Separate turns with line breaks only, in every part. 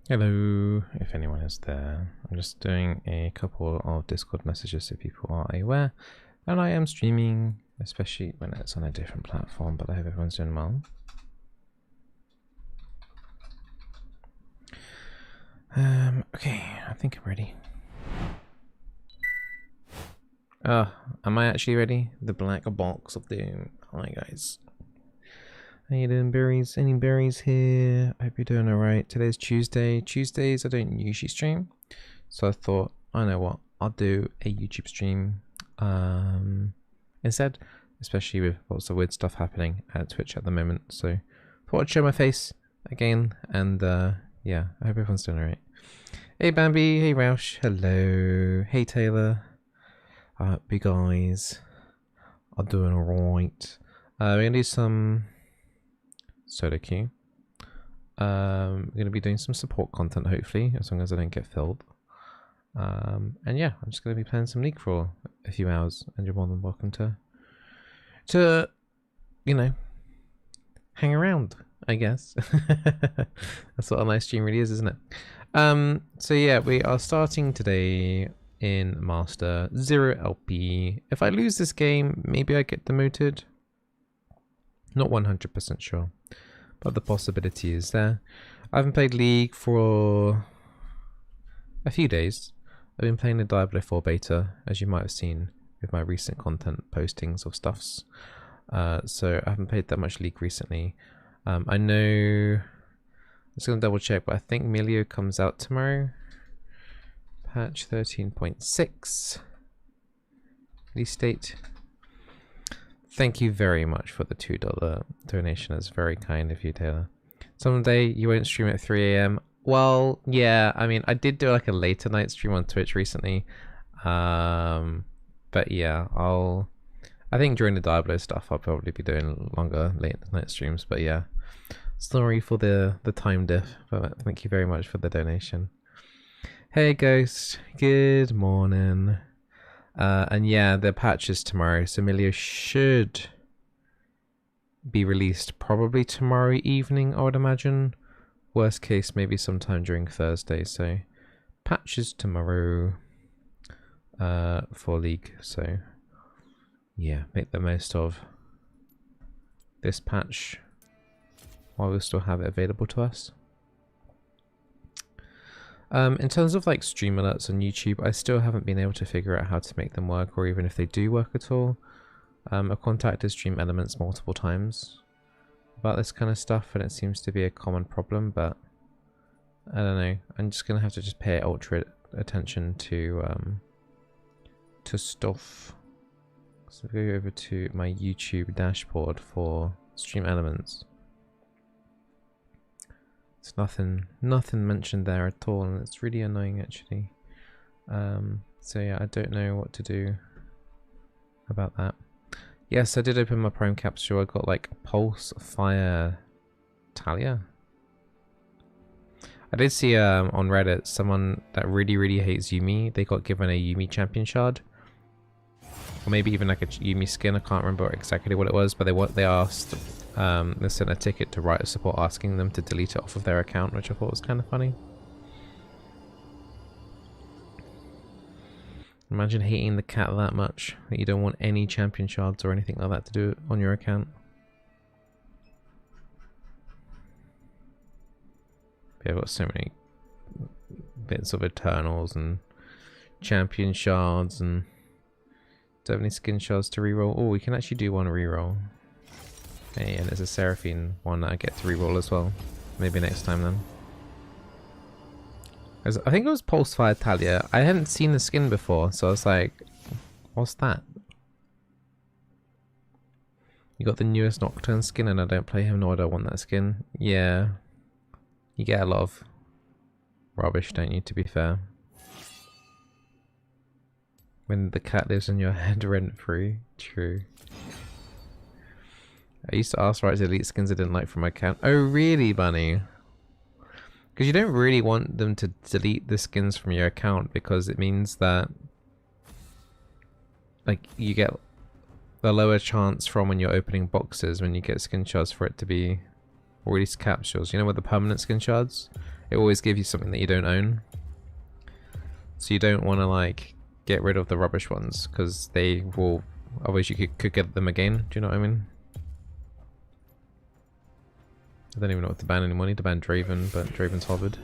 Hello, if anyone is there. I'm just doing a couple of Discord messages so people are aware. And I am streaming, especially when it's on a different platform, but I hope everyone's doing well. Okay, I think I'm ready. Am I actually ready? The black box of doom. Hi guys. How you doing, berries? Any berries here? I hope you're doing alright. Today's Tuesday. Tuesdays I don't usually stream, so I thought, I know what, I'll do a YouTube stream instead, especially with lots of weird stuff happening at Twitch at the moment. So thought I'd show my face again, and yeah, I hope everyone's doing alright. Hey Bambi, hey Roush, hello, hey Taylor. I hope you guys are doing alright. We're gonna do some solo queue. We're going to be doing some support content, hopefully, as long as I don't get filled. And yeah, I'm just going to be playing some League for a few hours, and you're more than welcome to you know, hang around, I guess. That's what a live stream really is, isn't it? So yeah, we are starting today in Master 0LP. If I lose this game, maybe I get demoted. Not 100% sure, but the possibility is there. I haven't played League for a few days. I've been playing the Diablo 4 beta, as you might have seen with my recent content postings of stuffs. So I haven't played that much League recently. I know, I'm just going to double check, but I think Milio comes out tomorrow. Patch 13.6. Release date. Thank you very much for the $2 donation. That's very kind of you, Taylor. Someday you won't stream at 3 AM. Well, yeah, I mean, I did do like a later night stream on Twitch recently. But yeah, I think during the Diablo stuff, I'll probably be doing longer late night streams. But yeah, sorry for the time diff, but thank you very much for the donation. Hey, Ghost. Good morning. And yeah, the patch is tomorrow, so Milio should be released probably tomorrow evening, I would imagine. Worst case, maybe sometime during Thursday. So patch is tomorrow for League. So yeah, make the most of this patch while we still have it available to us. In terms of like stream alerts on YouTube, I still haven't been able to figure out how to make them work, or even if they do work at all. I've contacted Stream Elements multiple times about this kind of stuff, and it seems to be a common problem, but I don't know. I'm just gonna have to just pay ultra attention to stuff. So go over to my YouTube dashboard for Stream Elements. There's nothing mentioned there at all, and it's really annoying actually. So yeah, I don't know what to do about that. Yes, I did open my Prime capsule. I got like Pulse Fire Talia. I did see on Reddit someone that really hates Yumi. They got given a Yumi champion shard, or maybe even like a Yumi skin. I can't remember exactly what it was, but they asked. They sent a ticket to writer support asking them to delete it off of their account, which I thought was kind of funny. Imagine hating the cat that much that you don't want any champion shards or anything like that to do on your account. But I've got so many bits of Eternals and champion shards, and don't have any skin shards to reroll. Oh, we can actually do one reroll. Hey, and there's a Seraphine one that I get to reroll as well. Maybe next time then. I think it was Pulse Fire Talia. I hadn't seen the skin before, so I was like, what's that? You got the newest Nocturne skin and I don't play him, nor do I want that skin. Yeah. You get a lot of rubbish, don't you, to be fair. When the cat lives in your head rent-free. True. I used to ask for delete skins I didn't like from my account. Oh really, Bunny? Because you don't really want them to delete the skins from your account, because it means that like you get the lower chance from when you're opening boxes when you get skin shards for it to be, or release capsules, you know, with the permanent skin shards. it always gives you something that you don't own. So you don't want to like get rid of the rubbish ones because they will, otherwise you could get them again. Do you know what I mean? I don't even know what to ban anymore. I need to ban Draven, but Draven's hovered.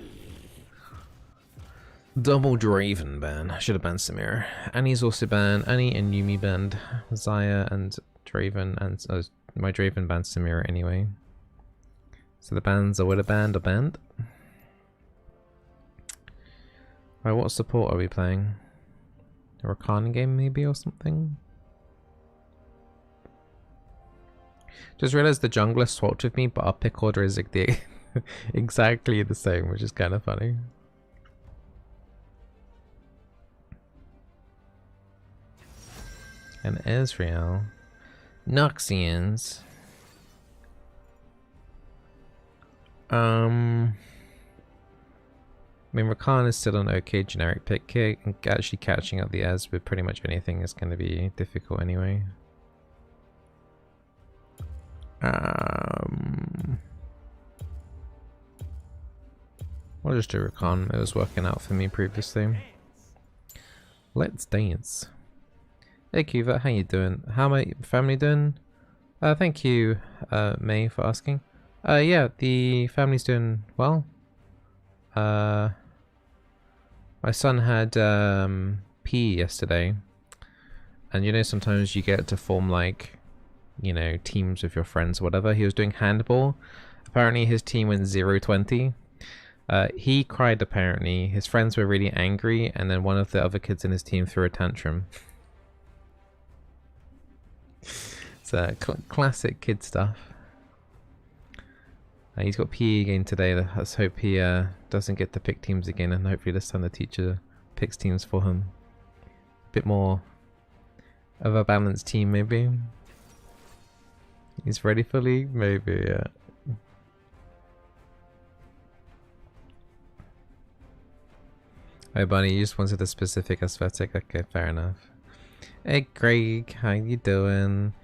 Double Draven ban. I should have banned Samira. Annie's also banned. Annie and Yumi banned. Zaya and Draven, and my Draven banned Samira anyway. So the bans I would have banned are banned. Right, what support are we playing? A Rakan game maybe or something? Just realized the jungler swapped with me, but our pick order is exactly the same, which is kind of funny. And Ezreal. Noxians. I mean, Rakan is still an okay generic pick here, and actually catching up the Ez with pretty much anything is going to be difficult anyway. I'll just do Rakan. It was working out for me previously. Let's dance. Hey Kiva, how you doing? How my family doing? Thank you, May, for asking. Yeah, the family's doing well. My son had PE yesterday, and you know sometimes you get to form like, you know, teams with your friends or whatever. He was doing handball. Apparently his team went 0-20. He cried apparently. His friends were really angry, and then one of the other kids in his team threw a tantrum. It's classic kid stuff. He's got PE again today. Let's hope he doesn't get to pick teams again, and hopefully this time the teacher picks teams for him. A bit more of a balanced team maybe. He's ready for league? Maybe, yeah. Oh buddy, you just wanted a specific aesthetic? Okay, fair enough. Hey Greg, how you doing?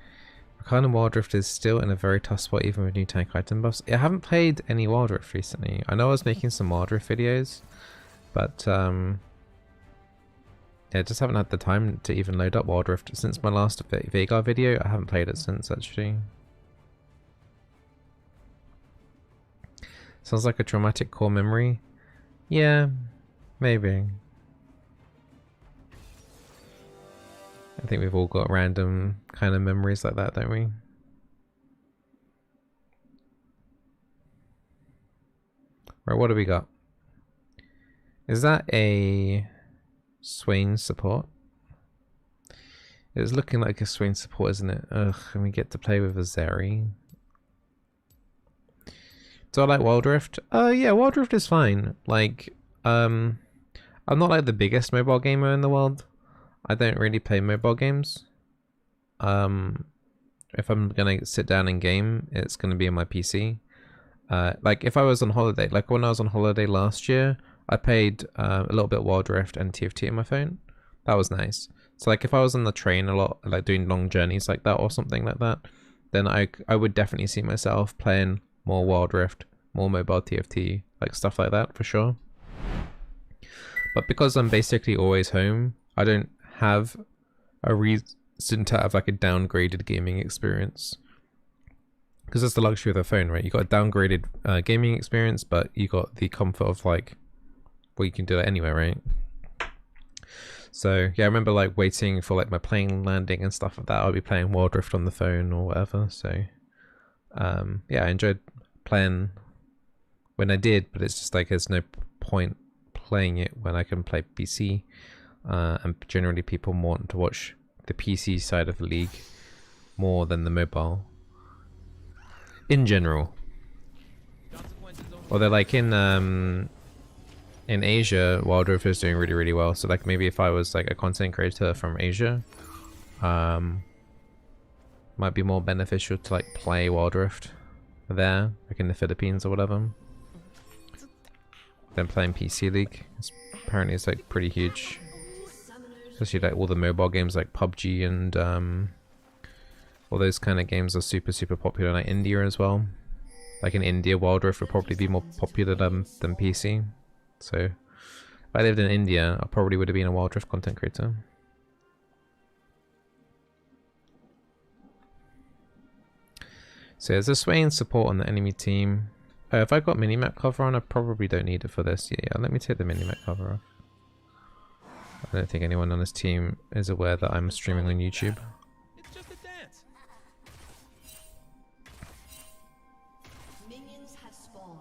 Rakan and Wildrift is still in a very tough spot even with new tank item buffs. I haven't played any Wildrift recently. I know I was making some Wildrift videos, but yeah, just haven't had the time to even load up Wildrift since my last Veigar video. I haven't played it since actually. Sounds like a traumatic core memory. Yeah, maybe. I think we've all got random kind of memories like that, don't we? Right, what do we got? Is that a Swain support? It's looking like a Swain support, isn't it? Ugh, and we get to play with a Zeri. Do I like Wildrift? Yeah, Wildrift is fine. Like, I'm not like the biggest mobile gamer in the world. I don't really play mobile games. If I'm gonna sit down and game, it's gonna be on my PC. Like if I was on holiday, like when I was on holiday last year, I played a little bit Wild Rift and TFT on my phone. That was nice. So like if I was on the train a lot, like doing long journeys like that or something like that, then I would definitely see myself playing more Wild Rift, more mobile TFT, like stuff like that for sure. But because I'm basically always home, I don't have a reason to have like a downgraded gaming experience, because that's the luxury of the phone, right? You got a downgraded gaming experience, but you got the comfort of like, well, you can do it anywhere, right? So yeah, I remember like waiting for like my plane landing and stuff like that. I'll be playing Wild Rift on the phone or whatever. So yeah, I enjoyed playing when I did, but it's just like there's no point playing it when I can play PC. And generally people want to watch the PC side of the league more than the mobile in general. Although like in Asia, Wild Rift is doing really, really well. So like maybe if I was like a content creator from Asia, might be more beneficial to like play Wild Rift there, like in the Philippines or whatever, than playing PC League. Apparently it's like pretty huge. Especially like all the mobile games like PUBG and all those kind of games are super, super popular, like India as well. Like in India, Wild Rift would probably be more popular than PC. So if I lived in India, I probably would have been a Wild Rift content creator. So there's a Swain support on the enemy team. If I got minimap cover on, I probably don't need it for this. Yeah, let me take the minimap cover off. I don't think anyone on this team is aware that I'm streaming on YouTube.
It's just a dance.
Minions have spawned.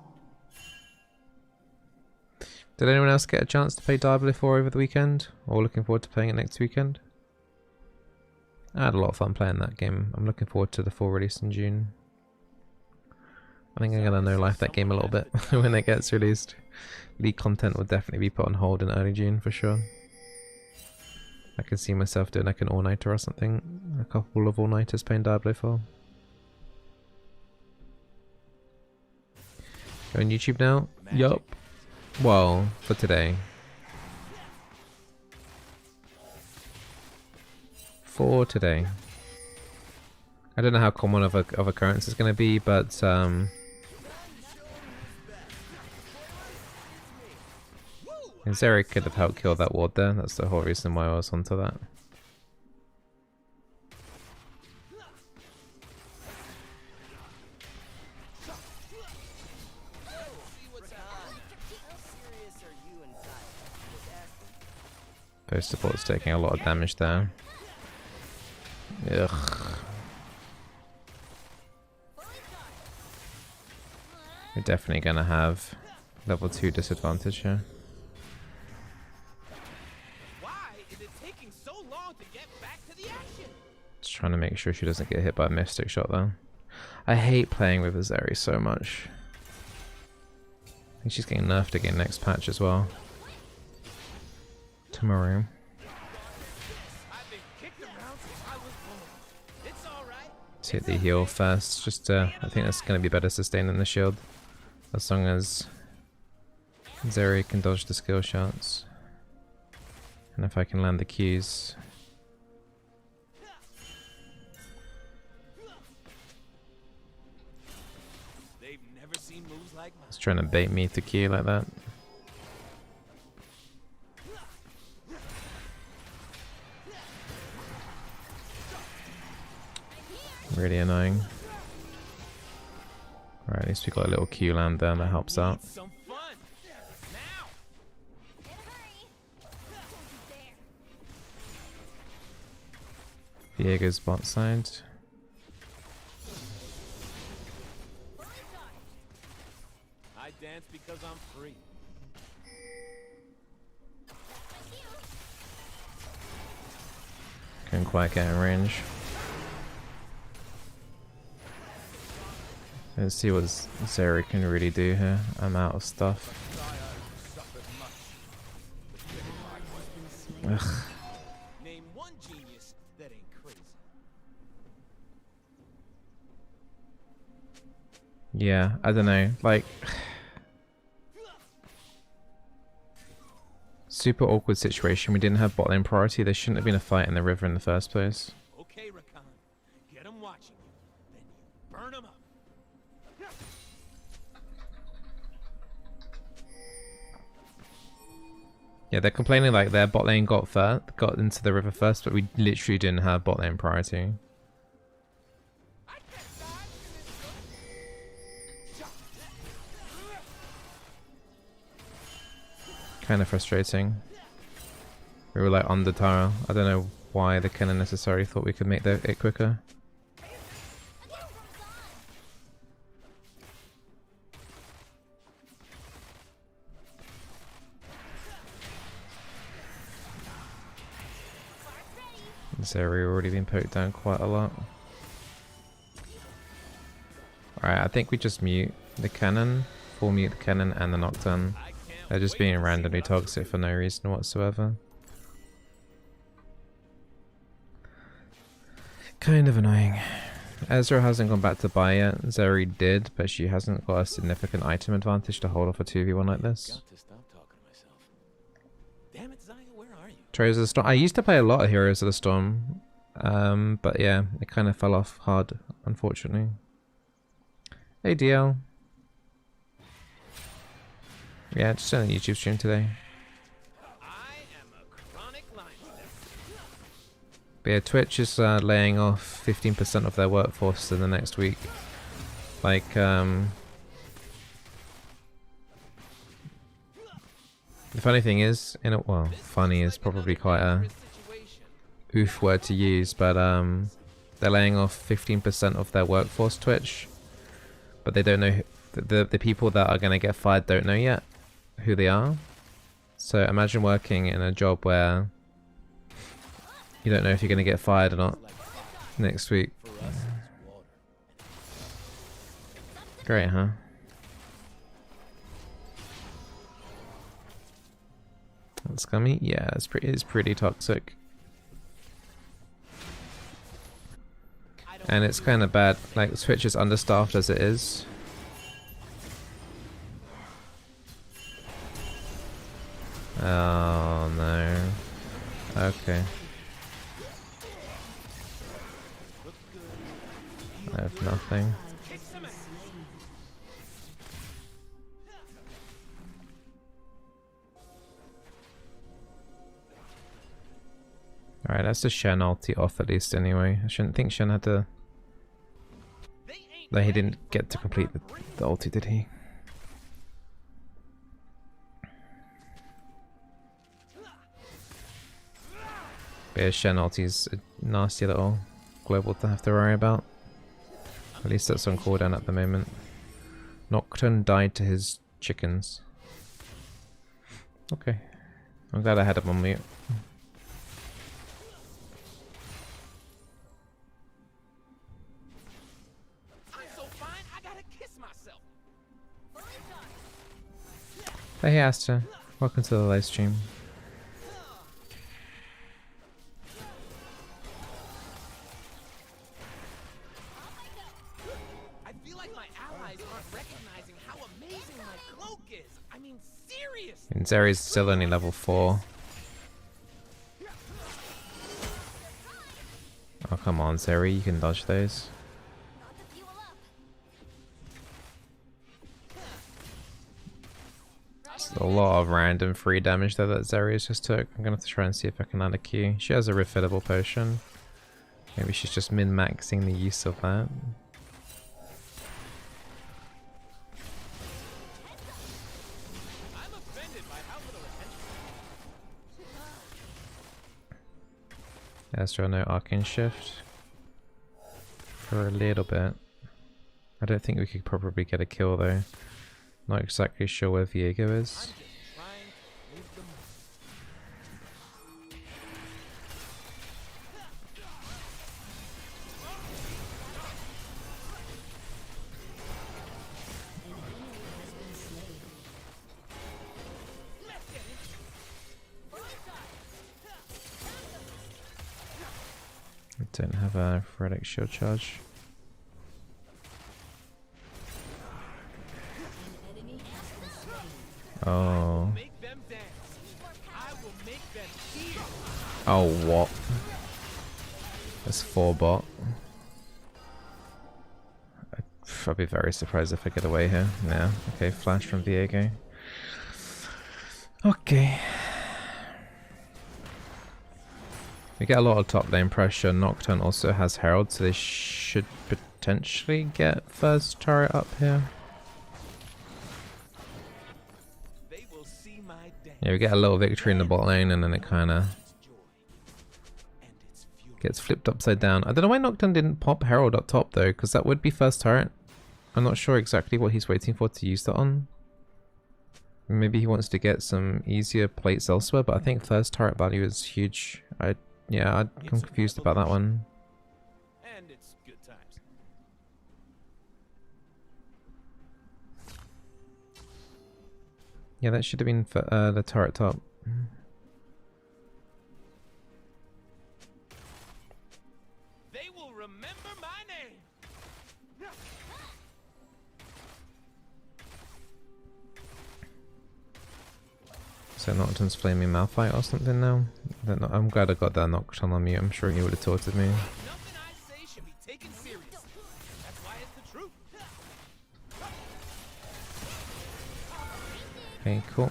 Did anyone else get a chance to play Diablo 4 over the weekend? Or looking forward to playing it next weekend? I had a lot of fun playing that game. I'm looking forward to the full release in June. I think I'm gonna no-life that game a little bit when it gets released. League content will definitely be put on hold in early June for sure. I can see myself doing like an all-nighter or something. A couple of all-nighters playing Diablo 4. Go on YouTube now? Yup. Well, for today. For today. I don't know how common of occurrence is going to be, but Zeri could have helped kill that ward there. That's the whole reason why I was onto that. Those supports taking a lot of damage there. Ugh. We're definitely gonna have level 2 disadvantage here.
Why is it taking so long to get back to the action?
Just trying to make sure she doesn't get hit by a Mystic Shot though. I hate playing with Azeri so much. I think she's getting nerfed again next patch as well. Tomorrow.
I've been kicked around since I was born. It's all right.
Let's hit the heal first. Just I think that's going to be better sustained than the shield. As long as Zeri can dodge the skill shots. And if I can land the Qs.
They've never seen moves like mine.
It's trying to bait me to Q like that. Really annoying. Alright, at least we got a little Q land there that helps out.
Some fun. Now.
Viego's bot side.
I dance because I'm free.
Couldn't quite get in range. Let's see what Zeri can really do here. I'm out of stuff. Ugh.
Name one genius that ain't crazy.
Yeah, I don't know. Like, super awkward situation. We didn't have bot lane priority. There shouldn't have been a fight in the river in the first place.
Okay, Rakan. Get them watching you. Then you burn them up.
Yeah, they're complaining like their bot lane got into the river first, but we literally didn't have bot lane priority. Kind of frustrating. We were like on the tower. I don't know why the Kennen necessarily thought we could make it quicker. This area already been poked down quite a lot. Alright, I think we just mute the cannon, full mute the cannon and the Nocturne. They're just being randomly toxic for no reason whatsoever. Kind of annoying. Ezra hasn't gone back to buy yet. Zeri did, but she hasn't got a significant item advantage to hold off a 2v1 like this.
Damn it, Zaya, where are you?
Heroes of the Storm. I used to play a lot of Heroes of the Storm, but yeah, it kind of fell off hard, unfortunately. Hey DL. Yeah, just on a YouTube stream today.
I am a chronic line stepper.
But yeah, Twitch is laying off 15% of their workforce in the next week. Like, the funny thing is, well, funny is probably quite a oof word to use, but they're laying off 15% of their workforce Twitch, but they don't know the people that are going to get fired don't know yet who they are. So imagine working in a job where you don't know if you're going to get fired or not next week. Great, huh? That's scummy. Yeah, it's pretty toxic. And it's kind of bad. Like, Twitch is understaffed as it is. Oh no. Okay. I have nothing. Alright, that's the Shen ulti off at least anyway. I shouldn't think Shen had to... Like, he didn't get to complete the ulti, did he? But yeah, Shen ulti's a nasty little global to have to worry about. At least that's on cooldown at the moment. Nocturne died to his chickens. Okay. I'm glad I had him on mute. Hey Asta, welcome to the live stream.
I feel like my allies aren't recognizing how amazing my cloak is. I mean, seriously.
And Zeri's still only level 4. Oh come on, Zeri, you can dodge those. A lot of random free damage there that Zerius just took. I'm gonna have to try and see if I can add a Q. She has a refillable potion. Maybe she's just min-maxing the use of that.
I'm offended by how little attention.
Astro no Arcane Shift. For a little bit. I don't think we could probably get a kill though. Not exactly sure where Viego is. I don't have a Phoretic Shield Charge. Oh. Oh, what? That's 4 bot. I'd be very surprised if I get away here. Yeah, okay, flash from Viego. Okay. We get a lot of top lane pressure. Nocturne also has Herald, so they should potentially get first turret up here. Yeah, we get a little victory in the bot lane and then it kind of gets flipped upside down. I don't know why Nocturne didn't pop Herald up top though, because that would be first turret. I'm not sure exactly what he's waiting for to use that on. Maybe he wants to get some easier plates elsewhere, but I think first turret value is huge. I'm confused about that one.
And it's good times.
Yeah, that should have been for the turret top.
They will remember my name.
So Nocturne's flaming Malphite or something now? I'm glad I got that Nocturne on mute. I'm sure he would have taunted me.
Nothing I say should be taken seriously. That's why it's the truth.
Okay, cool.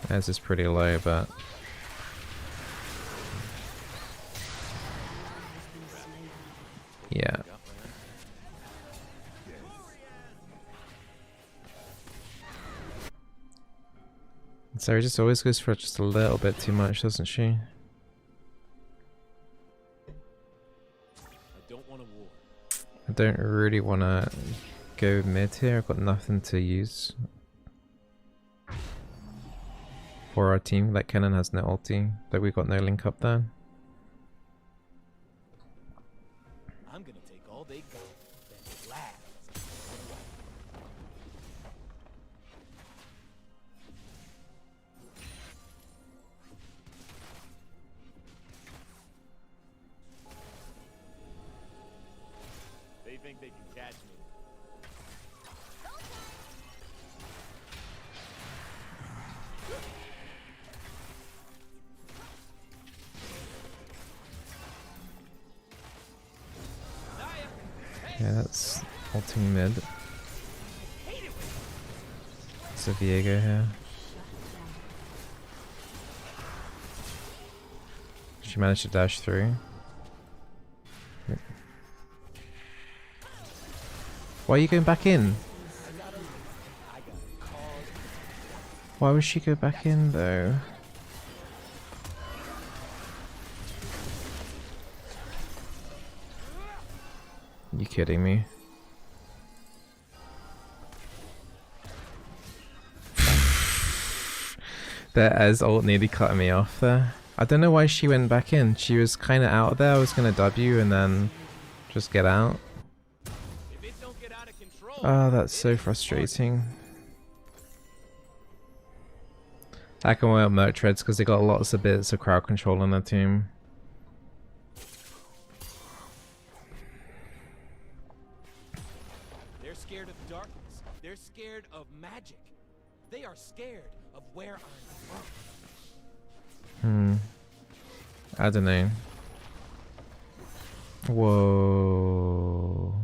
This is pretty low, but yeah. Sarah just always goes for just a little bit too much, doesn't she?
I don't want a war.
I don't really want to go mid here. I've got nothing to use for our team. Like Kennen has no ulti, like we've got no link up there.
I'm gonna take all they got, then last. They think they can catch me.
Yeah, that's ulting mid. It's a Viego here. She managed to dash through. Why are you going back in? Why would she go back in though? You kidding me? That as ult nearly cut me off there. I don't know why she went back in. She was kind of out there. I was gonna W and then just get out. Oh, that's so frustrating. I can wear Merc Treads because they got lots of bits of crowd control on their team.
They're scared of darkness. They're scared of magic. They are scared of where I'm from.
I don't know. Whoa.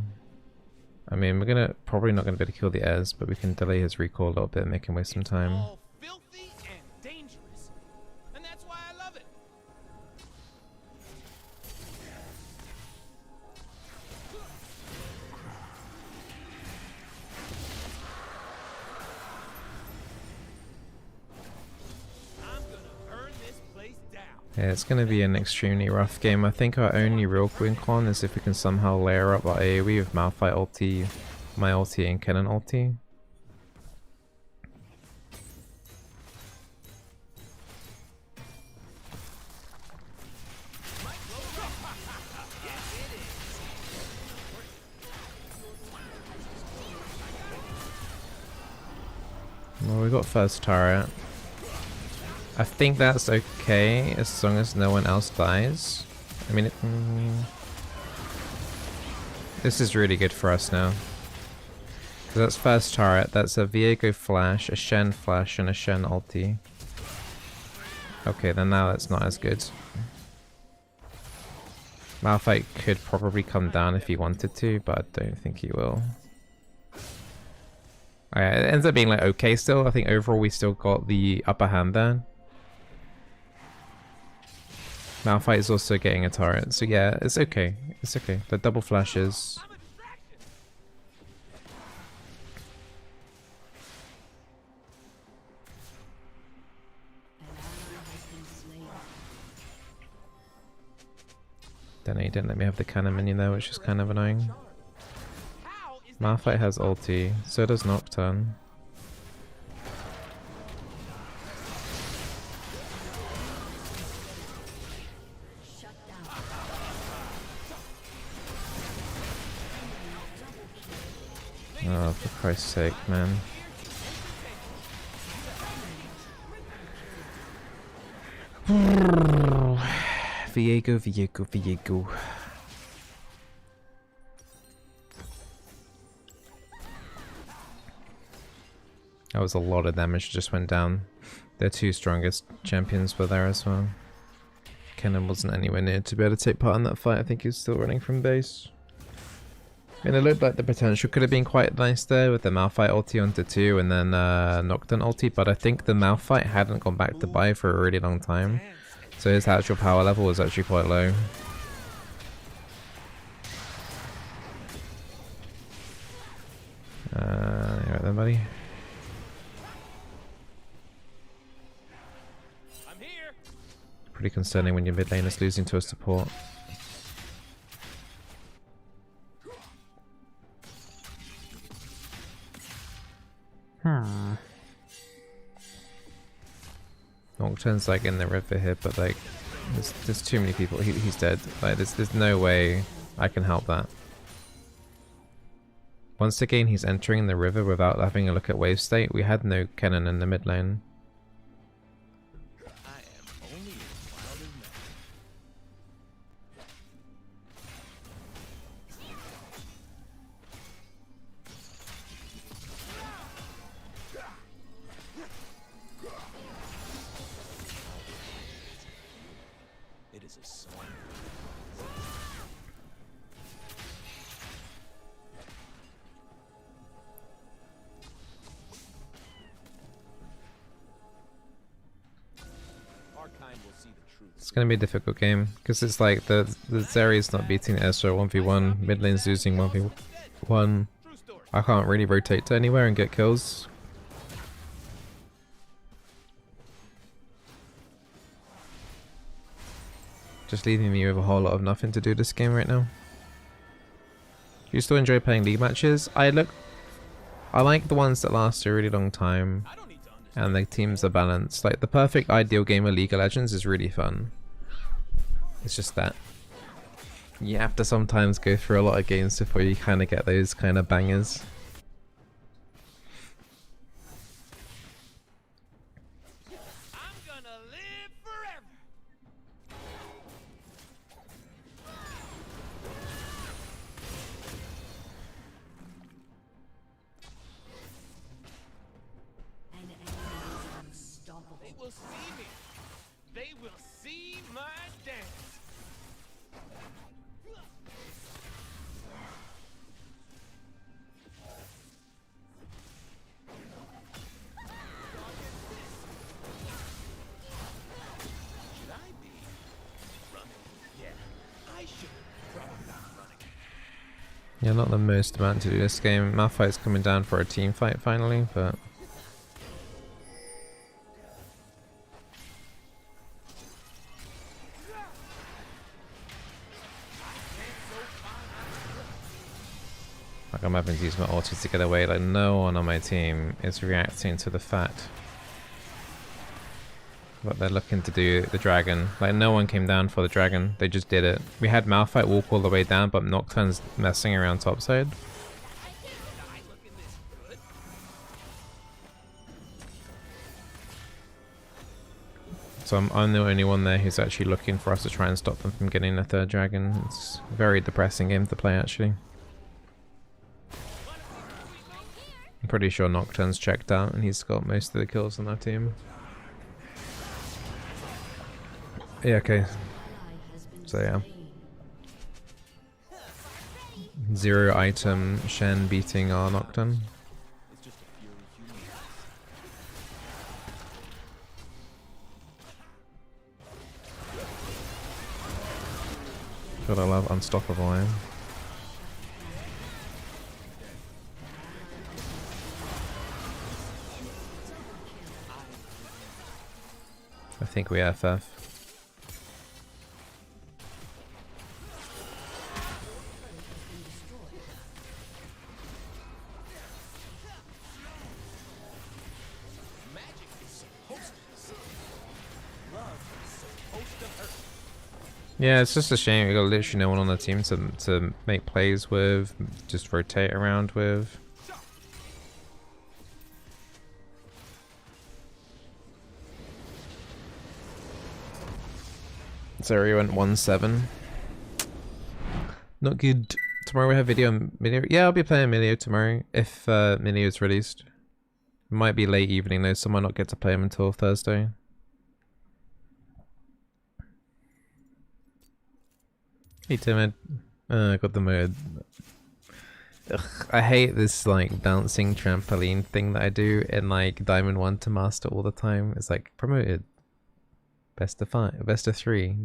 I mean, we're probably not gonna be able to kill the Ez, but we can delay his recall a little bit and make him waste some time.
All filthy and dangerous. And that's why I love it. I'm gonna burn this place down.
Yeah, it's gonna be an extremely rough game. I think our only real win con is if we can somehow layer up our AoE with Malphite ulti, my ulti, and Kennen ulti. Well, we got first turret. I think that's okay as long as no one else dies. I mean, this is really good for us now. That's first turret, that's a Viego flash, a Shen flash, and a Shen ulti. Okay, then now that's not as good. Malphite could probably come down if he wanted to, but I don't think he will. Alright, it ends up being like okay still. I think overall we still got the upper hand there. Malphite is also getting a turret, so yeah, it's okay. It's okay. The double flashes. Then he didn't let me have the cannon minion there, which is kind of annoying. Malphite has ulti, so does Nocturne. Oh, for Christ's sake, man. Viego, Viego, Viego. That was a lot of damage just went down. Their two strongest champions were there as well. Kennen wasn't anywhere near to be able to take part in that fight. I think he was still running from base. mean, it looked like the potential could have been quite nice there with the Malphite ulti onto 2 and then Nocturne ulti, but I think the Malphite hadn't gone back to buy for a really long time, so his actual power level was actually quite low. You right there, buddy?
I'm here.
Pretty concerning when your mid lane is losing to a support. Nocturne's like in the river here, but like there's too many people. He's dead. Like there's no way I can help that. Once again, he's entering the river without having a look at wave state. We had no cannon in the mid lane.
I am only as wild as man. It is a song. Our kind will see the truth.
It's gonna be a difficult game because it's like the Zeri's not beating Ezra 1v1, mid lane's losing 1v1.
True story.
I can't really rotate to anywhere and get kills. Just leaving me with a whole lot of nothing to do this game right now. Do you still enjoy playing league matches? I like the ones that last a really long time
I don't need to understand.
and the teams are balanced. Like the perfect ideal game of League of Legends is really fun. It's just that you have to sometimes go through a lot of games before you kind of get those kind of bangers.
I'm gonna live forever. They will see me. They will see my dance. Should I be running? Yeah, I should probably not running.
Yeah, not the most amount to do this game. Malphite's coming down for a team fight finally, but like I'm having to use my ulti to get away. Like no one on my team is reacting to the fact that they're looking to do the dragon. Like no one came down for the dragon. They just did it. We had Malphite walk all the way down, but Nocturne's messing around topside.
Did I looking this good?
So I'm the only one there who's actually looking for us to try and stop them from getting a third dragon. It's a very depressing game to play actually. I'm pretty sure Nocturne's checked out and he's got most of the kills on our team. Yeah, okay. So yeah. 0 item Shen beating our Nocturne.
It's just a fury human.
Gotta love Unstoppable Aim. I think we FF.
Magic is supposed to see. Love is supposed to hurt.
Yeah, it's just a shame we got literally no one on the team to make plays with, just rotate around with. Zeri went 1-7. Not good. Tomorrow we have video on Milio. Yeah, I'll be playing Milio tomorrow if Milio is released. It might be late evening though, so I might not get to play him until Thursday. Hey Timid. I got the mood. Ugh, I hate this like bouncing trampoline thing that I do in like Diamond 1 to Master all the time. It's like promoted. Best of 5, best of 3.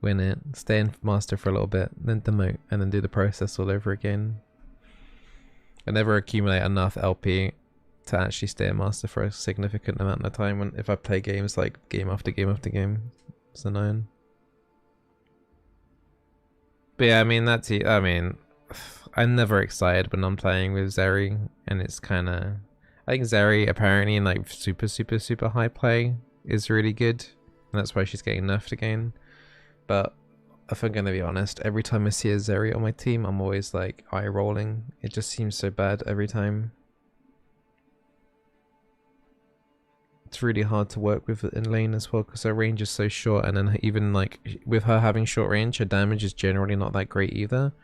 Win it, stay in Master for a little bit, then demote, and then do the process all over again. I never accumulate enough LP to actually stay in Master for a significant amount of time if I play games like game after game after game. It's annoying. But yeah, I mean, that's it. I mean, I'm never excited when I'm playing with Zeri, and it's kind of... I think Zeri apparently in like super high play is really good, and that's why she's getting nerfed again. But if I'm gonna be honest, every time I see a Zeri on my team, I'm always like eye rolling. It just seems so bad every time. It's really hard to work with in lane as well because her range is so short, and then even like with her having short range, her damage is generally not that great either.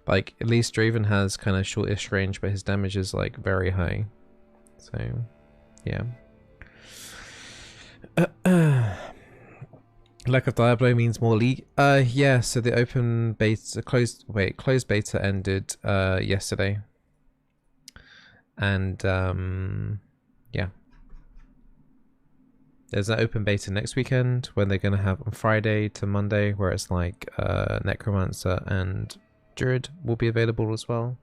Like at least Draven has kind of shortish range, but his damage is like very high. So yeah. Lack of Diablo means more league. Yeah, so the open beta closed beta ended yesterday. And yeah. There's an open beta next weekend when they're gonna have on Friday to Monday where it's like Necromancer and Druid will be available as well.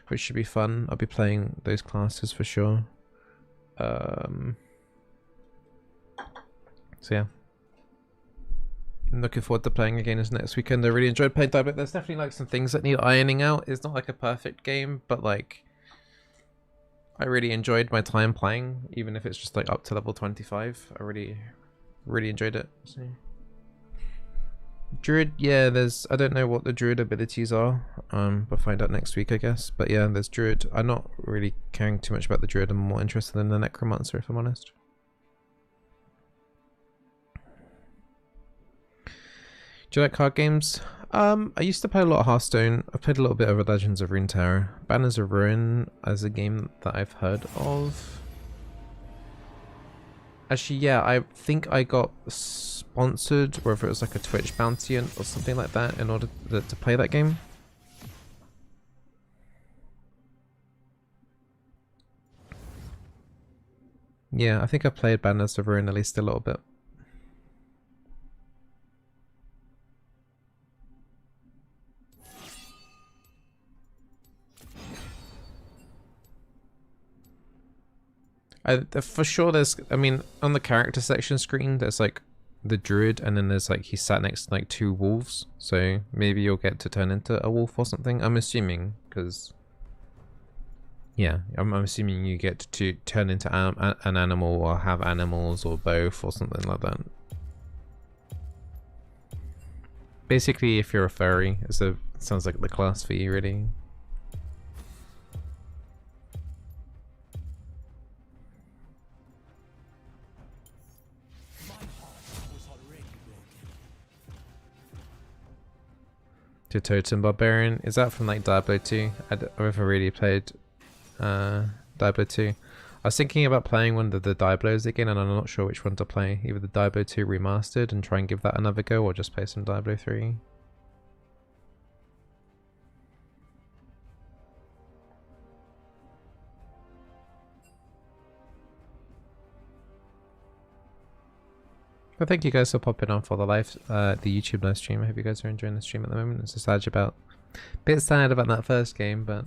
Which should be fun. I'll be playing those classes for sure. So yeah. I'm looking forward to playing again this next weekend. I really enjoyed playing Diablo. There's definitely like some things that need ironing out. It's not like a perfect game, but like I really enjoyed my time playing, even if it's just like up to level 25. I really enjoyed it. So. Druid, yeah, I don't know what the Druid abilities are. We'll find out next week, I guess. But yeah, there's Druid. I'm not really caring too much about the Druid. I'm more interested in the Necromancer, if I'm honest. Do you like card games? I used to play a lot of Hearthstone. I've played a little bit of Legends of Runeterra. Banners of Ruin as a game that I've heard of. Actually, yeah, I think I got sponsored, or if it was like a Twitch bounty or something like that, in order to play that game. Yeah, I think I played Banners of Ruin at least a little bit. For sure there's, I mean, on the character section screen, there's like the druid, and then there's like, he's sat next to like 2 wolves, so maybe you'll get to turn into a wolf or something, I'm assuming, because, yeah, I'm assuming you get to turn into an animal or have animals or both or something like that. Basically, if you're a furry, it sounds like the class for you, really. To Totem Barbarian. Is that from like Diablo 2? I've never really played Diablo 2. I was thinking about playing one of the Diablos again, and I'm not sure which one to play. Either the Diablo 2 remastered and try and give that another go, or just play some Diablo 3. But thank you guys for popping on for the YouTube live stream. I hope you guys are enjoying the stream at the moment. It's just a bit sad about that first game, but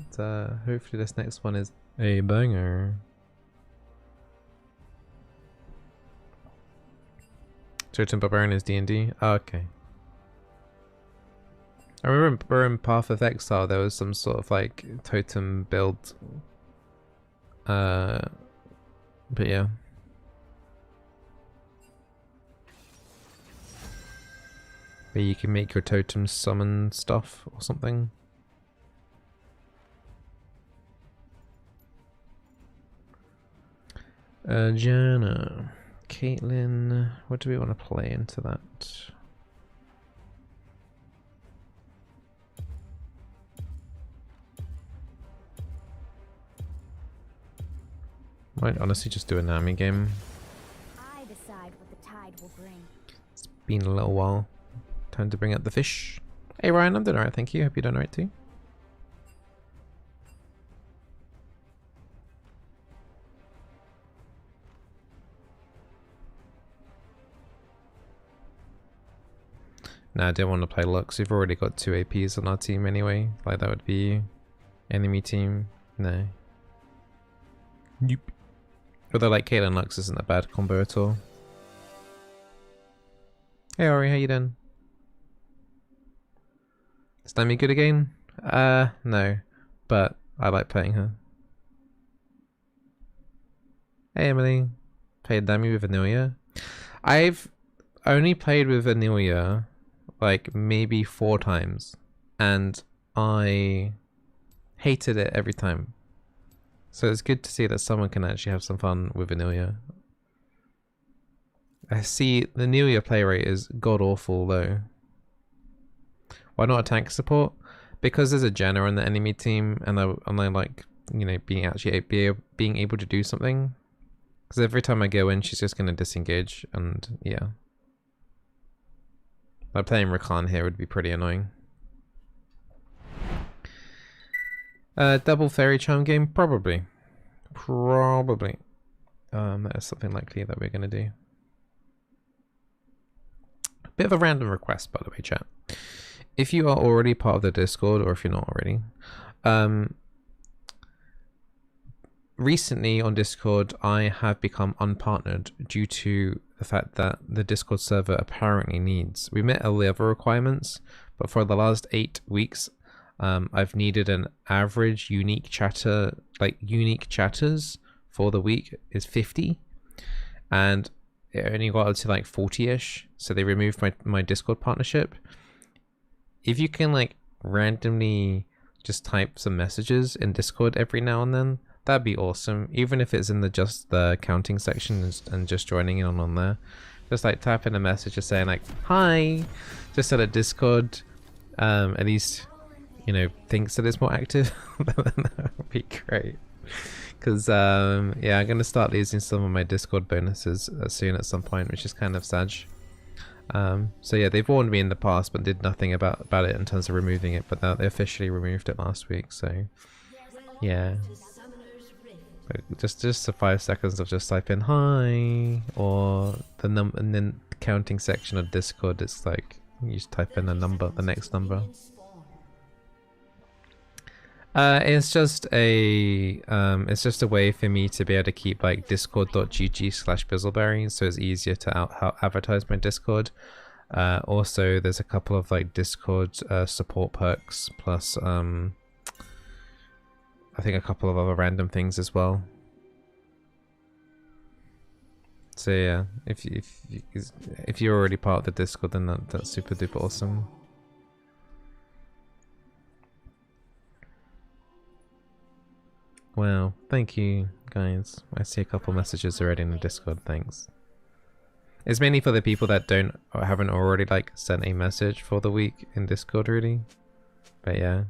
hopefully this next one is a banger. Totem Barbarian is D&D? Oh, okay. I remember in Path of Exile there was some sort of like totem build. But yeah. Where you can make your totems summon stuff or something. Jana, Caitlin, what do we want to play into that? Might honestly just do a Nami game.
I decide what the tide will bring.
It's been a little while. Time to bring out the fish. Hey Ryan, I'm doing alright, thank you. Hope you're doing alright too. Nah, I didn't want to play Lux. We've already got 2 APs on our team anyway. Like, that would be you. Enemy team. No. Nope. Although, like, Caitlyn Lux isn't a bad combo at all. Hey Ori, how you doing? Is Nami good again? No. But I like playing her. Hey Emily. Played Nami with Anelia. I've only played with Anelia like maybe 4 times. And I hated it every time. So it's good to see that someone can actually have some fun with Anelia. I see the Anelia play rate is god awful though. Why not a tank support? Because there's a Jenna on the enemy team, and I like, you know, being able to do something. Because every time I go in, she's just gonna disengage, and yeah. Like playing Rakan here would be pretty annoying. Double fairy charm game? Probably. Probably. That is something likely that we're gonna do. Bit of a random request, by the way, chat. If you are already part of the Discord, or if you're not already, recently on Discord, I have become unpartnered due to the fact that the Discord server apparently needs. We met all the other requirements, but for the last 8 weeks, I've needed an average unique chatter, like unique chatters for the week is 50, and it only got up to like 40-ish, so they removed my Discord partnership. If you can like randomly just type some messages in Discord every now and then, that'd be awesome. Even if it's in the counting section and just joining in on there, just like type in a message just saying like hi, just so that Discord at least, you know, thinks that it's more active. That would be great. Because yeah, I'm gonna start losing some of my Discord bonuses soon at some point, which is kind of sad. So yeah, they've warned me in the past but did nothing about it in terms of removing it, but now they officially removed it last week, so yeah. But just the 5 seconds of just type in hi, or the and then the counting section of Discord, it's like you just type in a number, the next number. It's just a way for me to be able to keep like discord.gg/Bizzleberry, so it's easier to advertise my Discord. Also, there's a couple of like Discord support perks, plus I think a couple of other random things as well. So yeah, if you're already part of the Discord, then that's super duper awesome. Wow, thank you guys. I see a couple messages already in the Discord, thanks. It's mainly for the people that don't or haven't already like sent a message for the week in Discord really. But yeah.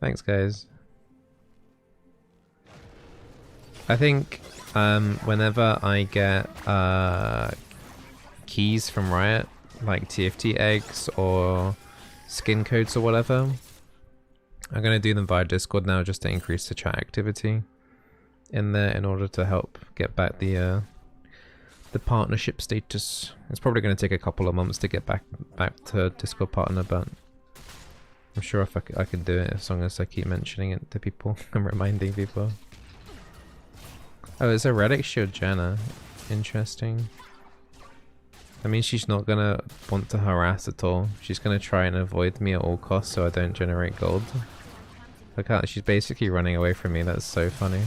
Thanks guys. I think whenever I get keys from Riot, like TFT eggs or skin codes or whatever, I'm going to do them via Discord now just to increase the chat activity in there in order to help get back the partnership status. It's probably going to take a couple of months to get back to Discord partner, but I'm sure if I can do it as long as I keep mentioning it to people and reminding people. Oh, it's a Relic Shield Janna. Interesting. I mean, she's not going to want to harass at all. She's going to try and avoid me at all costs so I don't generate gold. Look how she's basically running away from me. That's so funny.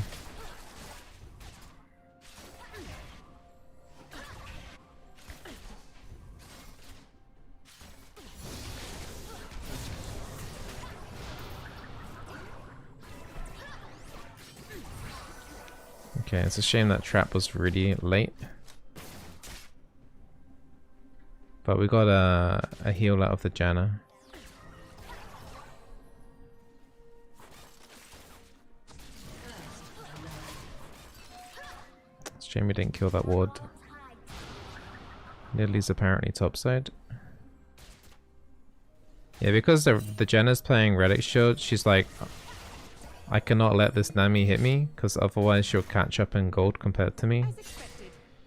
Okay, it's a shame that trap was really late. But we got a heal out of the Janna. It's a shame we didn't kill that ward. Nidalee's apparently topside. Yeah, because the Janna's playing Relic Shield, she's like, I cannot let this Nami hit me, because otherwise she'll catch up in gold compared to me.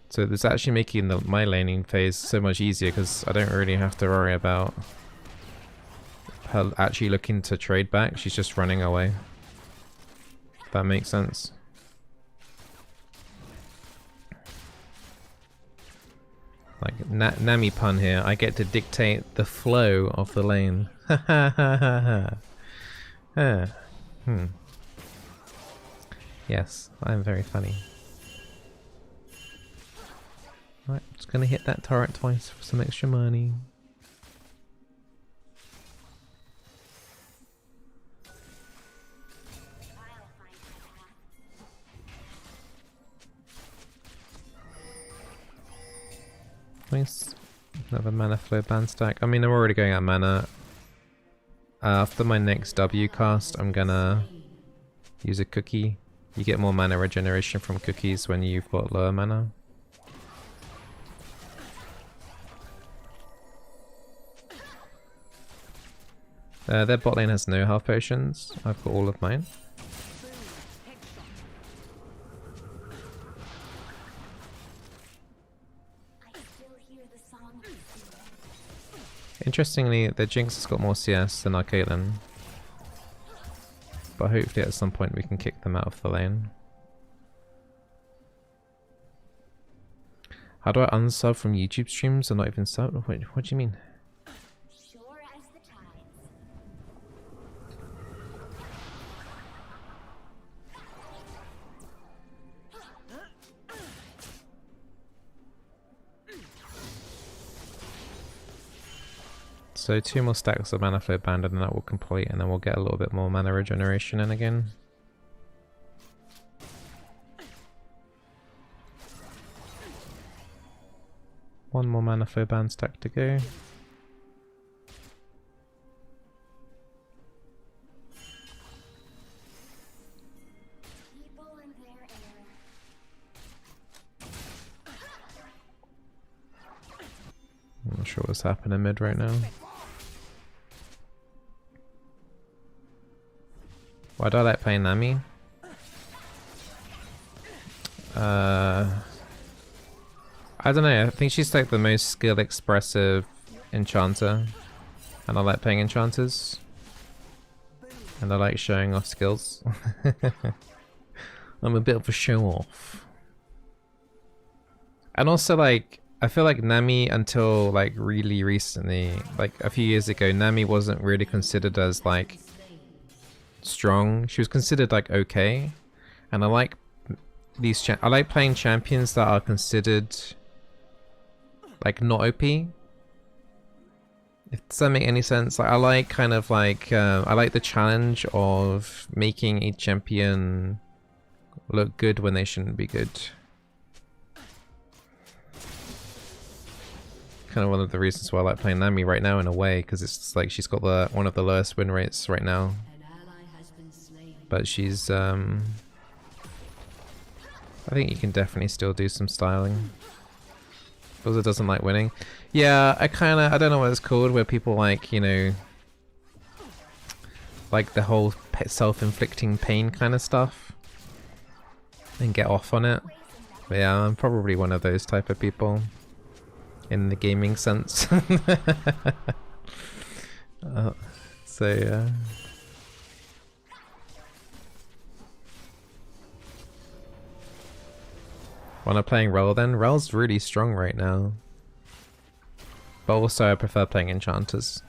So it's actually making my laning phase so much easier because I don't really have to worry about her actually looking to trade back. She's just running away. If that makes sense. Like Nami pun here. I get to dictate the flow of the lane. Ha ha ha ha ha. Yes, I'm very funny. Right, just gonna hit that turret twice for some extra money. Nice. Another mana flow ban stack. I mean, I'm already going out of mana. After my next W cast, I'm gonna use a cookie. You get more mana regeneration from cookies when you've got lower mana. Their bot lane has no health potions. I've got all of mine. Interestingly, the Jinx has got more CS than our Caitlyn. But hopefully at some point we can kick them out of the lane. How do I unsub from YouTube streams or not even sub? What do you mean?
Sure as the tides.
So 2 more stacks of mana flow band and that will complete, and then we'll get a little bit more mana regeneration in again. One more mana flow band stack to go.
People and their air.
I'm not sure what's happening mid right now. Why do I like playing Nami? I don't know, I think she's like the most skill expressive enchanter. And I like playing enchanters. And I like showing off skills. I'm a bit of a show off. And also like, I feel like Nami until like really recently, like a few years ago, Nami wasn't really considered as like strong. She was considered like okay. And I like these I like playing champions that are considered like not OP. Does that make any sense? Like I like kind of like I like the challenge of making a champion look good when they shouldn't be good. Kind of one of the reasons why I like playing Nami right now in a way, because it's like she's got the one of the lowest win rates right now. But she's I think you can definitely still do some styling. Because it doesn't like winning. Yeah, I don't know what it's called, where people like, you know, like the whole self-inflicting pain kind of stuff. And get off on it. But yeah, I'm probably one of those type of people. In the gaming sense. So yeah. When I'm playing Rel then, Rel's really strong right now. But also I prefer playing enchanters.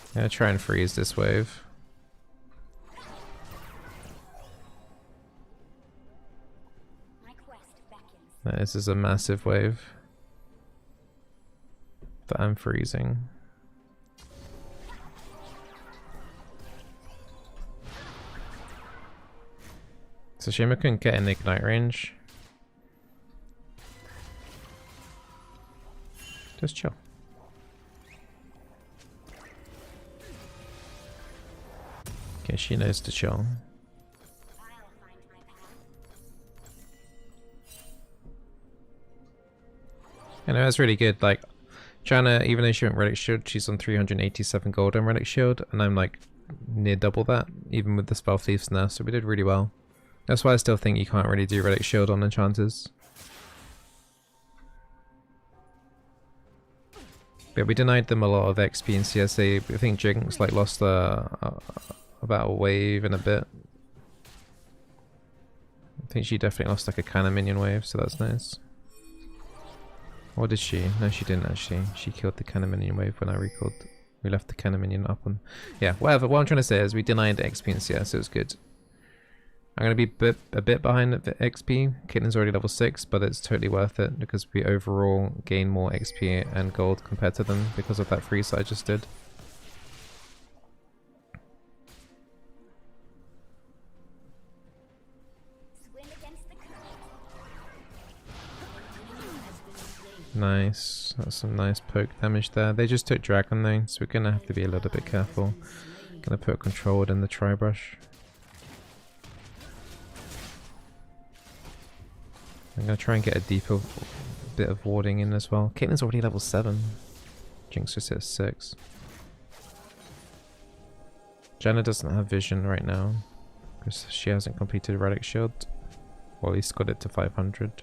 I'm gonna try and freeze this wave. This is a massive wave that I'm freezing. It's a shame I couldn't get an ignite range. Just chill. Okay, she knows to chill. I know, that's really good. Like, Janna, even though she went Relic Shield, she's on 387 gold on Relic Shield, and I'm like near double that, even with the Spell Thieves now, so we did really well. That's why I still think you can't really do Relic Shield on enchanters. But we denied them a lot of XP in CSA. I think Jinx like lost about a wave and a bit. I think she definitely lost like a cannon minion wave, so that's nice. Or did she? No, she didn't actually. She killed the cannon minion wave when I recalled. We left the cannon minion up on... Yeah, whatever. What I'm trying to say is we denied the XP in CS, so it was good. I'm going to be a bit behind the XP. Caitlyn's already level 6, but it's totally worth it because we overall gain more XP and gold compared to them because of that freeze I just did.
Swim against the current.
Nice. That's some nice poke damage there. They just took Dragon though, so we're going to have to be a little bit careful. Going to put Controlled in the Tri-Brush. I'm going to try and get a deeper bit of warding in as well. Caitlyn's already level 7. Jinx just hit 6. Janna doesn't have vision right now because she hasn't completed Relic Shield. Or at least got it to 500.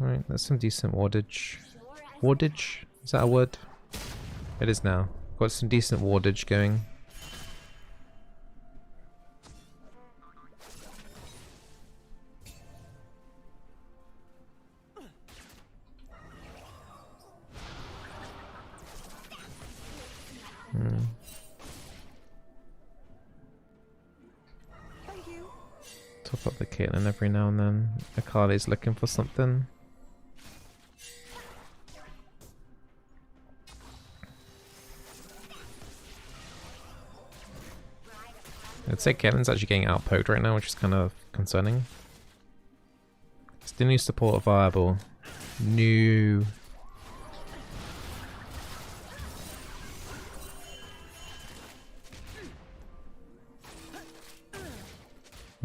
Alright, that's some decent wardage. Wardage? Is that a word? It is now. Got some decent wardage going. Top up the Caitlyn every now and then. Akali's looking for something. I'd say Caitlyn's actually getting outpoked right now, which is kind of concerning. Still new support viable. New.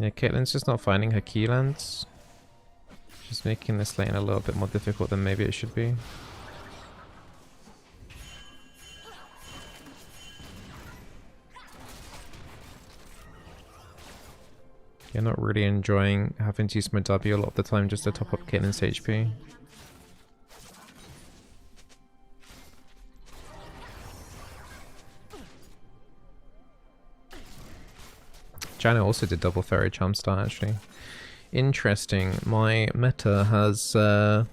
Yeah, Caitlyn's just not finding her key lands. She's making this lane a little bit more difficult than maybe it should be. You're not really enjoying having to use my W a lot of the time just to top up Caitlyn's HP. Janna also did double Fairy Charm start actually. Interesting. My meta has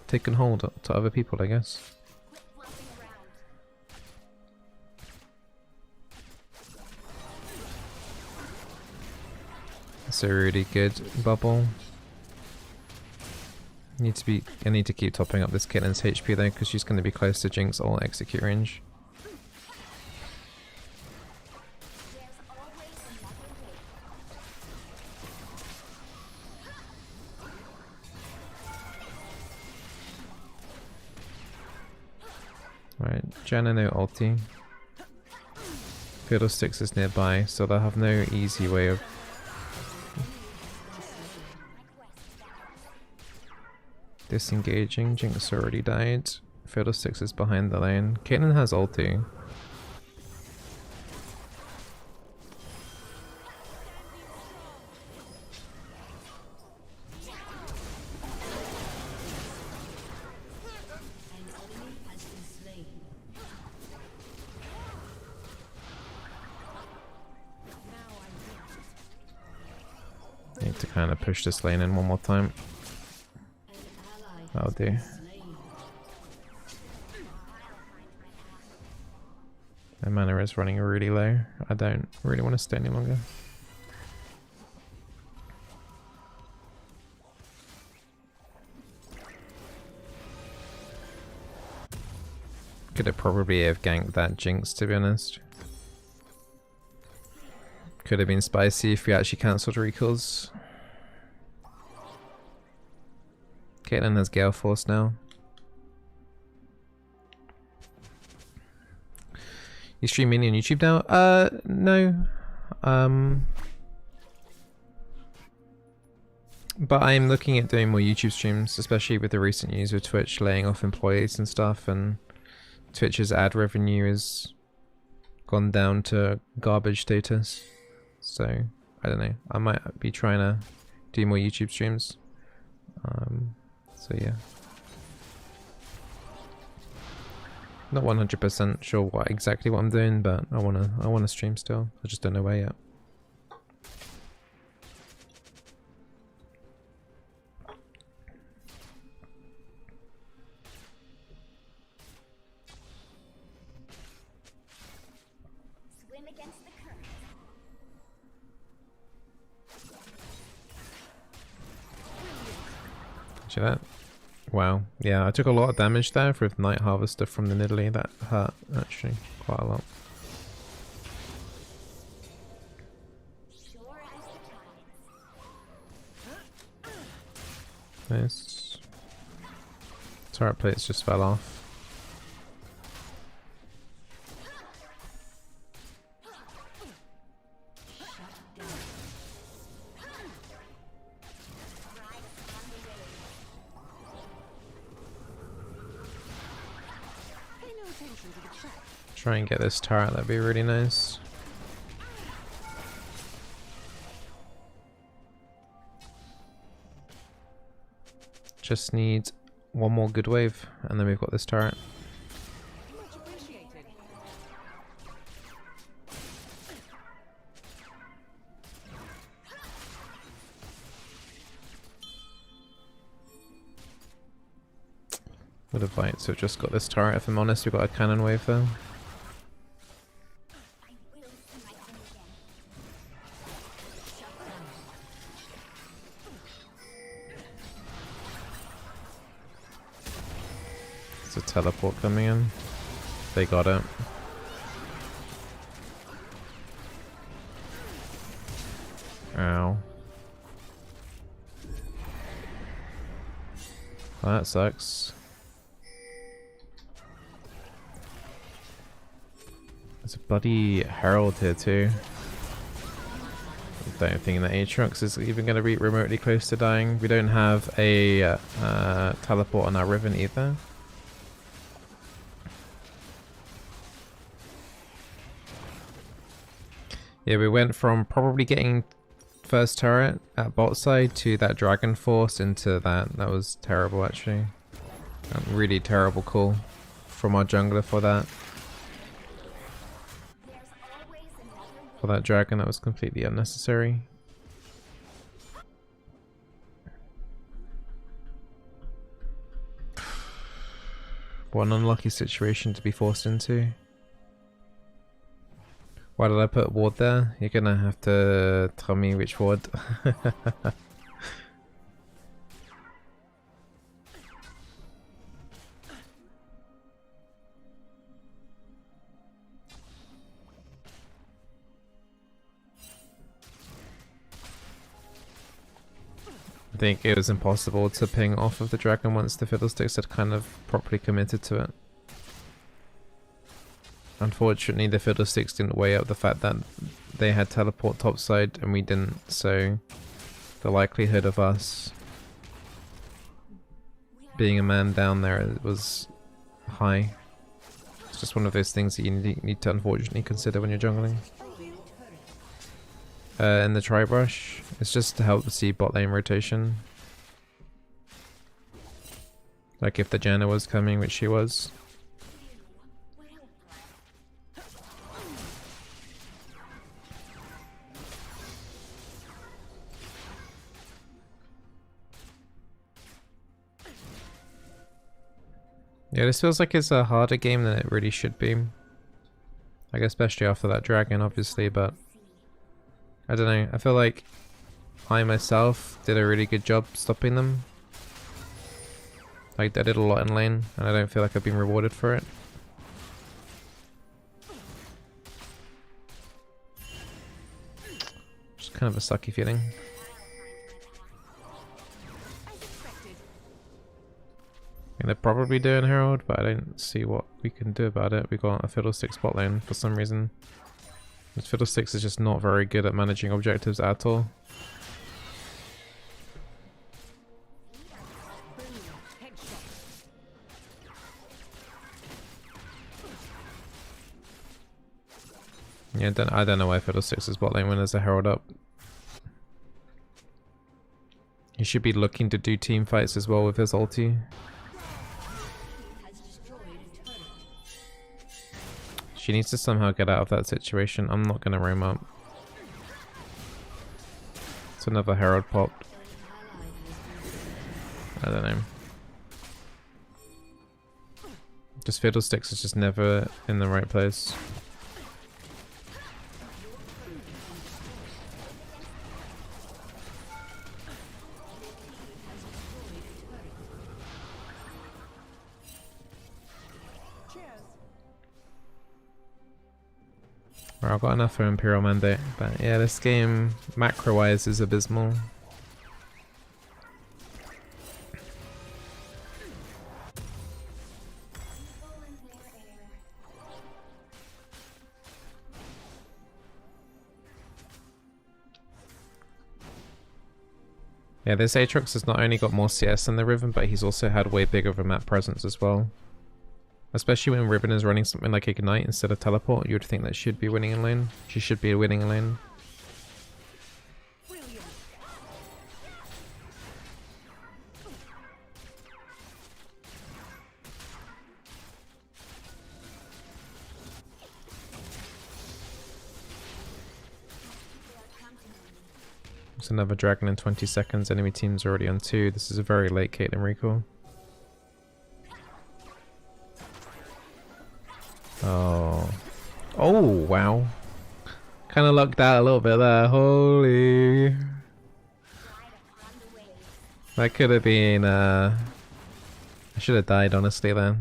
taken hold to other people, I guess.
Quit flopping around.
That's a really good bubble. I need to keep topping up this Caitlyn's HP though, because she's going to be close to Jinx ult execute range.
There's always another way.
Right, Janna no ulti. Fiddlesticks is nearby, so they'll have no easy way of disengaging. Jinx already died. Fiddlesticks is behind the lane. Caitlyn has ulti. Need to kind of push this lane in one more time. That'll do. My mana is running really low. I don't really want to stay any longer. Could have probably have ganked that Jinx, to be honest. Could have been spicy if we actually cancelled recalls. Caitlyn has Gale Force now. You stream Mini on YouTube now? No. But I'm looking at doing more YouTube streams, especially with the recent news with Twitch laying off employees and stuff, and Twitch's ad revenue has gone down to garbage status. So, I don't know. I might be trying to do more YouTube streams. So yeah. Not 100% sure what exactly what I'm doing, but I wanna stream still. I just don't know where yet.
Swim against the current.
See that? Wow. Yeah, I took a lot of damage there with Night Harvester from the Nidalee. That hurt, actually, quite a lot.
Sure as the tides.
Nice. Turret plates just fell off. Try and get this turret, that'd be really nice. Just need one more good wave, and then we've got this turret.
Much appreciated.
Would have liked to have just got this turret, if I'm honest. We've got a cannon wave though.
I will see my own again. Shut down.
There's a teleport coming in. They got it. Ow. Well, that sucks. There's a bloody Herald here too. I don't think that Aatrox is even going to be remotely close to dying. We don't have a teleport on our Riven either. Yeah, we went from probably getting first turret at bot side to that Dragon Force into that. That was terrible actually. Really terrible call from our jungler for that.
There's always another
For that dragon, that was completely unnecessary. What an unlucky situation to be forced into. Why did I put ward there? You're gonna have to tell me which ward. I think it was impossible to ping off of the dragon once the Fiddlesticks had kind of properly committed to it. Unfortunately, the Fiddlesticks didn't weigh up the fact that they had teleport topside and we didn't, so the likelihood of us being a man down there was high. It's just one of those things that you need to unfortunately consider when you're jungling. And the Tri-Brush, it's just to help see bot lane rotation. Like if the Janna was coming, which she was. Yeah, this feels like it's a harder game than it really should be. Like especially after that dragon, obviously, but I don't know. I feel like I myself did a really good job stopping them. Like I did a lot in lane, and I don't feel like I've been rewarded for it. Just kind of a sucky feeling. And they're probably doing Herald, but I don't see what we can do about it. We got a Fiddlesticks bot lane for some reason. This Fiddlesticks is just not very good at managing objectives at all. Yeah, I don't know why Fiddlesticks is bot lane when there's a Herald up. He should be looking to do team fights as well with his ulti. She needs to somehow get out of that situation. I'm not gonna roam up. It's another Herald popped. I don't know. Just Fiddlesticks is just never in the right place. Well, I've got enough for Imperial Mandate, but yeah, this game, macro-wise, is abysmal. Yeah, this Aatrox has not only got more CS than the Riven, but he's also had way bigger of a map presence as well. Especially when Riven is running something like Ignite instead of Teleport, you would think that should be winning in lane. She should be winning in lane. It's another dragon in 20 seconds. Enemy team's already on 2. This is a very late Caitlyn recall. Oh. Oh, wow. Kind of lucked out a little bit there. Holy. That could have been, I should have died, honestly, then.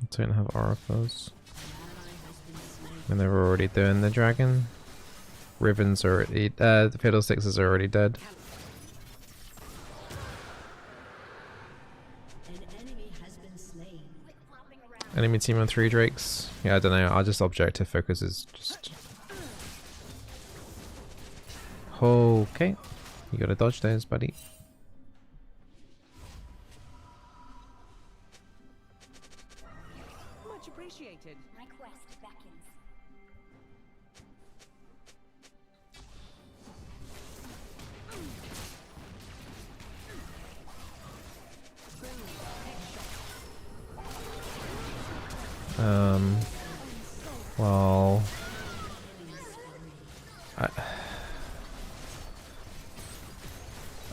Don't have oracles. And they were already doing the dragon. Riven's already the Fiddlesticks is already dead. Enemy team on 3 drakes. Yeah, I don't know, I'll just objective focus is just okay. You gotta dodge those, buddy.
Appreciated.
My quest beckons.
Well,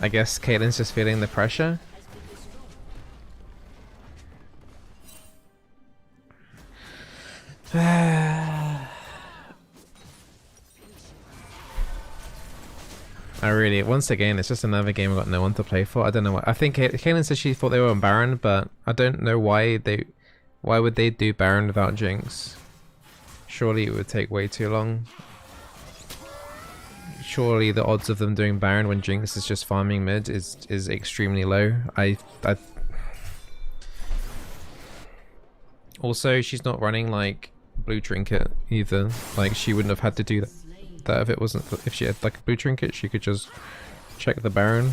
I guess Caitlyn's just feeling the pressure. Once again, it's just another game I've got no one to play for. I don't know why. I think Caitlyn said she thought they were on Baron, but I don't know why would they do Baron without Jinx? Surely it would take way too long. Surely the odds of them doing Baron when Jinx is just farming mid is extremely low. Also, she's not running like blue trinket either. Like she wouldn't have had to do that if it wasn't if she had like a blue trinket. She could just check the Baron.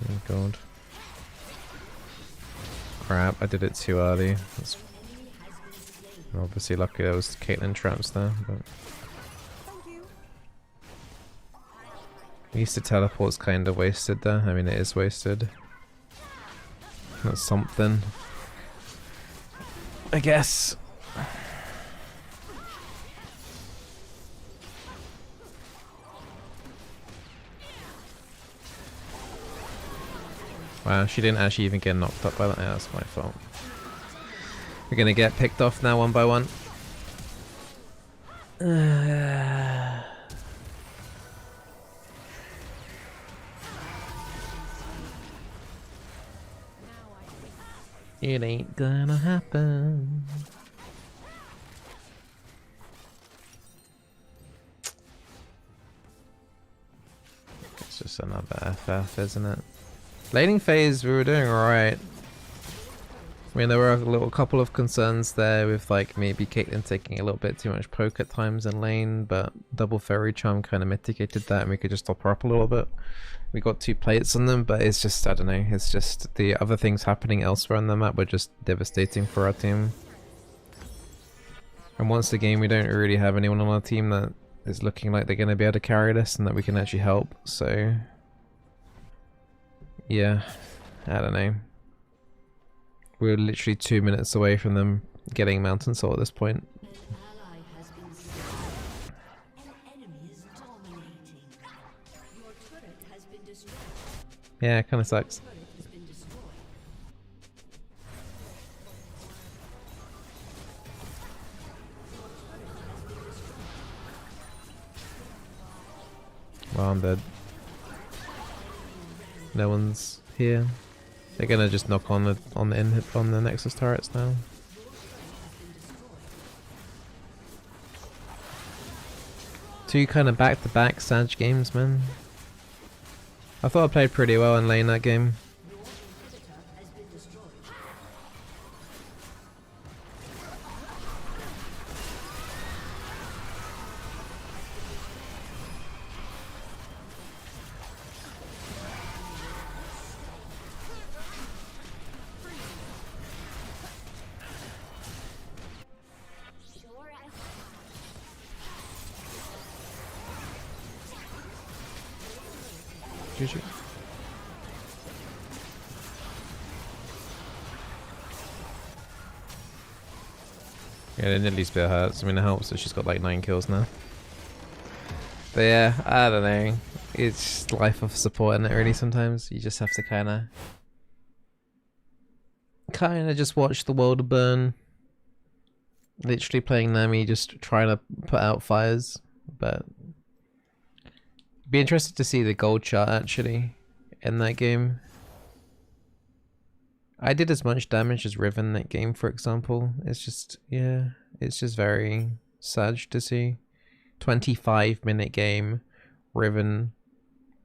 Oh god. Crap, I did it too early. That's obviously lucky there was Caitlyn traps there, but at least the teleport's kind of wasted there. I mean, it is wasted. That's something, I guess. Wow, she didn't actually even get knocked up by that. Yeah, that's my fault. We're gonna get picked off now one by one. It ain't gonna happen. It's just another FF, isn't it? Laning phase, we were doing alright. I mean, there were a couple of concerns there with like maybe Caitlyn taking a little bit too much poke at times in lane, but double fairy charm kind of mitigated that and we could just top her up a little bit. We got 2 plates on them, but it's just, I don't know, it's just the other things happening elsewhere on the map were just devastating for our team. And once again, we don't really have anyone on our team that is looking like they're going to be able to carry this and that we can actually help, so yeah, I don't know. We're literally 2 minutes away from them getting Mountain Soul at this point. Yeah, it kind of sucks. Well, I'm dead. No one's here. They're gonna just knock on the Nexus turrets now. Two kind of back-to-back Sag games, man. I thought I played pretty well in lane that game. GG. Yeah, it at least bit hurts. I mean, it helps that she's got like 9 kills now. But yeah, I don't know. It's life of support, isn't it, really? Sometimes you just have to kind of just watch the world burn. Literally playing Nami, just trying to put out fires. But be interested to see the gold chart actually in that game. I did as much damage as Riven that game, for example. It's just, yeah, it's just very sad to see. 25-minute game, Riven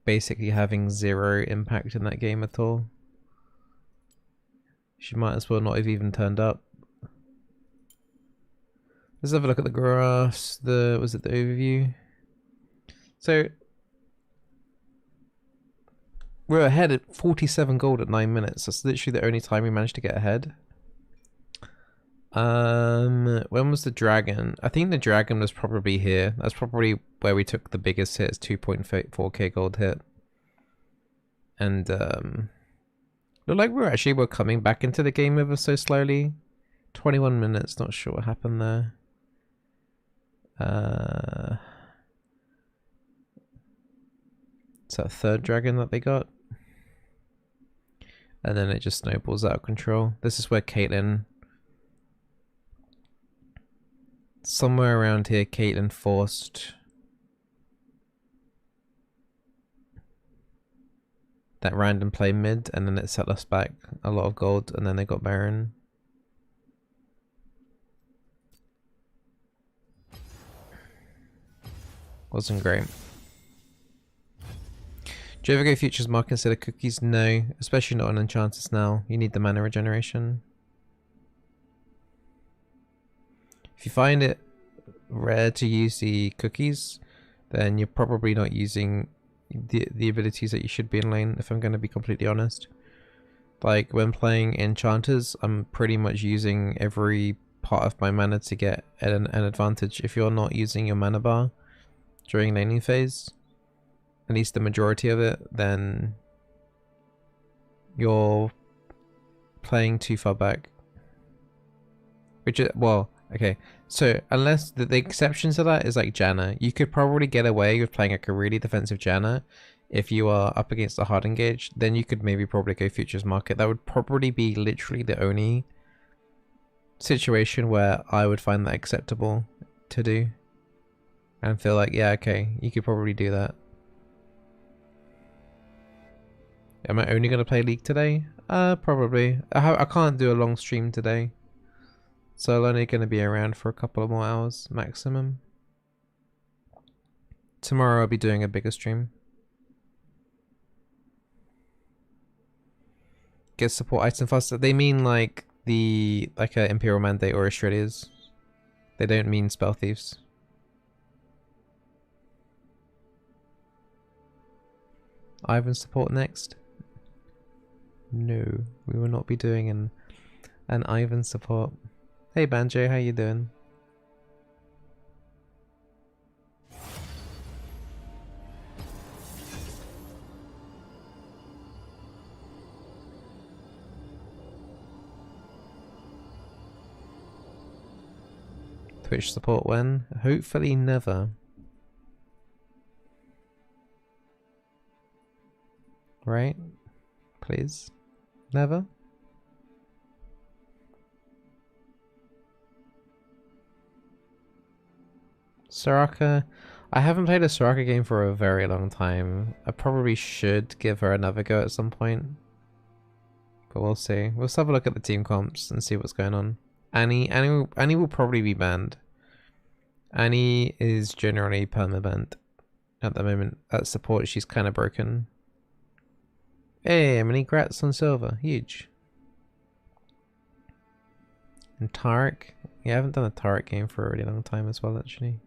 basically having 0 impact in that game at all. She might as well not have even turned up. Let's have a look at the graphs. Was it the overview? So we're ahead at 47 gold at 9 minutes. That's literally the only time we managed to get ahead. When was the dragon? I think the dragon was probably here. That's probably where we took the biggest hit. It's 2.4k gold hit. And looked like we're coming back into the game ever so slowly. 21 minutes, not sure what happened there. It's that 3rd dragon that they got. And then it just snowballs out of control. This is where Caitlyn... Somewhere around here, Caitlyn forced... that random play mid, and then it set us back a lot of gold, and then they got Baron. Wasn't great. Do you ever go Futures Market instead of cookies? No, especially not on Enchanters now. You need the mana regeneration. If you find it rare to use the cookies, then you're probably not using the abilities that you should be in lane, if I'm going to be completely honest. Like, when playing Enchanters, I'm pretty much using every part of my mana to get an advantage. If you're not using your mana bar during laning phase, at least the majority of it, then you're playing too far back. Which is, well, okay, so unless the exception to that is like Janna, you could probably get away with playing like a really defensive Janna if you are up against a hard engage. Then you could maybe probably go Futures Market. That would probably be literally the only situation where I would find that acceptable to do and feel like, yeah, okay, you could probably do that. Am I only going to play League today? Probably. I can't do a long stream today, so I'm only going to be around for a couple of more hours maximum. Tomorrow I'll be doing a bigger stream. get support item faster. They mean like the a Imperial Mandate or Australia's. They don't mean Spell Thieves. Ivan support next? No, we will not be doing an Ivan support. Hey Banjo, how you doing? Twitch support when? Hopefully never. Right? Please? Never? Soraka? I haven't played a Soraka game for a very long time. I probably should give her another go at some point. But we'll see. We'll just have a look at the team comps and see what's going on. Annie will probably be banned. Annie is generally perma-banned at the moment. At support, she's kind of broken. Hey, many grats on silver. Huge. And Tarek. Yeah, I haven't done a Tarek game for a really long time as well, actually.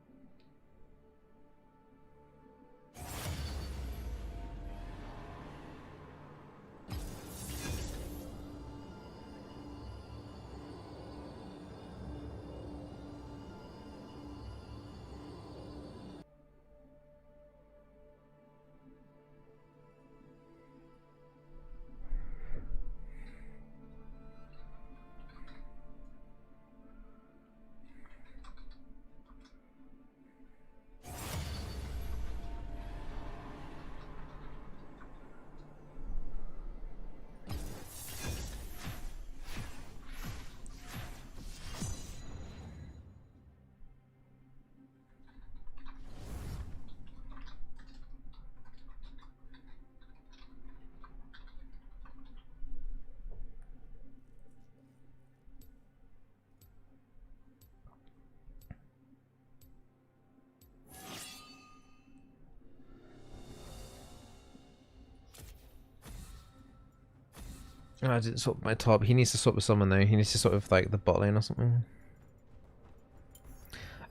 Oh, I didn't swap my top. He needs to swap with someone though. He needs to swap with like the bot lane or something.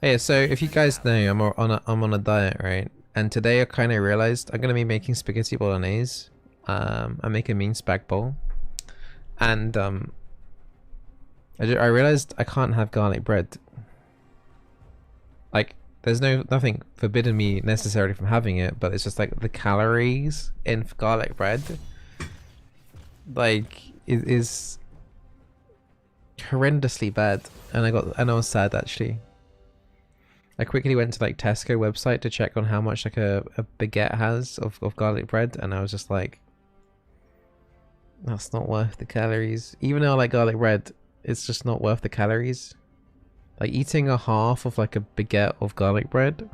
Oh, yeah, so if you guys know, I'm on a diet, right? And today I kind of realized I'm gonna be making spaghetti bolognese. I make a mean spag bowl, and I realized I can't have garlic bread. Like, there's nothing forbidden me necessarily from having it, but it's just like the calories in garlic bread. Like, it is horrendously bad, and I was sad actually. I quickly went to like Tesco website to check on how much like a baguette has of garlic bread, and I was just like, that's not worth the calories. Even though I like garlic bread, it's just not worth the calories. Like, eating a half of like a baguette of garlic bread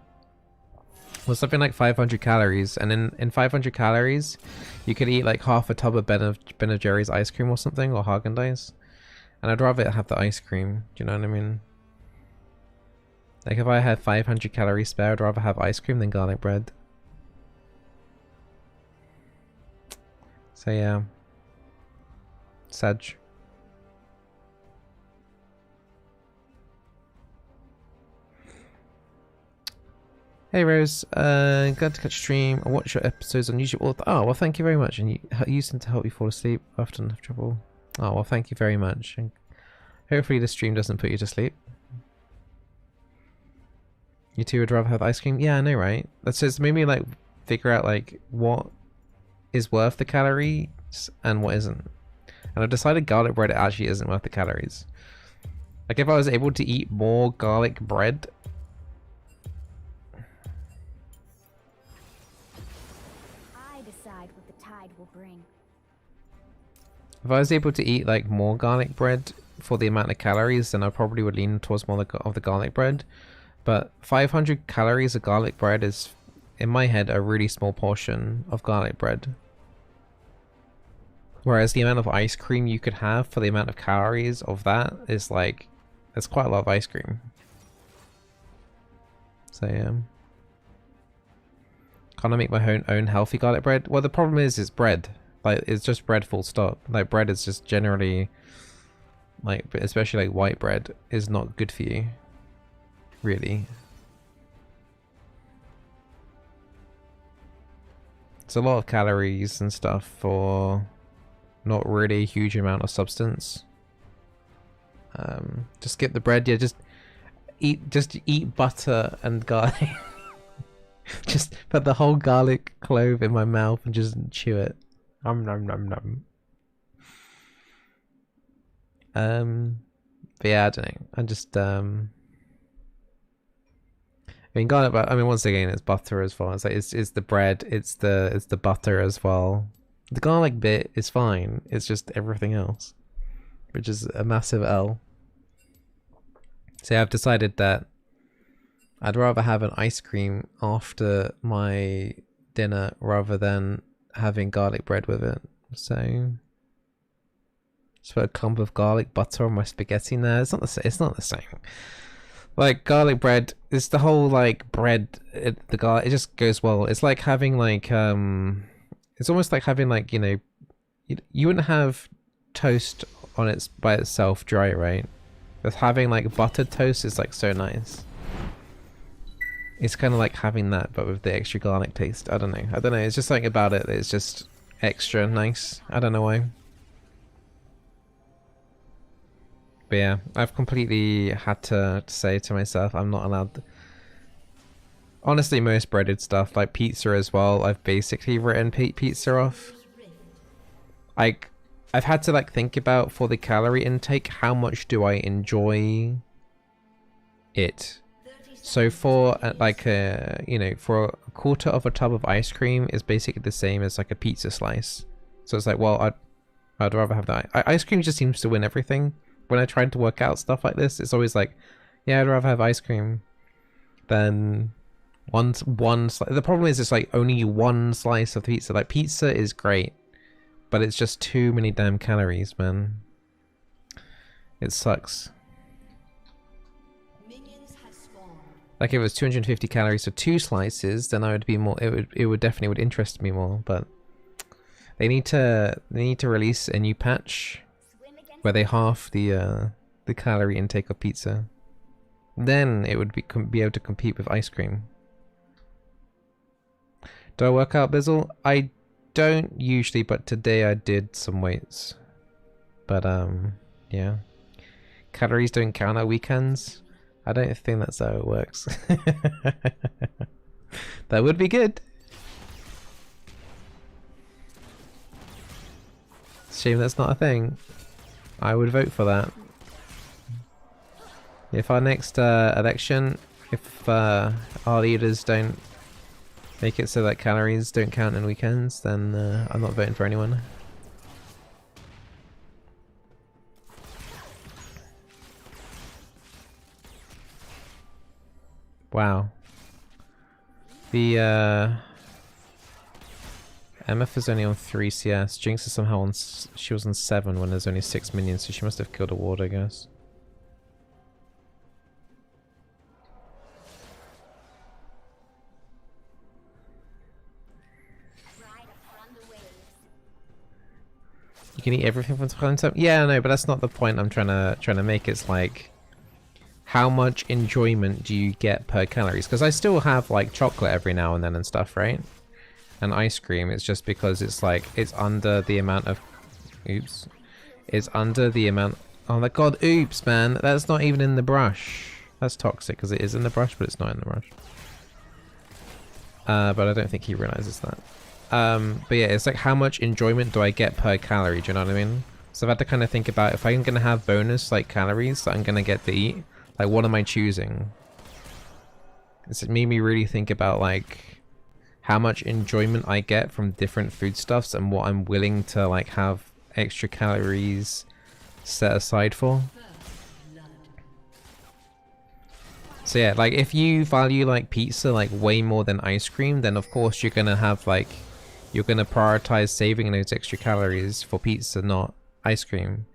was something like 500 calories, and in 500 calories you could eat like half a tub of Ben & Jerry's ice cream or something, or Haagen-Dazs, and I'd rather have the ice cream. Do you know what I mean? Like, if I had 500 calories spare, I'd rather have ice cream than garlic bread. So yeah, Sag. Hey Rose, glad to catch stream. I watch your episodes on YouTube. Oh, well, thank you very much. And you use them to help you fall asleep. I often have trouble. Oh, well, thank you very much. And hopefully the stream doesn't put you to sleep. You two would rather have ice cream? Yeah, I know, right? That's just made me like figure out like what is worth the calories and what isn't. And I've decided garlic bread actually isn't worth the calories. Like, if I was able to eat more garlic bread,
What the tide will bring.
if I was able to eat like more garlic bread for the amount of calories, then I probably would lean towards more of the garlic bread. But 500 calories of garlic bread is, in my head, a really small portion of garlic bread. Whereas the amount of ice cream you could have for the amount of calories of that is like, that's quite a lot of ice cream. So yeah. Can't I make my own healthy garlic bread? Well, the problem is it's bread. Like, it's just bread full stop. Like, bread is just generally, like, especially like white bread, is not good for you. Really. It's a lot of calories and stuff for not really a huge amount of substance. Just skip the bread. Yeah, just eat butter and garlic. Just put the whole garlic clove in my mouth and just chew it. Nom nom nom nom. But yeah, I don't know. I just I mean, garlic. But I mean, once again, it's butter as well. It's like it's the bread. It's the butter as well. The garlic bit is fine. It's just everything else, which is a massive L. So I've decided that I'd rather have an ice cream after my dinner rather than having garlic bread with it. So just put a clump of garlic butter on my spaghetti now. It's not the same. It's not the same. Like, garlic bread is the whole like bread. The garlic, it just goes well. It's like having like it's almost like having like, you know, you wouldn't have toast on its by itself dry, right? But having like buttered toast is like so nice. It's kind of like having that, but with the extra garlic taste. I don't know. It's just something about it that is just extra nice. I don't know why. But yeah, I've completely had to say to myself, I'm not allowed. Honestly, most breaded stuff, like pizza as well, I've basically written pizza off. I've had to like think about, for the calorie intake, how much do I enjoy it. So for like a, you know, for a quarter of a tub of ice cream is basically the same as like a pizza slice. So it's like, well, I'd rather have that. Ice cream just seems to win everything. When I tried to work out stuff like this, it's always like, yeah, I'd rather have ice cream than one slice. The problem is it's like only one slice of pizza. Like, pizza is great, but it's just too many damn calories, man. It sucks. Like, if it was 250 calories for 2 slices, then I would be more. It would definitely would interest me more. But they need to release a new patch where they half the calorie intake of pizza. Then it would be able to compete with ice cream. Do I work out, Bizzle? I don't usually, but today I did some weights. But yeah, calories don't count at weekends. I don't think that's how it works. That would be good. Shame that's not a thing. I would vote for that. If our next election, if our leaders don't make it so that calories don't count in weekends, then I'm not voting for anyone. Wow. The MF is only on 3 CS. Jinx is somehow on. She was on 7 when there's only 6 minions, so she must have killed a ward, I guess. You can eat everything from time to time. Yeah, no, but that's not the point I'm trying to make. It's like, how much enjoyment do you get per calories? Because I still have like chocolate every now and then and stuff, right? And ice cream. It's just because it's like, it's under the amount of, oops, it's under the amount. Oh my god, oops, man, that's not even in the brush. That's toxic because it is in the brush, but it's not in the brush. But I don't think he realizes that. But yeah, it's like, how much enjoyment do I get per calorie? Do you know what I mean? So I've had to kind of think about, if I'm gonna have bonus like calories that I'm gonna get to eat, like, what am I choosing? It made me really think about like how much enjoyment I get from different foodstuffs and what I'm willing to like have extra calories set aside for. So yeah, like, if you value like pizza like way more than ice cream, then of course you're gonna have like, you're gonna prioritize saving those extra calories for pizza, not ice cream.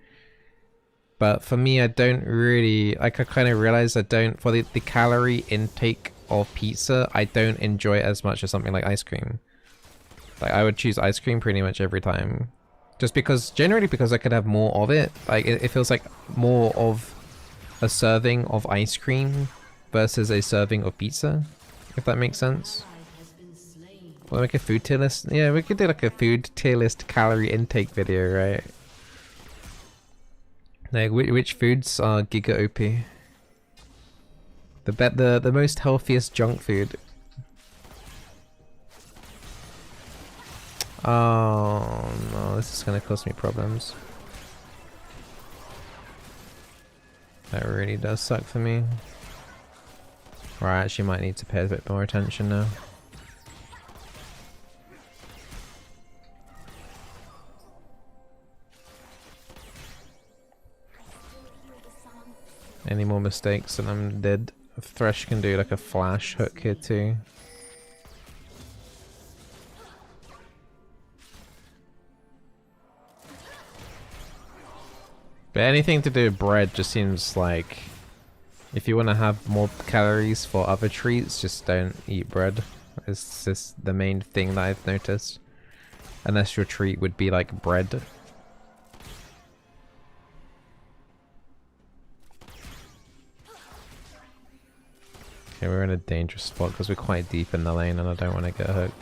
But for me, I don't really, like, I kind of realize I don't, for the calorie intake of pizza, I don't enjoy it as much as something like ice cream. Like I would choose ice cream pretty much every time. Just because, generally because I could have more of it. Like it feels like more of a serving of ice cream versus a serving of pizza, if that makes sense. We'll make a food tier list. Yeah, we could do like a food tier list calorie intake video, right? Like which foods are giga OP? The most healthiest junk food. Oh no, this is gonna cause me problems. That really does suck for me. Right, I actually might need to pay a bit more attention now. Any more mistakes and I'm dead. Thresh can do like a flash hook here too. But anything to do with bread just seems like if you want to have more calories for other treats, just don't eat bread. It's just the main thing that I've noticed. Unless your treat would be like bread. Okay, we're in a dangerous spot because we're quite deep in the lane and I don't want to get hooked.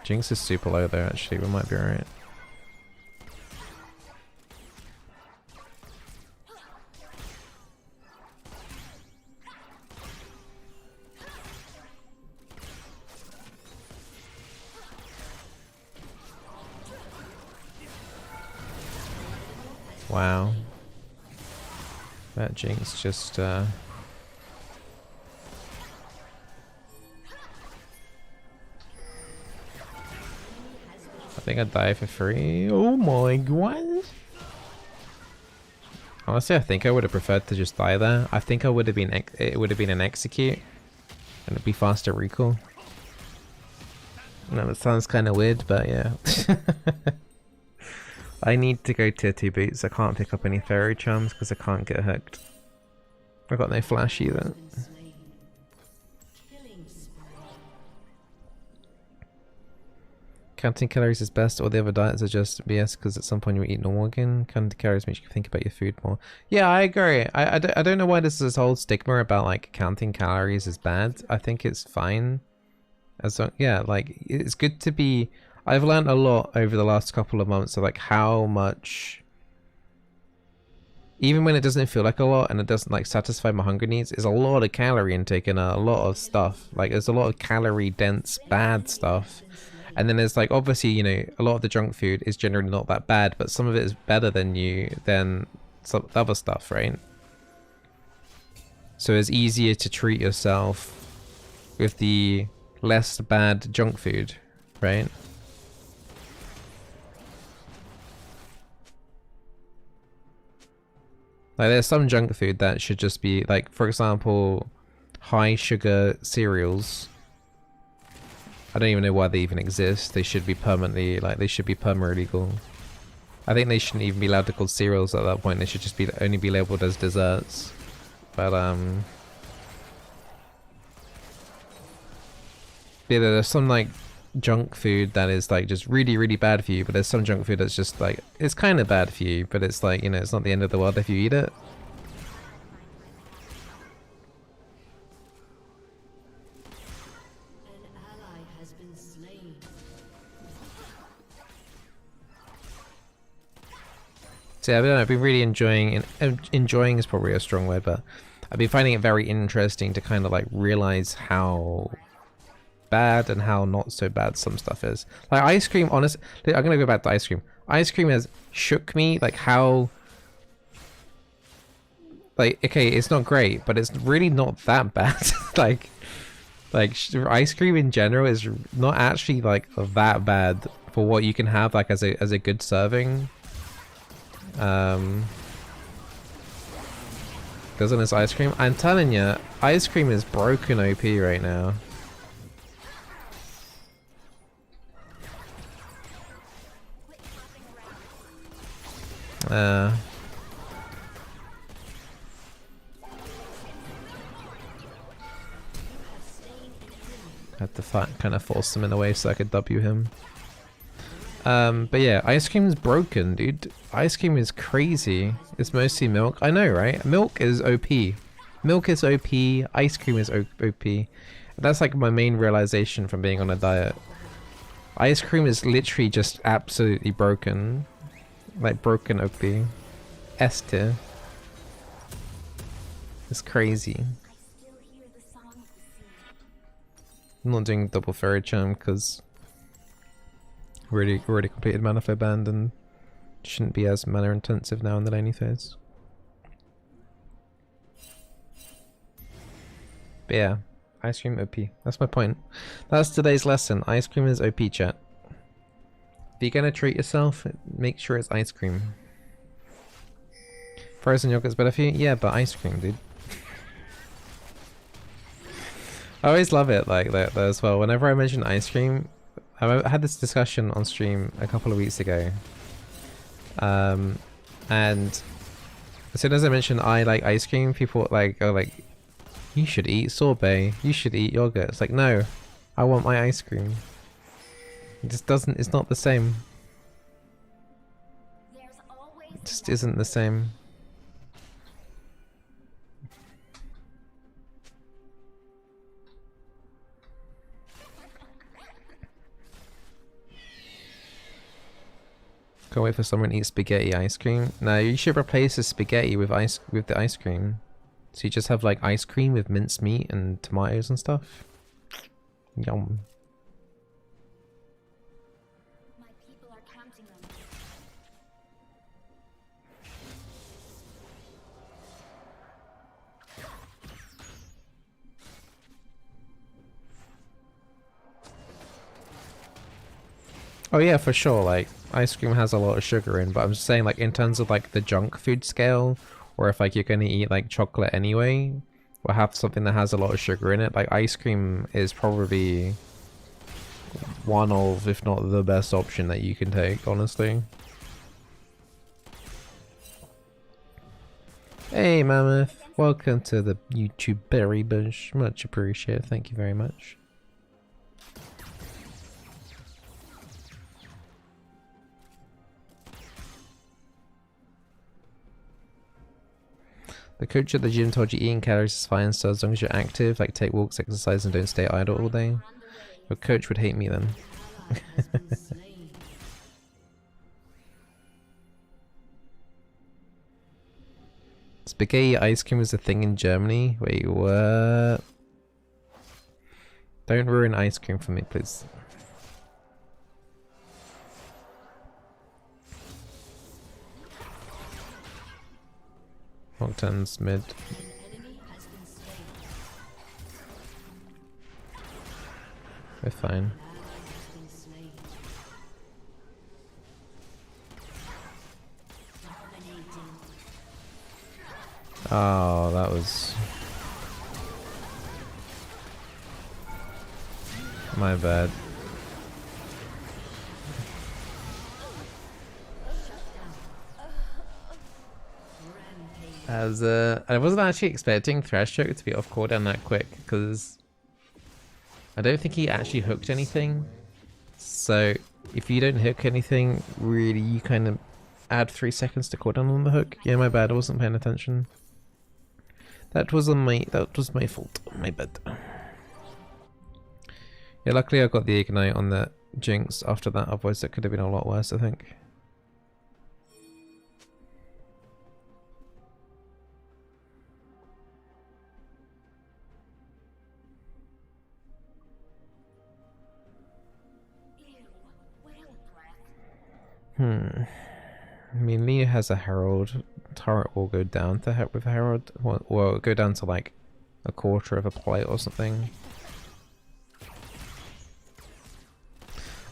Jinx is super low though actually, we might be alright. Wow. That Jinx just I think I die for free. Oh my god. Honestly, I think I would have preferred to just die there. I think I would have been it would have been an execute and it'd be faster recall. No, that sounds kind of weird, but yeah. I need to go tier 2 boots. I can't pick up any fairy charms because I can't get hooked. I've got no flash either. Counting calories is best, all the other diets are just BS because at some point you eat normal again. Counting calories makes you think about your food more. Yeah, I agree. I don't know why there's this whole stigma about like counting calories is bad. I think it's fine. As long, yeah, like it's good to be... I've learned a lot over the last couple of months of like how much... Even when it doesn't feel like a lot and it doesn't like satisfy my hunger needs, is a lot of calorie intake and a lot of stuff. Like there's a lot of calorie dense bad stuff. And then there's like, obviously, you know, a lot of the junk food is generally not that bad, but some of it is better than some other stuff, right? So it's easier to treat yourself with the less bad junk food, right? Like there's some junk food that should just be like, for example, high sugar cereals. I don't even know why they even exist. They should be permanently, like, they should be illegal. I think they shouldn't even be allowed to call cereals at that point. They should just be only be labeled as desserts. But yeah, there's some like junk food that is like just really bad for you. But there's some junk food that's just like it's kind of bad for you, but it's like, you know, it's not the end of the world if you eat it. So yeah, I've been really enjoying, and enjoying is probably a strong word, but I've been finding it very interesting to kind of like realize how bad and how not so bad some stuff is. Like ice cream, honestly, I'm gonna go back to ice cream. Ice cream has shook me, like how, like, okay, it's not great, but it's really not that bad. like ice cream in general is not actually like that bad for what you can have like as a good serving. Doesn't this ice cream? I'm telling you, ice cream is broken OP right now. Had to kind of force him in a way so I could W him. But yeah, ice cream is broken, dude. Ice cream is crazy. It's mostly milk. I know, right? Milk is OP. Milk is OP. Ice cream is OP. That's like my main realization from being on a diet. Ice cream is literally just absolutely broken. Like broken OP. S tier. It's crazy.
I still hear the song of the sea.
I'm not doing double fairy charm because already completed mana flow band and shouldn't be as mana intensive now in the laning phase. But yeah, ice cream OP. That's my point. That's today's lesson. Ice cream is OP, chat. If you're gonna treat yourself, make sure it's ice cream. Frozen yogurt's better for you? Yeah, but ice cream, dude. I always love it like that though as well. Whenever I mention ice cream, I had this discussion on stream a couple of weeks ago. And as soon as I mention I like ice cream, people like are like, you should eat sorbet, you should eat yogurt. It's like, no, I want my ice cream. It just doesn't, it's not the same.
There's always
It just isn't the same. Can't wait for someone to eat spaghetti ice cream. No, you should replace the spaghetti with the ice cream. So you just have like ice cream with minced meat and tomatoes and stuff. Yum.
my people are counting on me.
Oh yeah, for sure, like, ice cream has a lot of sugar in, but I'm just saying, like, in terms of, like, the junk food scale, or if, like, you're gonna eat, like, chocolate anyway, or have something that has a lot of sugar in it, like, ice cream is probably one of, if not the best option that you can take, honestly. Hey, Mammoth! Welcome to the YouTube Berry Bush. Much appreciated, thank you very much. The coach at the gym told you eating calories is fine, so as long as you're active, like take walks, exercise, and don't stay idle all day. Your coach would hate me then. Spaghetti ice cream is a thing in Germany? Wait, what? Don't ruin ice cream for me, please. Octane's mid. We're fine. Oh, that was my bad. I wasn't actually expecting Thrashstroke to be off cooldown that quick, because I don't think he actually hooked anything. So if you don't hook anything, really you kind of add 3 seconds to cooldown on the hook. Yeah, my bad, I wasn't paying attention. That was my fault. My bad. Yeah, luckily I got the ignite on that Jinx after that, otherwise it could have been a lot worse, I think. I mean, Leah has a Herald. Turret will go down to with Herald. Well, it'll go down to like a quarter of a plate or something.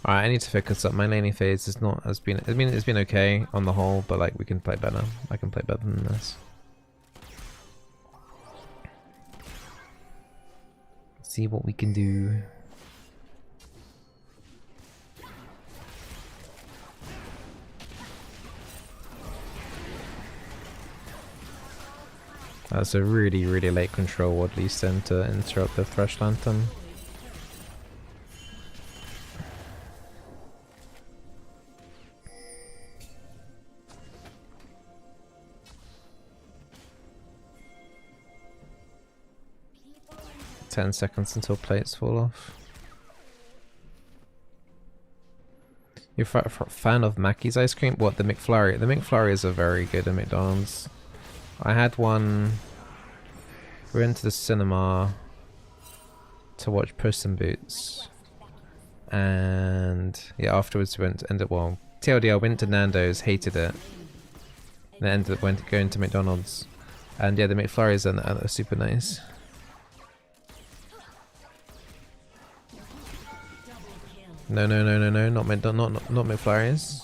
Alright, I need to focus up. My laning phase is not has been. I mean, it's been okay on the whole, but like we can play better. I can play better than this. See what we can do. That's a really, really late control, at least then, to interrupt the Thresh Lantern. 10 seconds until plates fall off. You're a fan of Mackey's ice cream? What, the McFlurry? The McFlurries are very good at McDonald's. I had one. We went to the cinema to watch Puss in Boots. And yeah, afterwards we well, TLD, I went to Nando's, hated it. And ended up going to McDonald's. And yeah, the McFlurries are super nice. No, not McFlurries.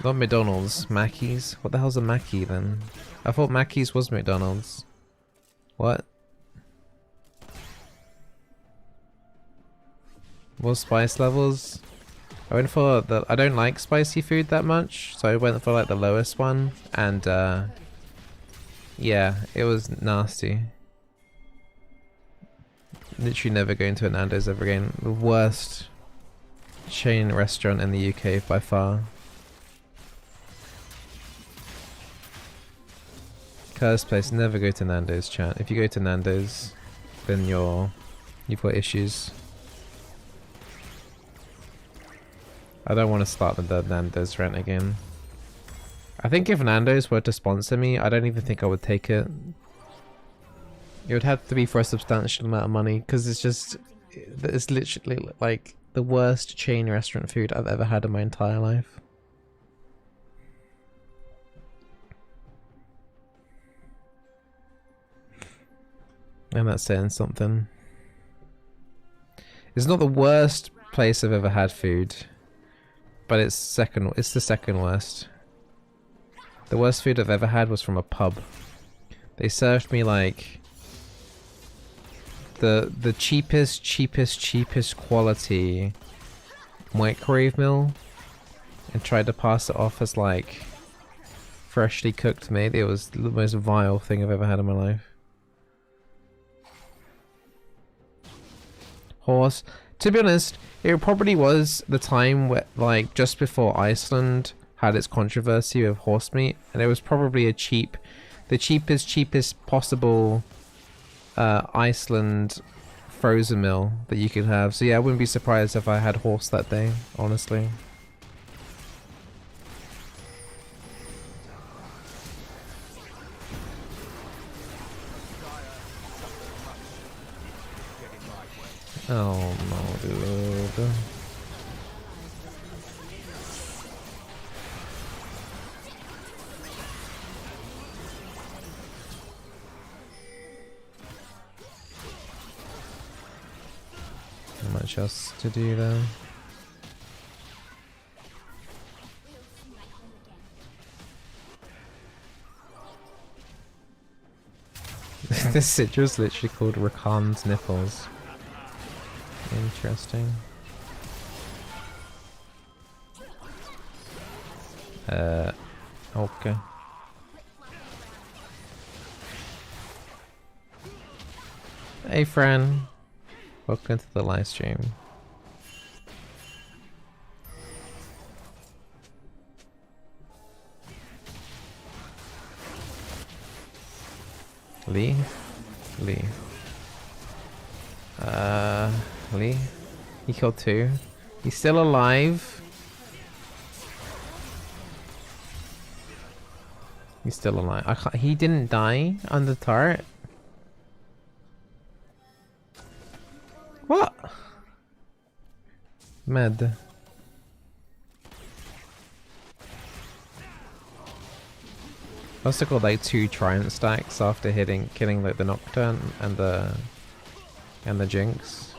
Not McDonald's, Mackey's. What the hell's a Mackey then? I thought Mackey's was McDonald's. What? More spice levels? I went for I don't like spicy food that much, so I went for like the lowest one, and yeah, it was nasty. Literally never going to a Nando's ever again. The worst chain restaurant in the UK by far. Cursed place, never go to Nando's, chat. If you go to Nando's, then you've got issues. I don't want to start the Nando's rant again. I think if Nando's were to sponsor me, I don't even think I would take it. It would have to be for a substantial amount of money, because it's literally like the worst chain restaurant food I've ever had in my entire life. And that's saying something. It's not the worst place I've ever had food, but it's the second worst. The worst food I've ever had was from a pub. They served me like the cheapest quality microwave meal and tried to pass it off as like freshly cooked meat. It was the most vile thing I've ever had in my life. Horse. To be honest, it probably was the time where, like, just before Iceland had its controversy with horse meat, and it was probably the cheapest possible Iceland frozen meal that you could have. So yeah, I wouldn't be surprised if I had horse that day, honestly. Oh no, dude. Not much else to do there. This citrus literally called Rakan's nipples. Interesting. Okay. Hey friend, welcome to the live stream. Lee? Lee? He killed 2. He's still alive. He's still alive. He didn't die on the turret. What? Mad. Must have got like 2 Triumph stacks after killing like the Nocturne and the Jinx.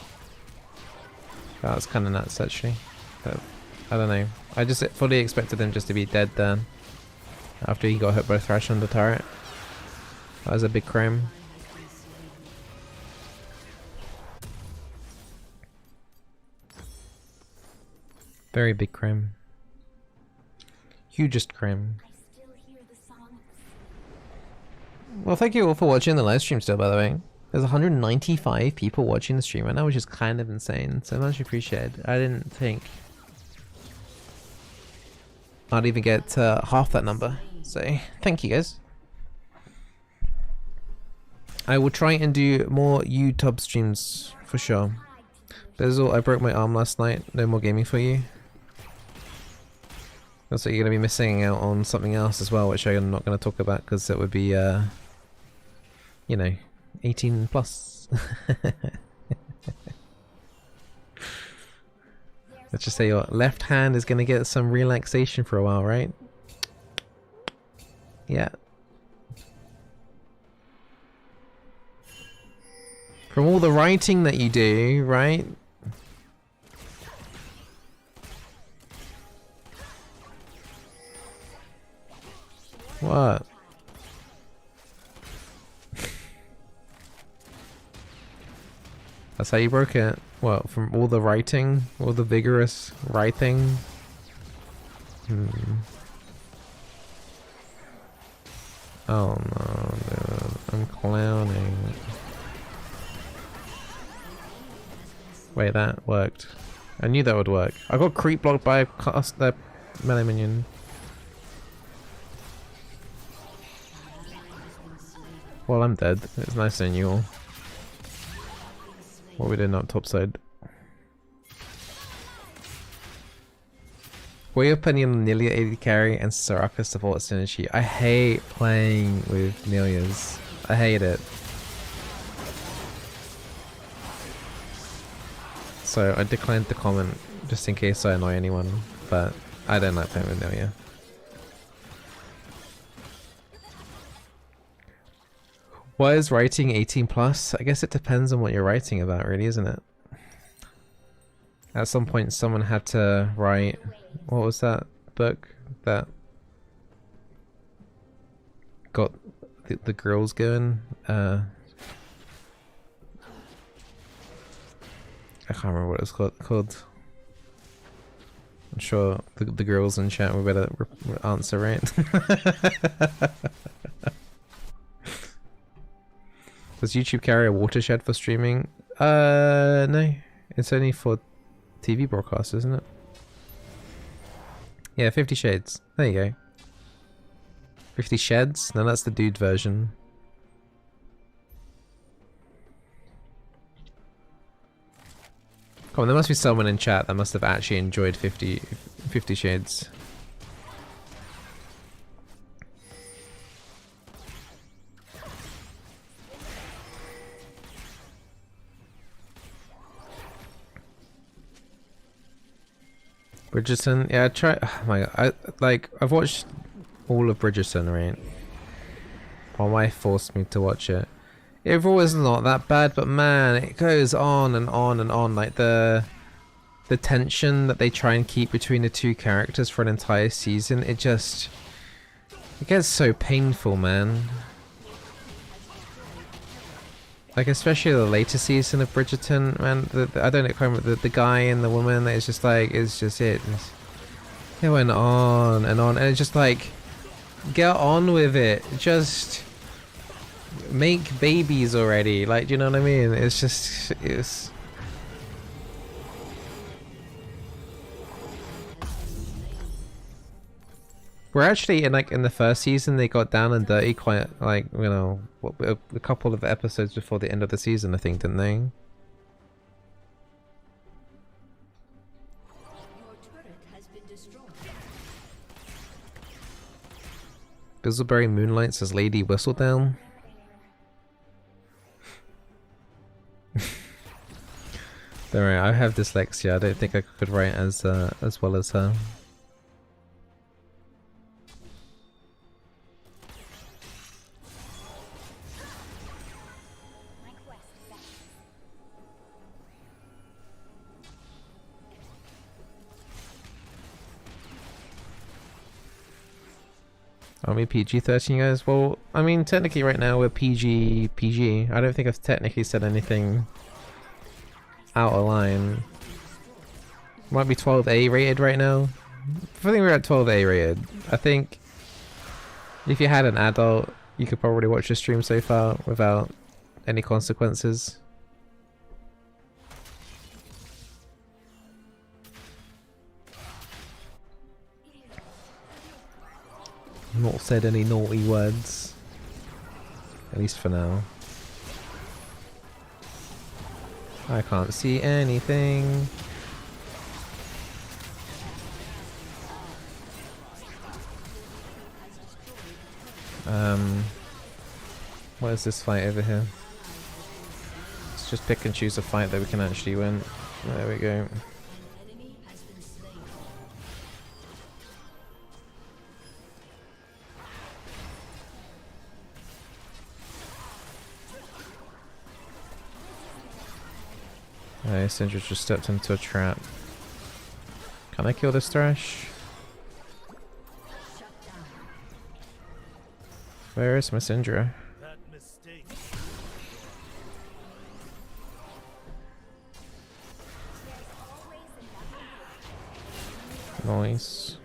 That's kind of nuts actually. But I don't know. I just fully expected him just to be dead then. After he got hit by Thrash on the turret. That was a big crime. Very big crime. Hugest crime. Well, thank you all for watching the live stream still, by the way. There's 195 people watching the stream right now, which is kind of insane. So much appreciated. I didn't think I'd even get half that number. So, thank you guys. I will try and do more EUW streams for sure. Bizzle, I broke my arm last night. No more gaming for you. Looks like you're going to be missing out on something else as well, which I'm not going to talk about because it would be, you know, 18 plus. Let's just say your left hand is going to get some relaxation for a while, right? Yeah. From all the writing that you do, right? What? That's how you broke it? What, from all the writing? All the vigorous writing? Oh no, dude. I'm clowning. Wait, that worked. I knew that would work. I got creep blocked by a melee minion. Well, I'm dead. It's nice seeing you all. What we did not topside. What are your opinion on Nelia AD carry and Soraka support synergy? I hate playing with Nelias. I hate it. So I declined to comment just in case I annoy anyone, but I don't like playing with Nelia. Why is writing 18 plus? I guess it depends on what you're writing about, really, isn't it? At some point someone had to write, what was that book that got the girls going? I can't remember what it was called. I'm sure the girls in chat will better answer, right? Does YouTube carry a watershed for streaming? No. It's only for TV broadcasts, isn't it? Yeah, 50 Shades. There you go. 50 Sheds? No, that's the dude version. Come on, there must be someone in chat that must have actually enjoyed 50 Shades. Bridgerton, yeah, I try. Oh my god, I've watched all of Bridgerton, right? My wife forced me to watch it. Overall, it's not that bad, but man, it goes on and on and on. Like the tension that they try and keep between the two characters for an entire season, it gets so painful, man. Like, especially the later season of Bridgerton, man. I don't know, the guy and the woman, it's just like, it's just it. It went on, and it's just like, get on with it. Just make babies already. Like, do you know what I mean? It's just, it's... We're actually in the first season they got down and dirty quite like, you know, a couple of episodes before the end of the season, I think, didn't they?
Your turret has been destroyed.
Bizzleberry moonlights as Lady Whistledown. Don't worry, I have dyslexia. I don't think I could write as well as her. Are we PG-13, guys? Well, I mean, technically right now we're PG. I don't think I've technically said anything out of line. Might be 12A rated right now. I think we're at 12A rated. I think if you had an adult, you could probably watch the stream so far without any consequences. Not said any naughty words. At least for now. I can't see anything. What is this fight over here? Let's just pick and choose a fight that we can actually win. There we go. Syndra just stepped into a trap. Can I kill this Thresh? Where is my Syndra? Nice.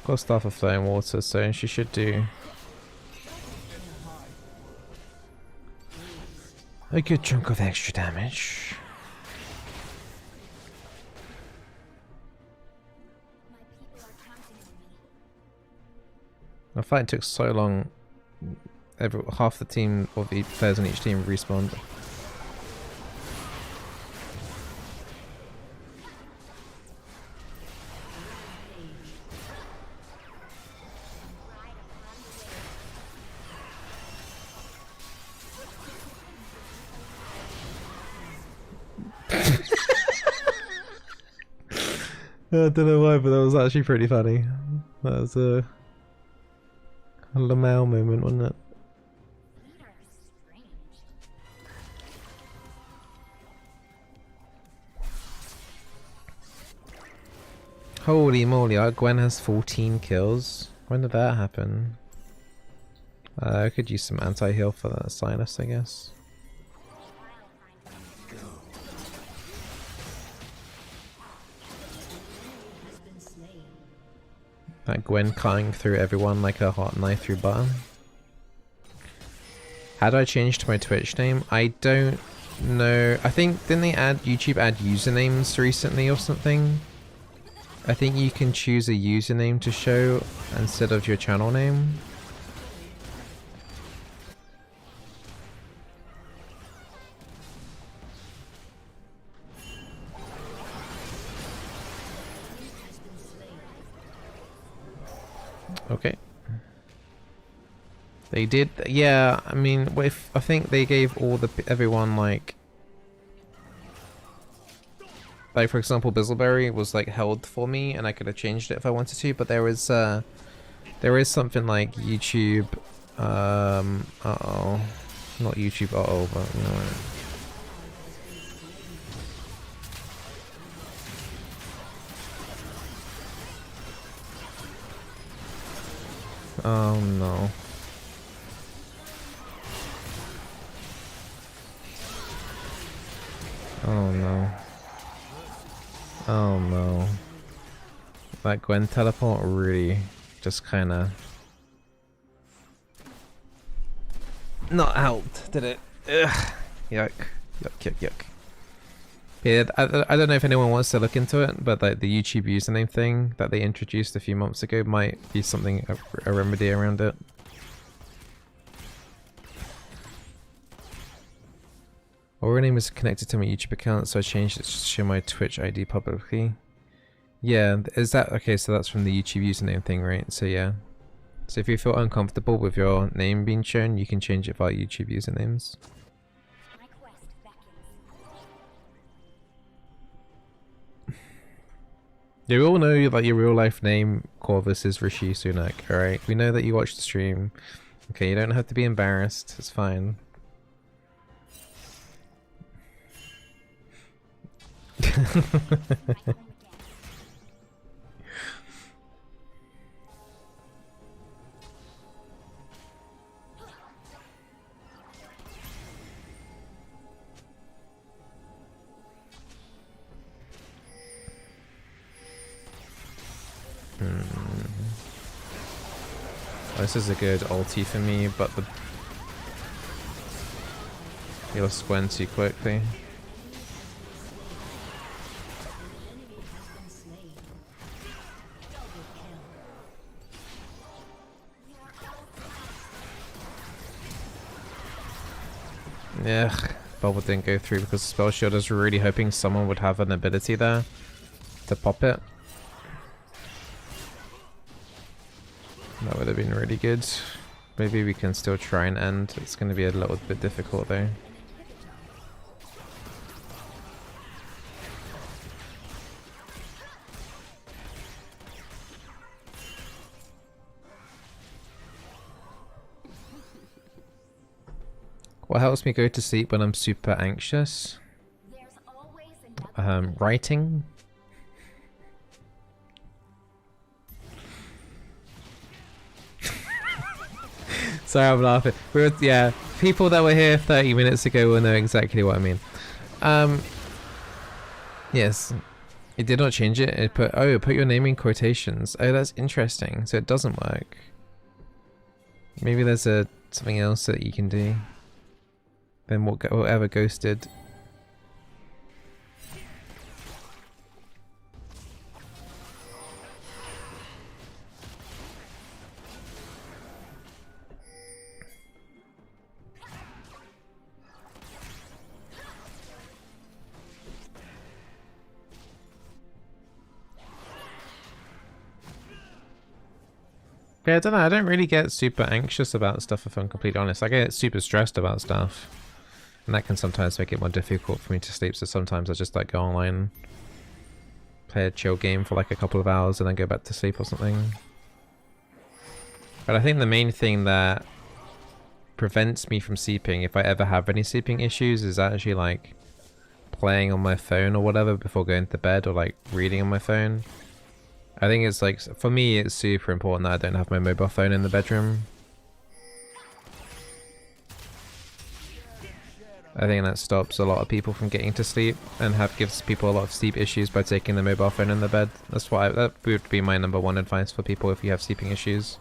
Got Staff of Flame Water, so she should do a good chunk of extra damage. The fight took so long. Half the team of each players on each team respawned. I don't know why, but that was actually pretty funny. That was a Lamau moment, wasn't it? Holy moly, our Gwen has 14 kills. When did that happen? I could use some anti-heal for that Silas, I guess. That Gwen cutting through everyone like a hot knife through butter. How do I change to my Twitch name? I don't know. I think, didn't they YouTube add usernames recently or something? I think you can choose a username to show instead of your channel name. Okay. They did, yeah. I mean, if I think they gave everyone like for example, Bizzleberry was like held for me, and I could have changed it if I wanted to. But there is something like YouTube. Uh-oh, not YouTube. Uh-oh, but you know what? Oh no. Oh no. Oh no. That Gwen teleport really just kinda not helped, did it? Ugh. Yuck. Yuck, yuck, yuck. Yeah, I don't know if anyone wants to look into it, but like the YouTube username thing that they introduced a few months ago might be something, a remedy around it. Our name is connected to my YouTube account, so I changed it to show my Twitch ID publicly. Yeah, is that okay? So that's from the YouTube username thing, right? So yeah. So if you feel uncomfortable with your name being shown, you can change it via YouTube usernames. Yeah, we all know that your real life name, Corvus, is Rishi Sunak, alright? We know that you watched the stream. Okay, you don't have to be embarrassed, it's fine. This is a good ulti for me, but he lost Gwen too quickly. Ugh. bubble didn't go through because Spell Shield is really hoping someone would have an ability there to pop it. That would have been really good. Maybe we can still try and end. It's going to be a little bit difficult though. What helps me go to sleep when I'm super anxious?
There's always another
Writing. Sorry, I'm laughing. Yeah, people that were here 30 minutes ago will know exactly what I mean. Yes, it did not change it. It put your name in quotations. Oh, that's interesting. So it doesn't work. Maybe there's something else that you can do. Then whatever ghosted. Yeah, I don't know. I don't really get super anxious about stuff, if I'm completely honest. I get super stressed about stuff. And that can sometimes make it more difficult for me to sleep, so sometimes I just like go online, play a chill game for like a couple of hours and then go back to sleep or something. But I think the main thing that prevents me from sleeping, if I ever have any sleeping issues, is actually like playing on my phone or whatever before going to bed, or like reading on my phone. I think it's like, for me it's super important that I don't have my mobile phone in the bedroom. I think that stops a lot of people from getting to sleep and gives people a lot of sleep issues by taking the mobile phone in the bed. That would be my #1 advice for people if you have sleeping issues.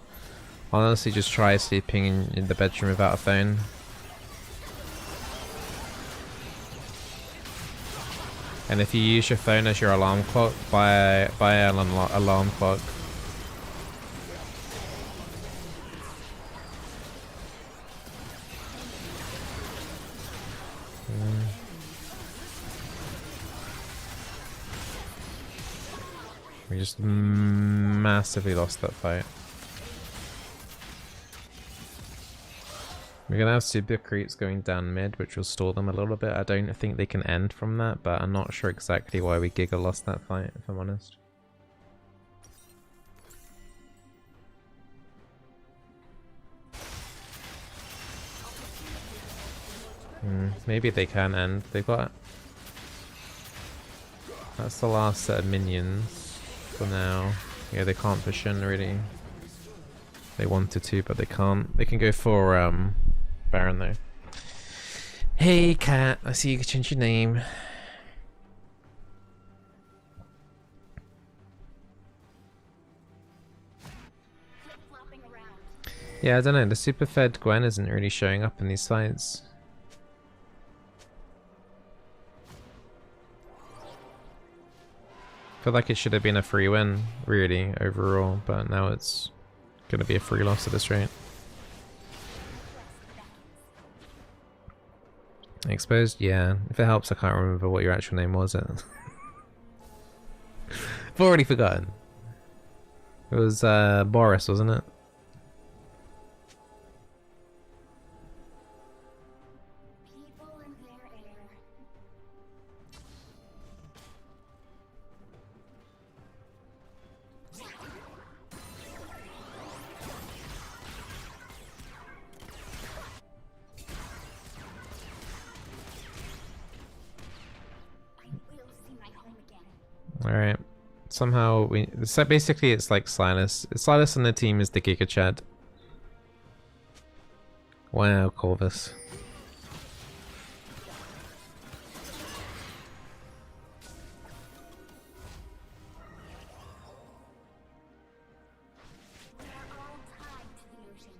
Honestly, just try sleeping in the bedroom without a phone. And if you use your phone as your alarm clock, buy an alarm clock. We just massively lost that fight. We're gonna have super creeps going down mid, which will stall them a little bit. I don't think they can end from that, but I'm not sure exactly why we Giga lost that fight, if I'm honest. Maybe they can end. They've got... That's the last set of minions for now. Yeah, they can't push in really. They wanted to, but they can't. They can go for Baron though. Hey cat, I see you changed your name.
flip-flopping around.
Yeah, I don't know. The super fed Gwen isn't really showing up in these fights. I feel like it should have been a free win, really, overall, but now it's gonna be a free loss at this rate. Exposed? Yeah. If it helps, I can't remember what your actual name was. I've already forgotten. It was Boris, wasn't it?
People in their air. I will see my home again.
Alright. Somehow we... So basically it's like Silas. Silas on the team is the Giga Chad. Wow, Corvus.
We are all tied to the ocean.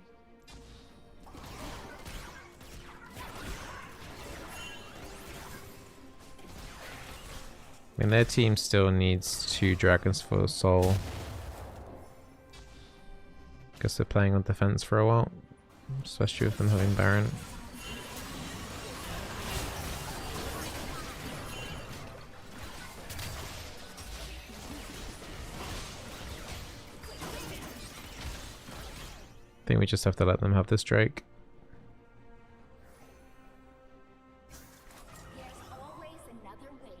I mean, their team still needs 2 dragons for soul. Guess they're playing on defense for a while, especially with them having Baron. think we just have to let them have this Drake.
There's always another way.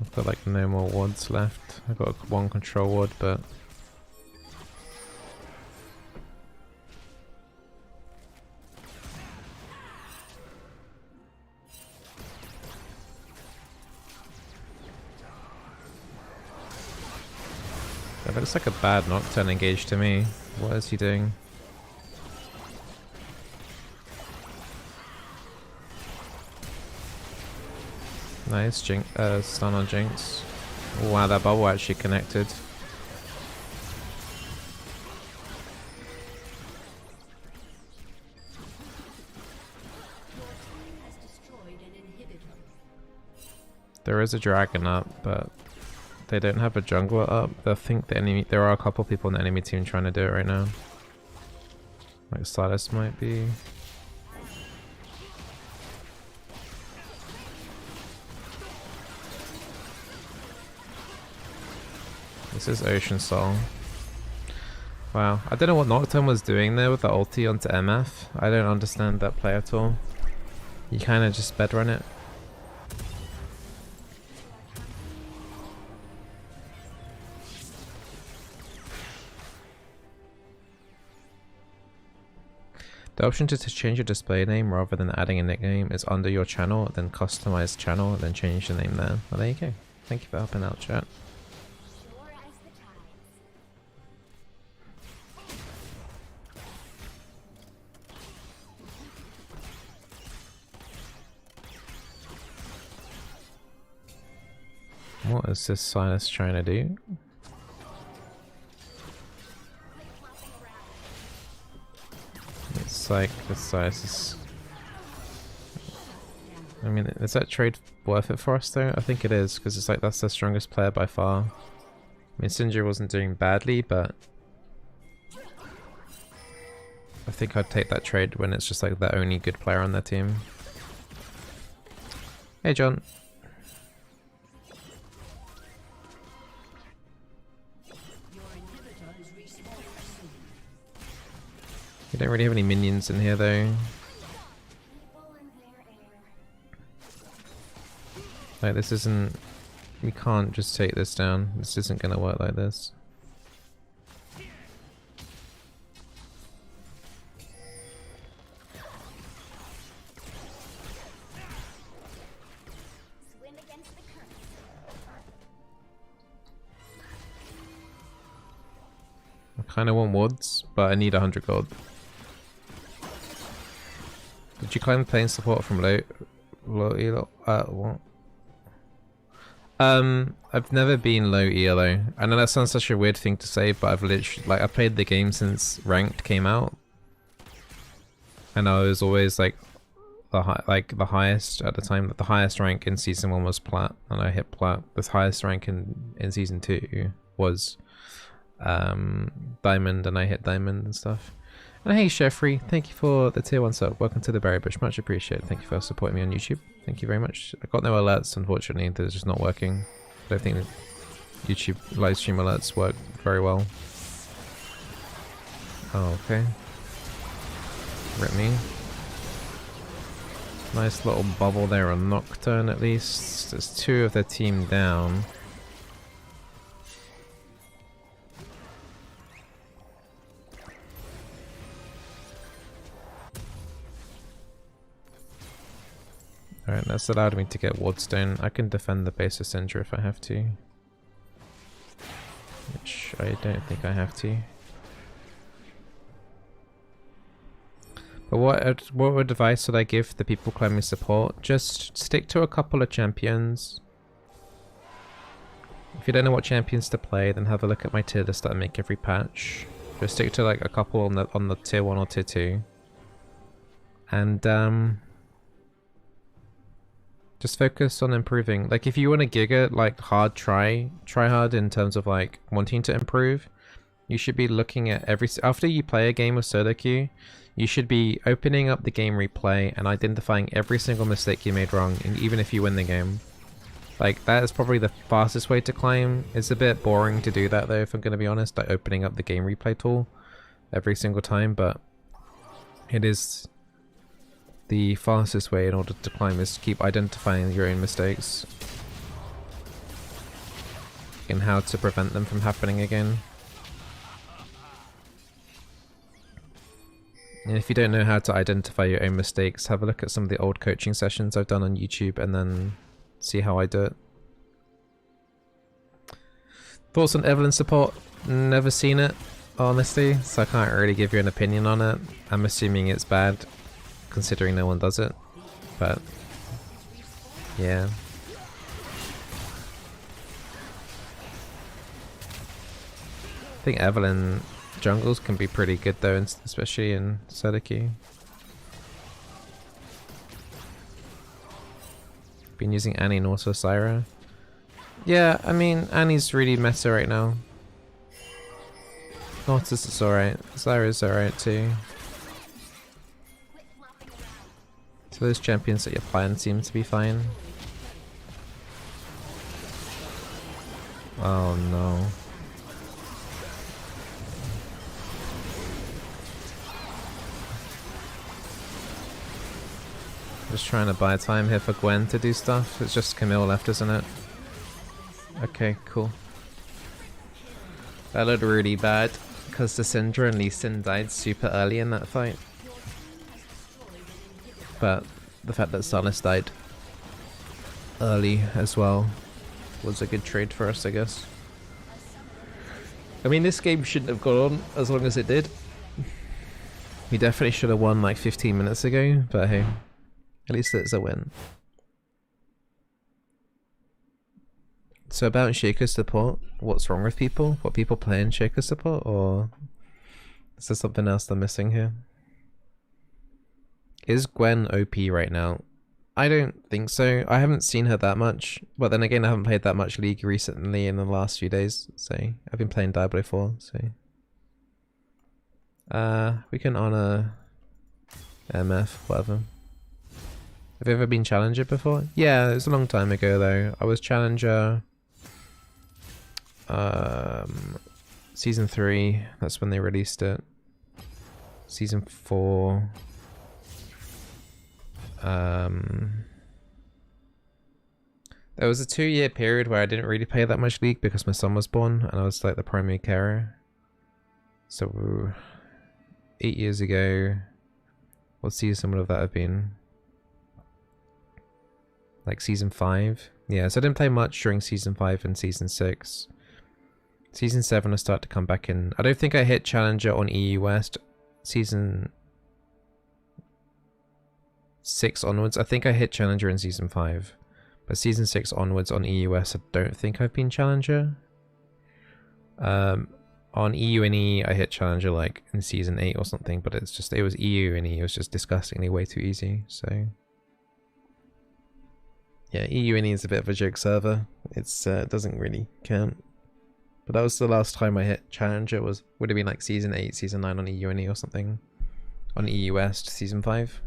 I've got like no more wards left. I've got one control ward, but that looks like a bad Nocturne engage to me. What is he doing? Nice, stun on Jinx. Wow, that bubble actually connected.
Has destroyed an inhibitor.
There is a dragon up, but they don't have a jungler up. I think the enemy. There are a couple people in the enemy team trying to do it right now. Like Silas might be. This is Ocean Soul. Wow, I don't know what Nocturne was doing there with the ulti onto MF. I don't understand that play at all. You kind of just bedrun it. The option to change your display name rather than adding a nickname is under your channel, then customize channel, then change the name there. Well, there you go. Thank you for helping out, chat.
Sure as the tides.
What is this Silas trying to do? It's like this Silas is... I mean, is that trade worth it for us though? I think it is, because it's like that's the strongest player by far. I mean, Sindri wasn't doing badly, but I think I'd take that trade when it's just like the only good player on their team. Hey, John.
Your inhibitor is respawning soon.
We don't really have any minions in here though.
People in their air.
Like this isn't... We can't just take this down. This isn't gonna work like this.
Swim against the current.
I kinda want wards, but I need 100 gold. Did you claim playing support from what? I've never been low ELO. I know that sounds such a weird thing to say, but I've literally, like, I've played the game since Ranked came out. And I was always like the highest at the time. The highest rank in season 1 was plat, and I hit plat. The highest rank in season 2 was diamond, and I hit diamond and stuff. And hey Sheffrey, thank you for the tier 1 sub. Welcome to the Berry Bush, much appreciated. Thank you for supporting me on YouTube. Thank you very much. I got no alerts, unfortunately. They're just not working. I don't think YouTube live stream alerts work very well. Oh, okay. Rip me. Nice little bubble there on Nocturne at least. There's 2 of their team down. Alright, that's allowed me to get Wardstone. I can defend the base of Syndra if I have to. Which I don't think I have to. But what advice would I give the people claiming support? Just stick to a couple of champions. If you don't know what champions to play, then have a look at my tier list that I make every patch. Just stick to like a couple on the tier 1 or tier 2. And just focus on improving. Like if you want to Giga like hard try hard in terms of like wanting to improve, You should be looking at after you play a game of solo queue, you should be opening up the game replay and identifying every single mistake you made wrong, and even if you win the game. Like, that is probably the fastest way to climb. It's a bit boring to do that though, if I'm going to be honest, like opening up the game replay tool every single time, but it is the fastest way in order to climb, is to keep identifying your own mistakes and how to prevent them from happening again. And if you don't know how to identify your own mistakes, have a look at some of the old coaching sessions I've done on YouTube and then see how I do it. Thoughts on Evelyn's support? Never seen it, honestly, so I can't really give you an opinion on it. I'm assuming it's bad, considering no one does it, but yeah. I think Evelyn jungles can be pretty good though, especially in solo queue. Been using Annie and also Syra. Yeah, I mean, Annie's really meta right now. Nautilus is alright. Syra's alright too. So those champions that you're playing seem to be fine. Oh no. Just trying to buy time here for Gwen to do stuff. It's just Camille left, isn't it? Okay, cool. That looked really bad because the Syndra and Lee Sin died super early in that fight. But the fact that Salis died early as well was a good trade for us, I guess. I mean, this game shouldn't have gone on as long as it did. We definitely should have won like 15 minutes ago, but hey. At least it's a win. So about Shaker support, what's wrong with people? What people play in Shaker support, or is there something else they're missing here? Is Gwen OP right now? I don't think so. I haven't seen her that much, but then again I haven't played that much League recently in the last few days, so I've been playing Diablo 4, so we can honor MF, whatever. Have you ever been Challenger before? Yeah, it was a long time ago though. I was Challenger Season 3, that's when they released it. Season 4. There was a 2-year period where I didn't really play that much League because my son was born and I was like the primary carer. So 8 years ago, what season would that have been? Like Season 5? Yeah, so I didn't play much during Season 5 and Season 6. Season 7 I started to come back in. I don't think I hit Challenger on EU West. Season 6 onwards. I think I hit Challenger in Season 5. But Season 6 onwards on EU West, I don't think I've been Challenger. On EU and E, I hit Challenger like in Season 8 or something, but it was EU and E, it was just disgustingly way too easy, so... Yeah, EU and E is a bit of a joke server. It doesn't really count. But that was the last time I hit Challenger, would have been like Season 8, Season 9 on EU and E or something. On EU West, Season 5.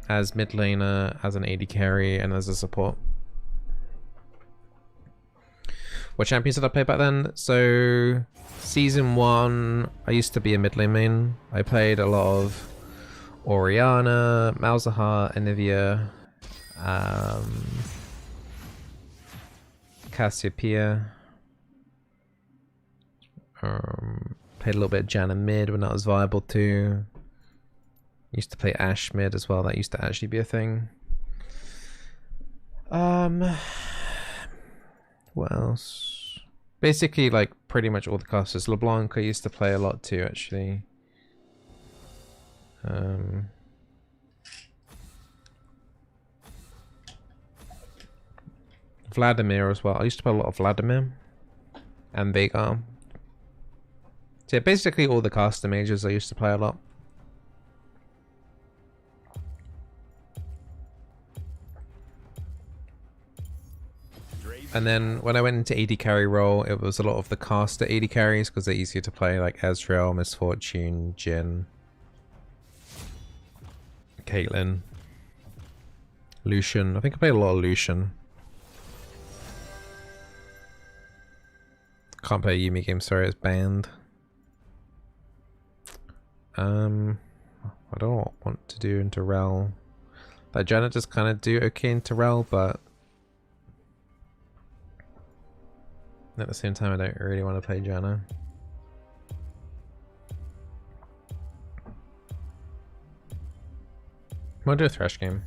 As mid laner, as an AD carry, and as a support. What champions did I play back then? So, Season 1, I used to be a mid lane main. I played a lot of Orianna, Malzahar, Anivia, Cassiopeia. Played a little bit of Janna mid when that was viable too. Used to play Ashe mid as well, that used to actually be a thing. What else? Basically like pretty much all the casters. LeBlanc I used to play a lot too actually. Vladimir as well. I used to play a lot of Vladimir and Veigar. So yeah, basically all the caster mages I used to play a lot. And then when I went into AD carry role, it was a lot of the caster AD carries because they're easier to play, like Ezreal, Misfortune, Jhin, Caitlyn, Lucian. I think I played a lot of Lucian. Can't play a Yuumi game, sorry, it's banned. I don't know what to do into Rel. Like Janet just kind of do okay into Rel, but at the same time I don't really want to play Janna. I'm gonna do a Thresh game.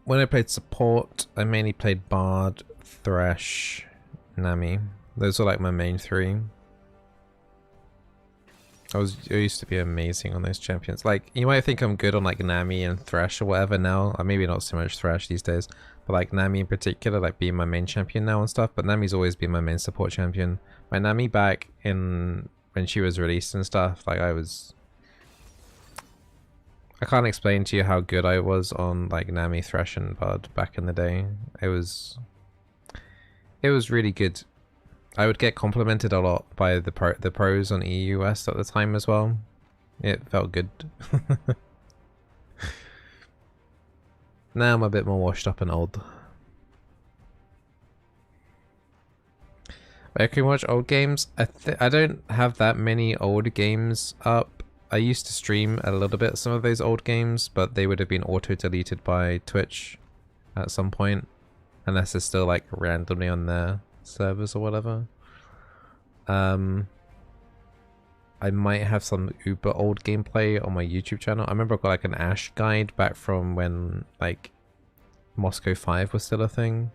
When I played support, I mainly played Bard, Thresh, Nami. Those are like my main three. I used to be amazing on those champions. Like, you might think I'm good on like Nami and Thresh or whatever now. Or maybe not so much Thresh these days. But like Nami in particular, like being my main champion now and stuff. But Nami's always been my main support champion. My Nami back in when she was released and stuff, like I can't explain to you how good I was on like Nami, Thresh, and Bud back in the day. It was really good. I would get complimented a lot by the pros on EU West at the time as well. It felt good. Now I'm a bit more washed up and old. I can watch old games. I don't have that many old games up. I used to stream a little bit some of those old games, but they would have been auto-deleted by Twitch at some point. Unless it's still like randomly on their servers or whatever. I might have some uber old gameplay on my YouTube channel. I remember I got like an Ash guide back from when like Moscow 5 was still a thing.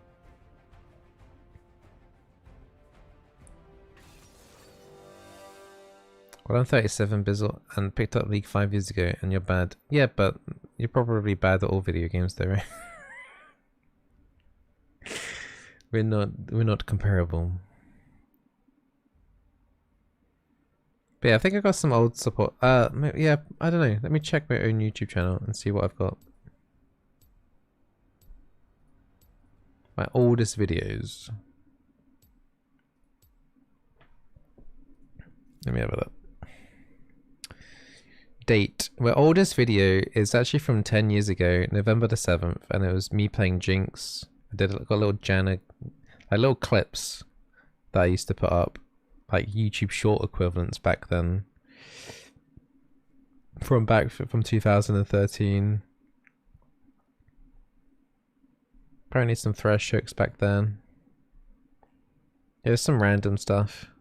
Well, I'm 37, Bizzle, and picked up League 5 years ago, and you're bad. Yeah, but you're probably bad at all video games though, right? We're not comparable. But yeah, I think I got some old support. Yeah, I don't know. Let me check my own YouTube channel and see what I've got. My oldest videos. Let me have a look. Date. My oldest video is actually from 10 years ago, November the 7th, and it was me playing Jinx. I did got a little Janna, like little clips that I used to put up, like YouTube short equivalents back then. From 2013. Apparently some Thresh hooks back then. Yeah, there's some random stuff.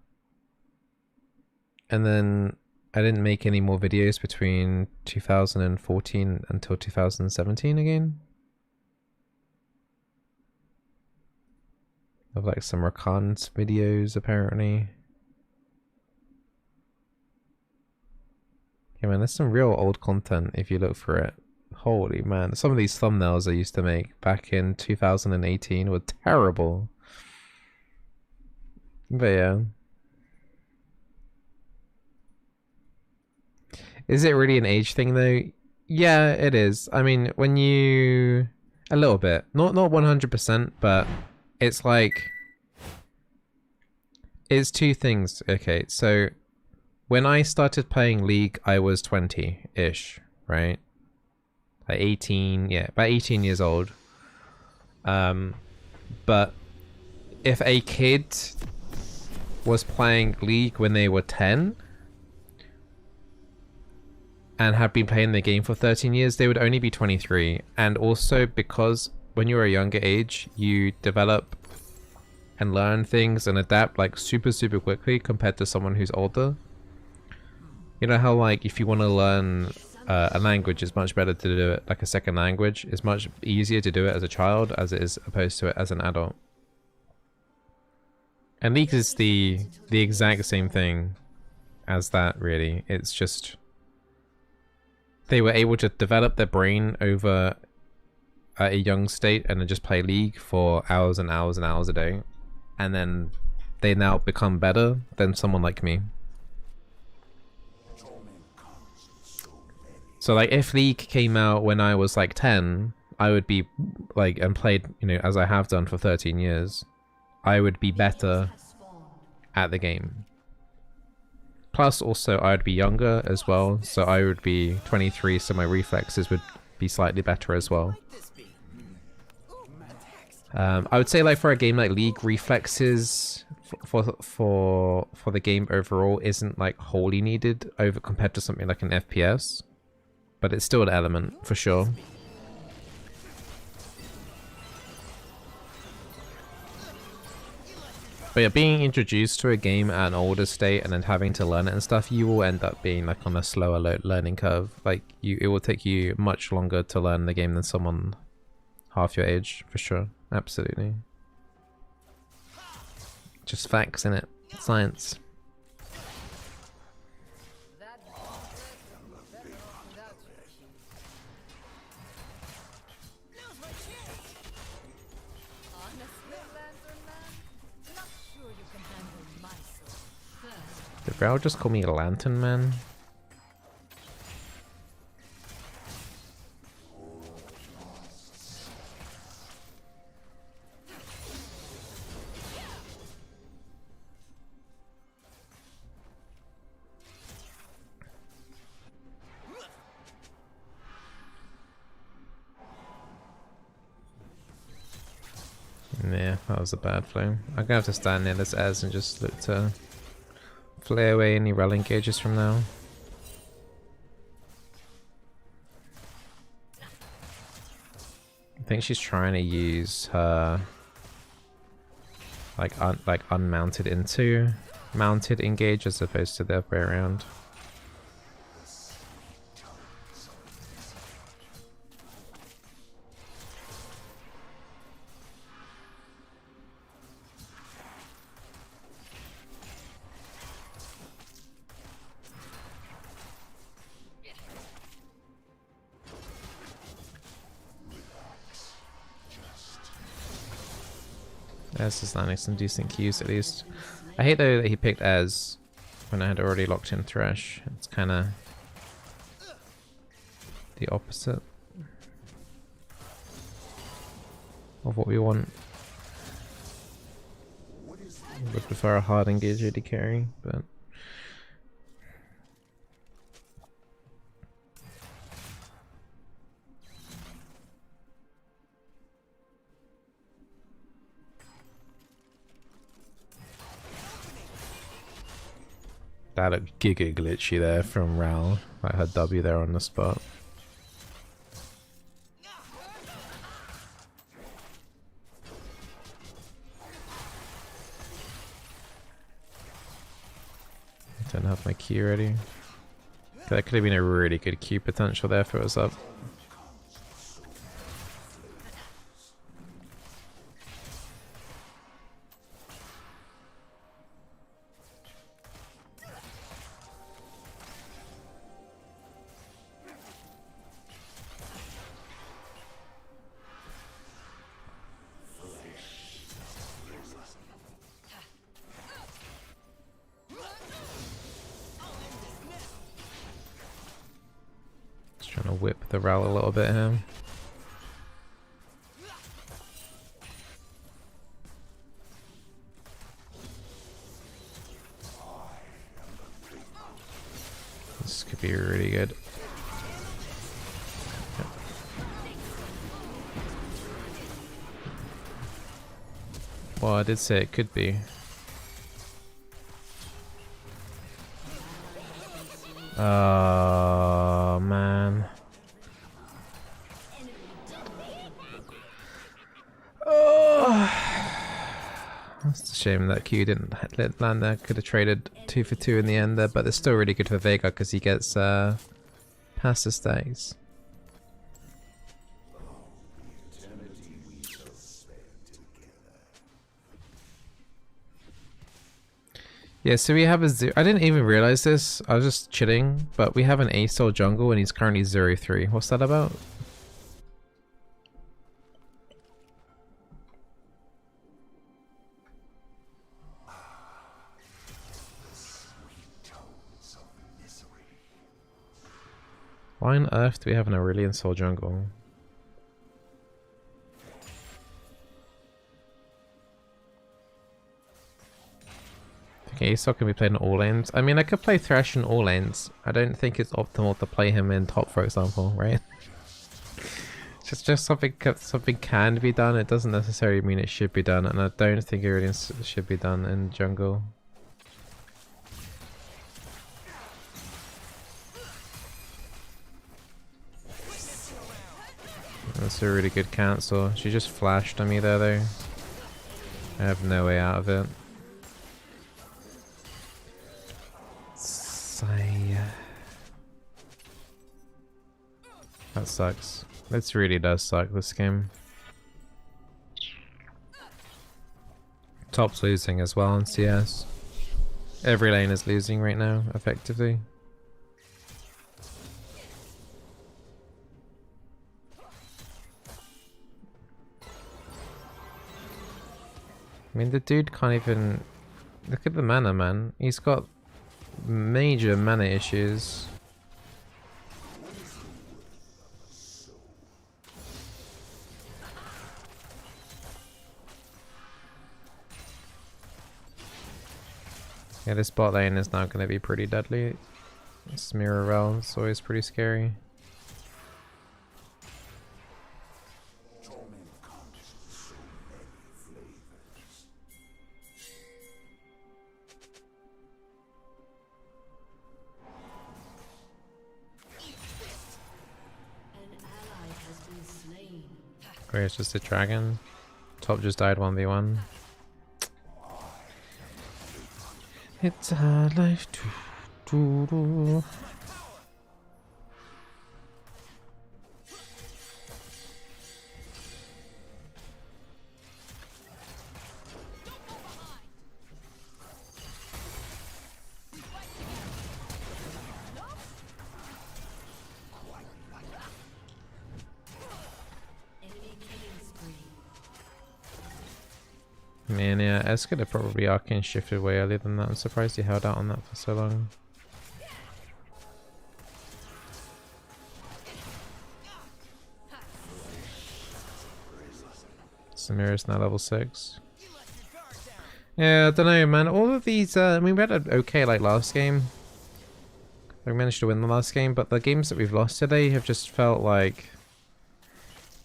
And then I didn't make any more videos between 2014 until 2017 again. Of like some Rakan's videos apparently. Yeah man, there's some real old content if you look for it. Holy man, some of these thumbnails I used to make back in 2018 were terrible. But yeah. Is it really an age thing though? Yeah, it is. I mean, when you... a little bit. Not 100%, but it's like... it's two things. Okay, so when I started playing League, I was 20-ish, right? Like 18, yeah, about 18 years old. But if a kid was playing League when they were 10... and had been playing the game for 13 years, they would only be 23. And also because when you're a younger age, you develop and learn things and adapt like super quickly compared to someone who's older. You know how like if you want to learn a language, it's much better to do it like a second language. It's much easier to do it as a child as it is opposed to it as an adult. And League is the exact same thing as that really. It's just... they were able to develop their brain over at a young state and then just play League for hours and hours and hours a day. And then they now become better than someone like me. So like if League came out when I was like 10, I would be like, and played, you know, as I have done for 13 years, I would be better at the game. Plus also I would be younger as well, so I would be 23, so my reflexes would be slightly better as well. I would say like for a game like League, reflexes for the game overall isn't like wholly needed over compared to something like an FPS, but it's still an element for sure. But yeah, being introduced to a game at an older state and then having to learn it and stuff, you will end up being like on a slower learning curve. Like it will take you much longer to learn the game than someone half your age, for sure. Absolutely. Just facts, innit? Science. Did Ral just call me a Lantern Man? Yeah, that was a bad flow. I'm gonna have to stand near this Ez and just look to flare away any rel engages from now. I think she's trying to use her like unmounted into mounted engage as opposed to the other way around. Ez is landing some decent Qs at least. I hate though that he picked Ez when I had already locked in Thresh. It's kind of the opposite of what we want. I would prefer a hard engage AD carry, but that looked giga glitchy there from Ral. Like her W there on the spot. Don't have my Q ready. That could have been a really good Q potential there if it was up. Trying to whip the Ral a little bit here. This could be really good. Well, I did say it could be. Oh man. Oh. That's a shame that Q didn't land there. Could have traded 2 for 2 in the end there, but it's still really good for Veigar because he gets past the stacks. Yeah, so we have a zero. I didn't even realize this. I was just chilling, but we have an ASOL jungle and he's currently 0-3. What's that about? Why on earth do we have an Aurelion Soul jungle? Okay, Aesop can be played in all lanes. I mean, I could play Thresh in all lanes. I don't think it's optimal to play him in top, for example, right? just something can be done. It doesn't necessarily mean it should be done, and I don't think Aurelion should be done in jungle. That's a really good cancel. She just flashed on me there, though. I have no way out of it. That sucks. This really does suck, this game. Top's losing as well on CS. Every lane is losing right now, effectively. I mean, the dude can't even... Look at the mana, man. He's got major mana issues. Yeah, this bot lane is now going to be pretty deadly. This mirror realm is always pretty scary. Great, it's just a dragon. Top just died 1v1. It's our life. Man, yeah, S could have probably arcane shifted way earlier than that. I'm surprised he held out on that for so long. Samira's now level 6. Yeah, I don't know, man. All of these, I mean, we had an okay like last game. We managed to win the last game, but the games that we've lost today have just felt like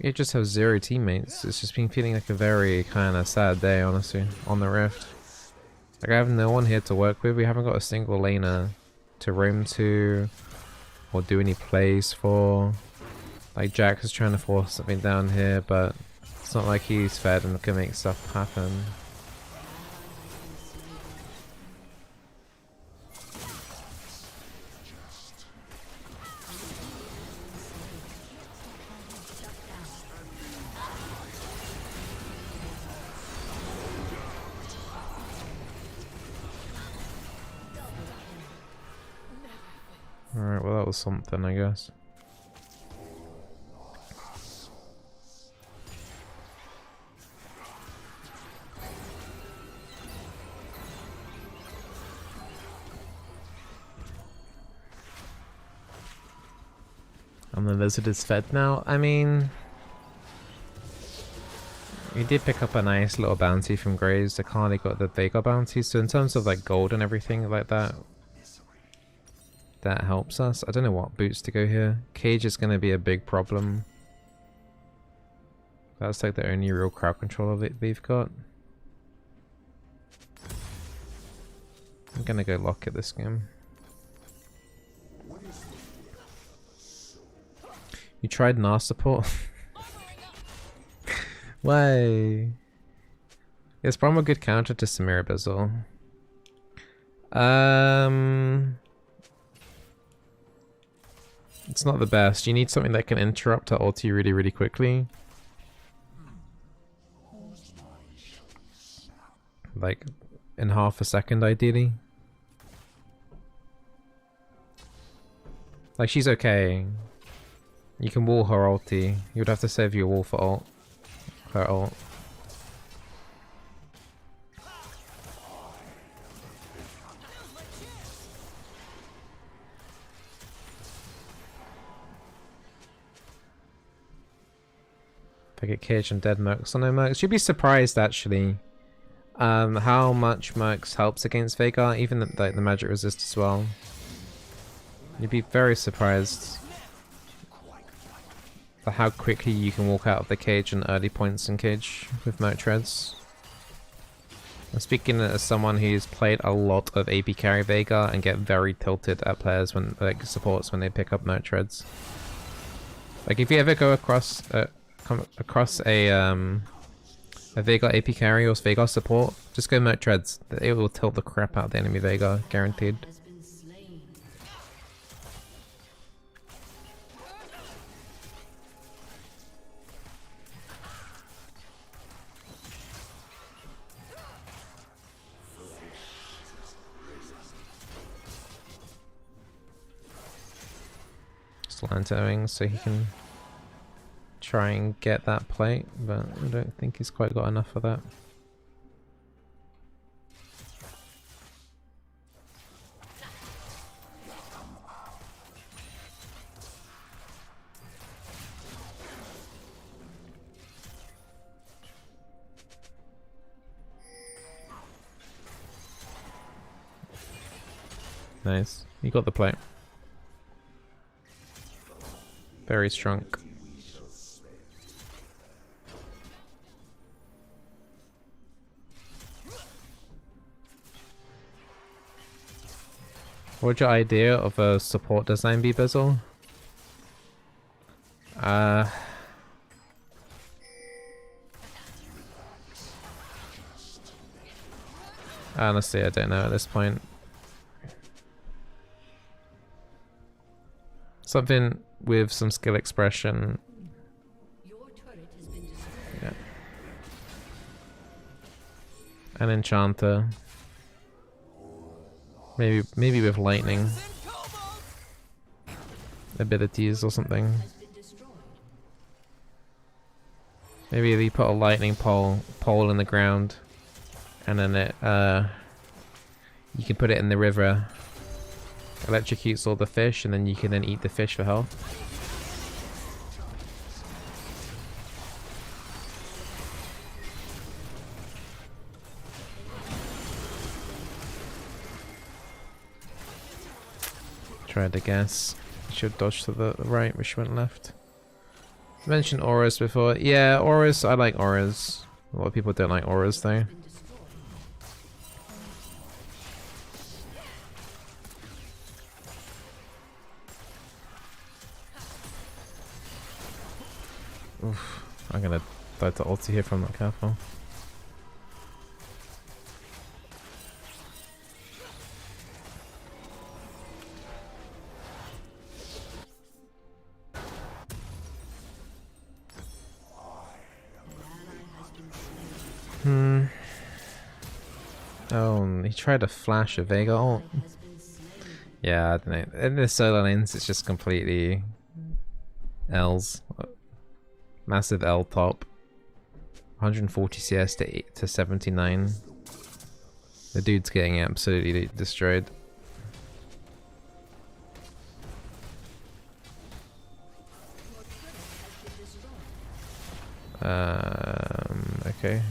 we just have 0 teammates. It's just been feeling like a very kind of sad day, honestly, on the Rift. Like, I have no one here to work with. We haven't got a single laner to roam to or do any plays for. Like, Jack is trying to force something down here, but it's not like he's fed and can make stuff happen. Alright, well that was something, I guess. And the lizard is fed now. I mean, we did pick up a nice little bounty from Graves. The Carly got the Vega bounty, so in terms of like gold and everything like that, that helps us. I don't know what boots to go here. Cage is going to be a big problem. That's like the only real crowd controller that they've got. I'm going to go lock it this game. You tried NAR support? Why? It's probably a good counter to Samira Bizzle. It's not the best. You need something that can interrupt her ulti really, really quickly. Like, in half a second, ideally. Like, she's okay. You can wall her ulti. You would have to save your wall for ult. Her ult. If I get caged and dead Mercs or no Mercs. You'd be surprised actually how much Mercs helps against Veigar, even the magic resist as well. You'd be very surprised for how quickly you can walk out of the cage and early points in cage with Merc Treads. I'm speaking as someone who's played a lot of AP carry Veigar and get very tilted at players when like supports when they pick up Merc Treads. Like if you ever go across come across a Veigar AP carry or Veigar support, just go Merc Treads. It will tilt the crap out of the enemy Veigar, guaranteed.
Has been slain.
Slantoing so he can try and get that plate, but I don't think he's quite got enough of that. Nice, you got the plate. Very strong. What would your idea of a support design be, Bizzle? Honestly, I don't know at this point. Something with some skill expression.
Your turret has been destroyed.
Yeah. An enchanter. Maybe with lightning abilities or something.
Has been destroyed.
Maybe if you put a lightning pole in the ground, and then it you can put it in the river, electrocutes all the fish, and then you can then eat the fish for health. Tried to guess. Should dodge to the right, we went left. I mentioned auras before. Yeah, auras. I like auras. A lot of people don't like auras though.
Been destroyed.
Oof. I'm gonna die to ulti here if I'm not careful. Oh, he tried to flash a Veigar ult.
Has been slain.
Yeah, I don't know. In the solo lanes, it's just completely L's. Massive L top. 140 CS to 79. The dude's getting absolutely destroyed. Okay.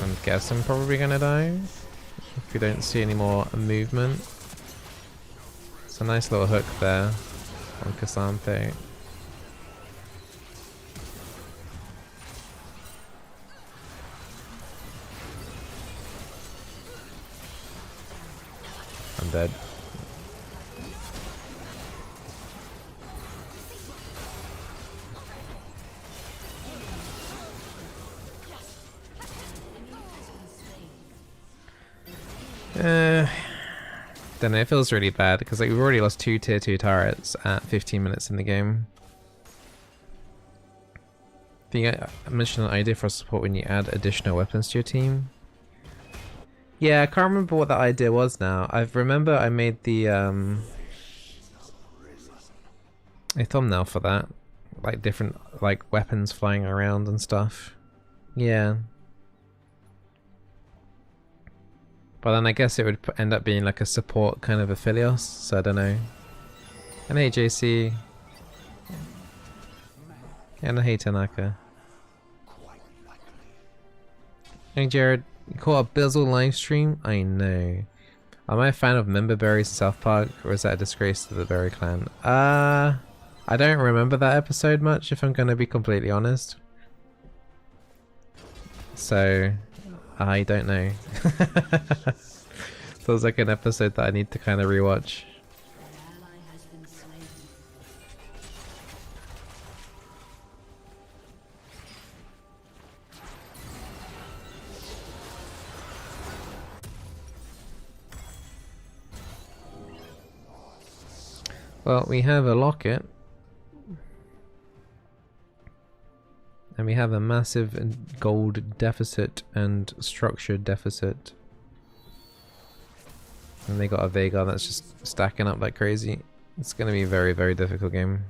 I guess I'm probably gonna die if we don't see any more movement. It's a nice little hook there on Cassante. I'm dead. Don't know, it feels really bad because like we've already lost 2 tier 2 turrets at 15 minutes in the game. I think I mentioned an idea for support when you add additional weapons to your team. Yeah, I can't remember what that idea was now. I remember I made the a thumbnail for that. Like different like weapons flying around and stuff. Yeah. But then I guess it would end up being like a support kind of Aphelios, so I don't know. And hey JC, And hey Tanaka. Hey Jared, you caught a Bizzle livestream? I know. Am I a fan of member berries in South Park, or is that a disgrace to the Berry clan? I don't remember that episode much, if I'm gonna be completely honest. So, I don't know. Feels like an episode that I need to kind of rewatch. Well, we have a locket. And we have a massive gold deficit and structure deficit. And they got a Veigar that's just stacking up like crazy. It's gonna be a very, very difficult game.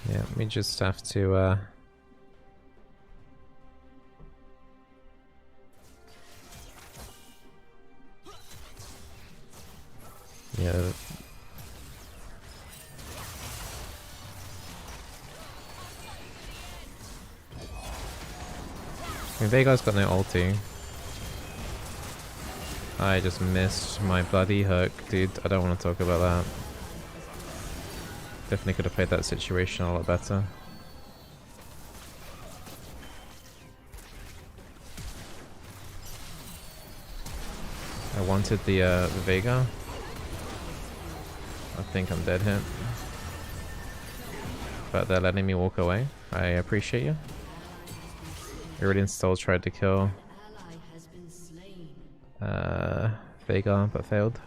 Yeah, we just have to yeah. I mean, Veigar's got no ulti. I just missed my bloody hook, dude. I don't want to talk about that. Definitely could have played that situation a lot better. I wanted the Veigar. I think I'm dead here. But they're letting me walk away. I appreciate you. Iridian still tried to kill Veigar, but failed.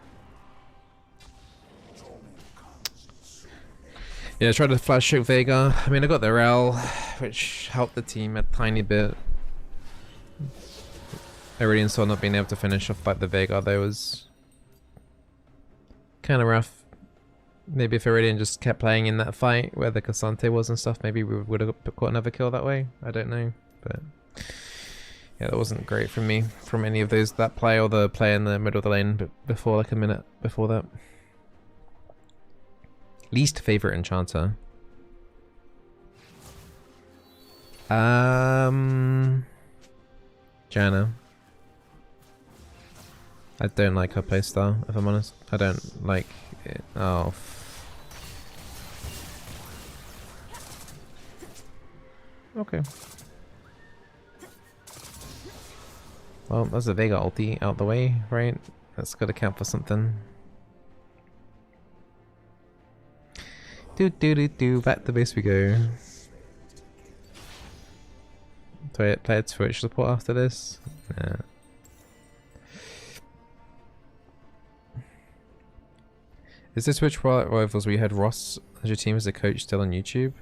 Yeah, I tried to flash shoot Veigar. I mean, I got the rel, which helped the team a tiny bit. Iridian still not being able to finish off like the Veigar though was kind of rough. Maybe if Iridian just kept playing in that fight where the Cassante was and stuff, maybe we would have got another kill that way. I don't know, but yeah, that wasn't great from me, from any of those, that play or the play in the middle of the lane, but before like a minute before that. Least favorite enchanter. Janna. I don't like her playstyle, if I'm honest. I don't like it. Oh. Okay. Well, that's a Veigar ulti out the way, right? That's gotta count for something. Back to the base we go. Do I play a Twitch support after this? Nah. Is this Twitch Rivals where you had Ross as your team as a coach still on YouTube?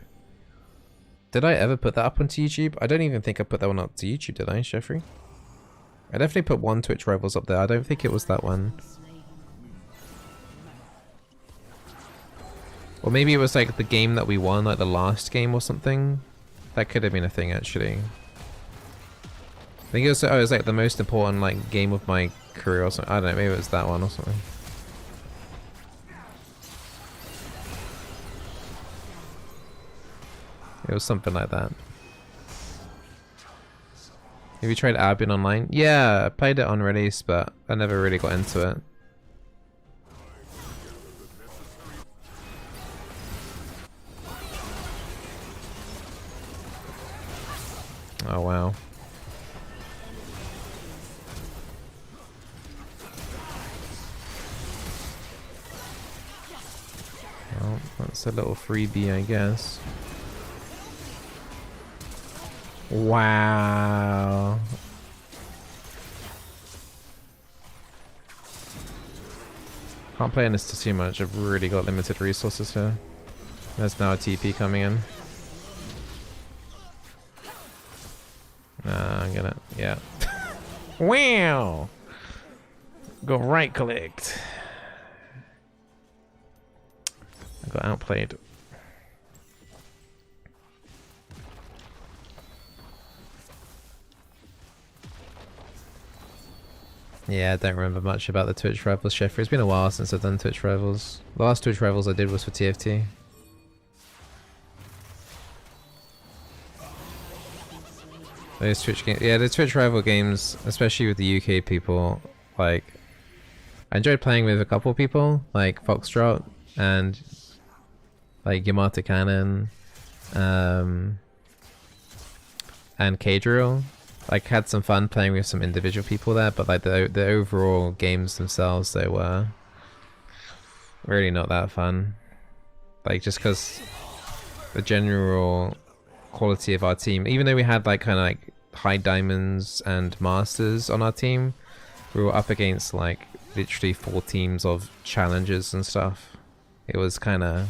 Did I ever put that up onto YouTube? I don't even think I put that one up to YouTube, did I, Jeffrey? I definitely put one Twitch Rivals up there. I don't think it was that one. Or maybe it was like the game that we won, like the last game or something. That could have been a thing actually. I think it was, oh, it was like the most important like game of my career or something. I don't know, maybe it was that one or something. It was something like that. Have you tried Albion online? Yeah, I played it on release, but I never really got into it. Oh wow. Well, that's a little freebie, I guess. Wow. Can't play in this too much. I've really got limited resources here. There's now a TP coming in. Nah, I'm gonna, yeah. Wow! Got right clicked. I got outplayed. Yeah, I don't remember much about the Twitch Rivals Sheffer. It's been a while since I've done Twitch Rivals. The last Twitch Rivals I did was for TFT. Those Twitch games, yeah, the Twitch rival games, especially with the UK people, like, I enjoyed playing with a couple of people, like Foxtrot and like Yamata Cannon, and Kadriel. Like, had some fun playing with some individual people there, but like the overall games themselves, they were really not that fun. Like, just because the general quality of our team, even though we had like kind of like high diamonds and masters on our team, we were up against like literally 4 teams of challengers and stuff. It was kind of,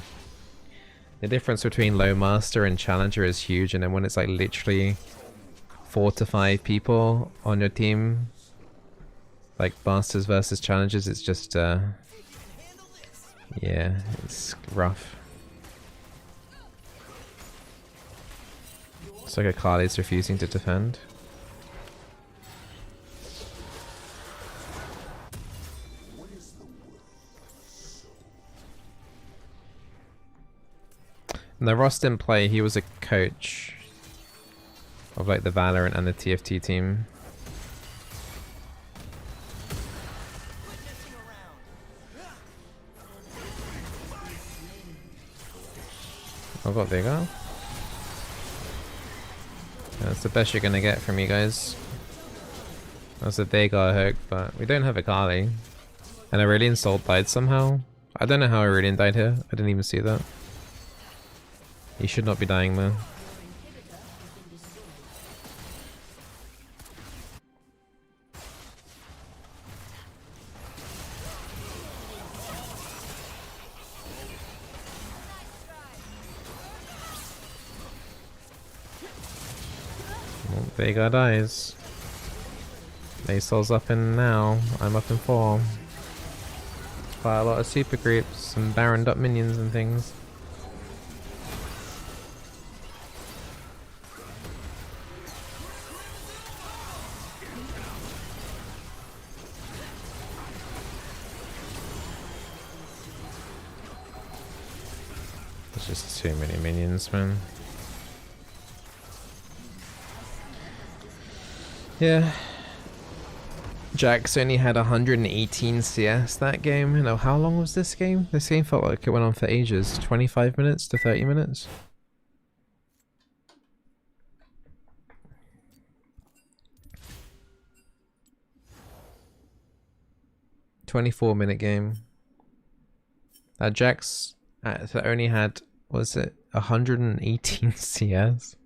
the difference between low master and challenger is huge, and then when it's like literally 4 to 5 people on your team, like masters versus challengers, it's just yeah, it's rough. It's like Akali's refusing to defend. And the Ross didn't play, he was a coach of like the Valorant and the TFT team. I've got Vega. That's the best you're gonna get from you guys. That's a Vega hook, but we don't have Akali. And Aurelion Soul died somehow. I don't know how Aurelion died here. I didn't even see that. He should not be dying though. Vega dies. Masol's up in now. I'm up in 4. Quite a lot of super creeps and baroned up minions and things. There's just too many minions, man. Yeah. Jax only had 118 CS that game. You know, how long was this game? This game felt like it went on for ages. 25 minutes to 30 minutes. "24-minute game." Jax only had, was it 118 CS?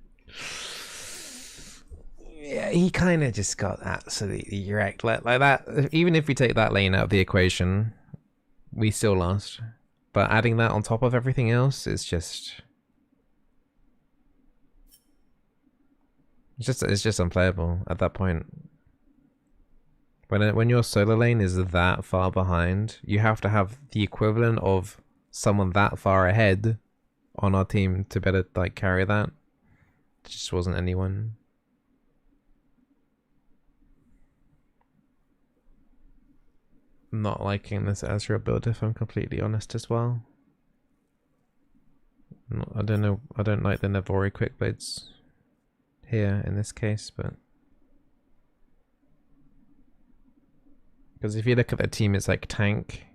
Yeah, he kind of just got absolutely wrecked. Like that, even if we take that lane out of the equation, we still lost. But adding that on top of everything else, it's just unplayable at that point. When your solo lane is that far behind, you have to have the equivalent of someone that far ahead on our team to better like carry that. It just wasn't anyone. Not liking this Ezreal build, if I'm completely honest as well. I don't know, I don't like the Navori quick blades here in this case, but because if you look at the team, it's like tank.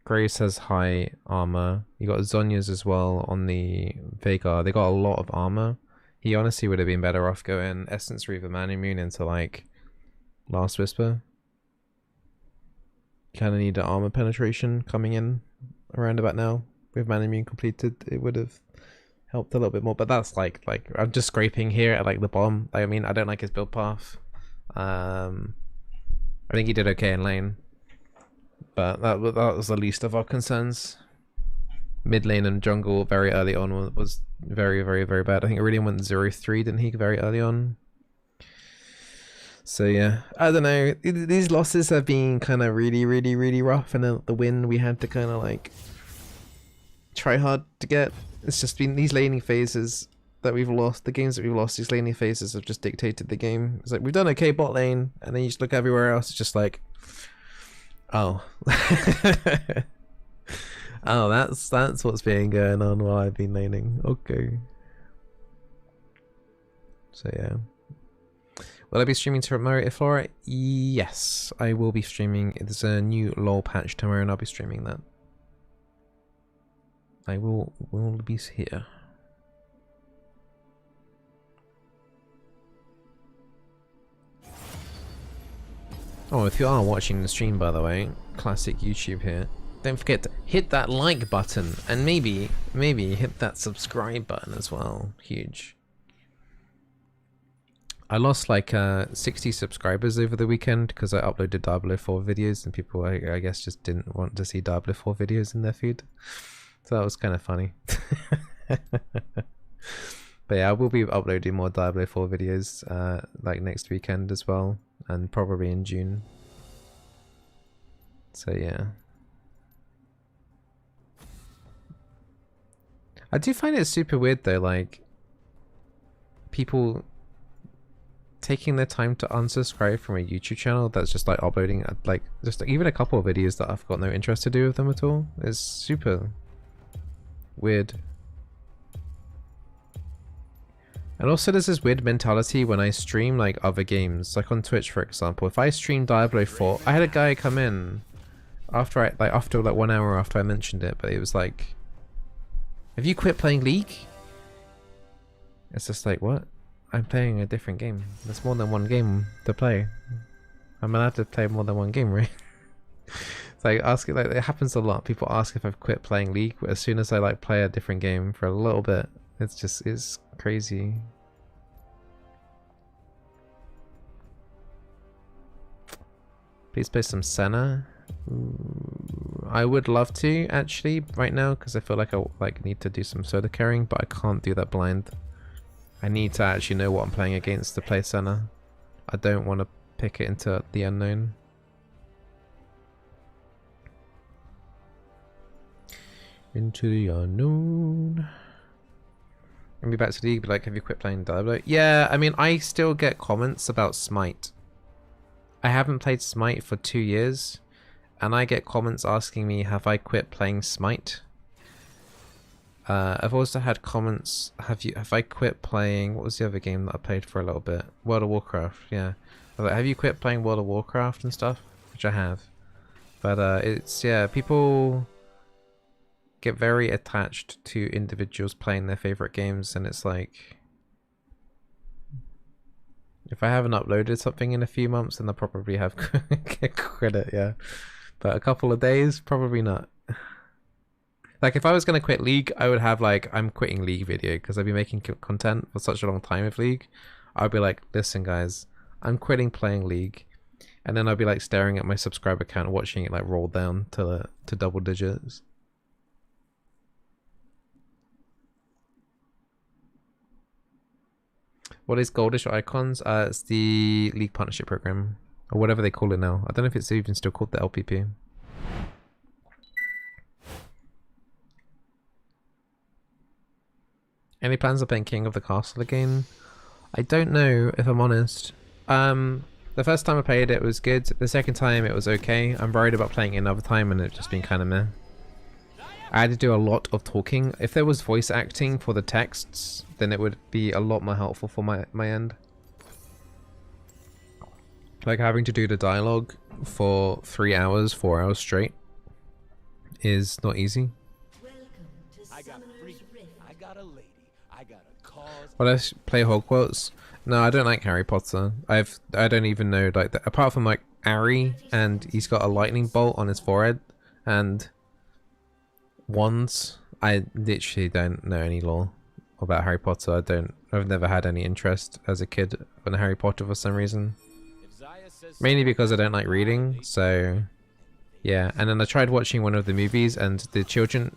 Graves has high armor. You got Zonya's as well on the Veigar. They got a lot of armor. He honestly would have been better off going Essence Reaver Man Immune into like Last Whisper. Kind of need the armor penetration coming in around about now. With Man Immune completed, it would have helped a little bit more. But that's like I'm just scraping here at like the bottom. Like, I mean, I don't like his build path. I think he did okay in lane, but that was the least of our concerns. Mid lane and jungle very early on was very, very, very bad. I think Aurelion went 0-3, didn't he, very early on? So yeah, I don't know. These losses have been kind of really rough, and then the win we had to kind of like try hard to get. It's just been these laning phases that we've lost. The games that we've lost, these laning phases have just dictated the game. It's like we've done okay bot lane, and then you just look everywhere else. It's just like, oh, oh, that's what's been going on while I've been laning. Okay. So yeah. Will I be streaming Terraria Flora? Yes, I will be streaming. There's a new LOL patch tomorrow, and I'll be streaming that. I will be here. Oh, if you are watching the stream, by the way, classic YouTube here, don't forget to hit that like button, and maybe hit that subscribe button as well. Huge. I lost like 60 subscribers over the weekend because I uploaded 004 videos, and people I guess just didn't want to see 004 videos in their feed. So that was kind of funny. But yeah, I will be uploading more 004 videos like next weekend as well, and probably in June. So yeah. I do find it super weird though, like people taking their time to unsubscribe from a YouTube channel that's just like uploading like just even a couple of videos that I've got no interest to do with them at all. It's super weird. And also there's this weird mentality when I stream like other games, like on Twitch for example. If I stream Diablo 4, I had a guy come in after after 1 hour after I mentioned it, but it was like, have you quit playing League? It's just like, what? I'm playing a different game. There's more than one game to play. I'm allowed to play more than one game, right? It's like asking, like it happens a lot. People ask if I've quit playing League, but as soon as I like play a different game for a little bit, it's crazy. Please play some Senna. Ooh, I would love to actually right now because I feel like I need to do some solo carrying, but I can't do that blind. I need to actually know what I'm playing against to play Senna. I don't want to pick it into the unknown. Into the unknown. And be back to the league, be like, have you quit playing Diablo? Yeah, I mean, I still get comments about Smite. I haven't played Smite for 2 years, and I get comments asking me, have I quit playing Smite? I've also had comments, have I quit playing, what was the other game that I played for a little bit? World of Warcraft, yeah. I was like, have you quit playing World of Warcraft and stuff? Which I have. But it's, yeah, people get very attached to individuals playing their favorite games, and it's like, if I haven't uploaded something in a few months, then I'll probably have credit, yeah. But a couple of days, probably not. Like if I was going to quit League, I would have like, I'm quitting League video because I've been making content for such a long time with League. I'd be like, listen guys, I'm quitting playing League. And then I'd be like staring at my subscriber count, watching it like roll down to double digits. What is Goldish Icons? It's the League Partnership Program, or whatever they call it now. I don't know if it's even still called the LPP. Any plans of playing King of the Castle again? I don't know, if I'm honest. The first time I played it was good. The second time it was okay. I'm worried about playing it another time and it's just been kind of meh. I had to do a lot of talking. If there was voice acting for the texts, then it would be a lot more helpful for my end. Like having to do the dialogue for 3 hours, 4 hours straight is not easy.
I got freedom. I got a lady. I got a cause.
Will I play Hogwarts? No, I don't like Harry Potter. I don't even know, like, apart from like Harry, and he's got a lightning bolt on his forehead and wands. I literally don't know any lore about Harry Potter. I've never had any interest as a kid in Harry Potter for some reason. Mainly because I don't like reading, so yeah. And then I tried watching one of the movies, and the children,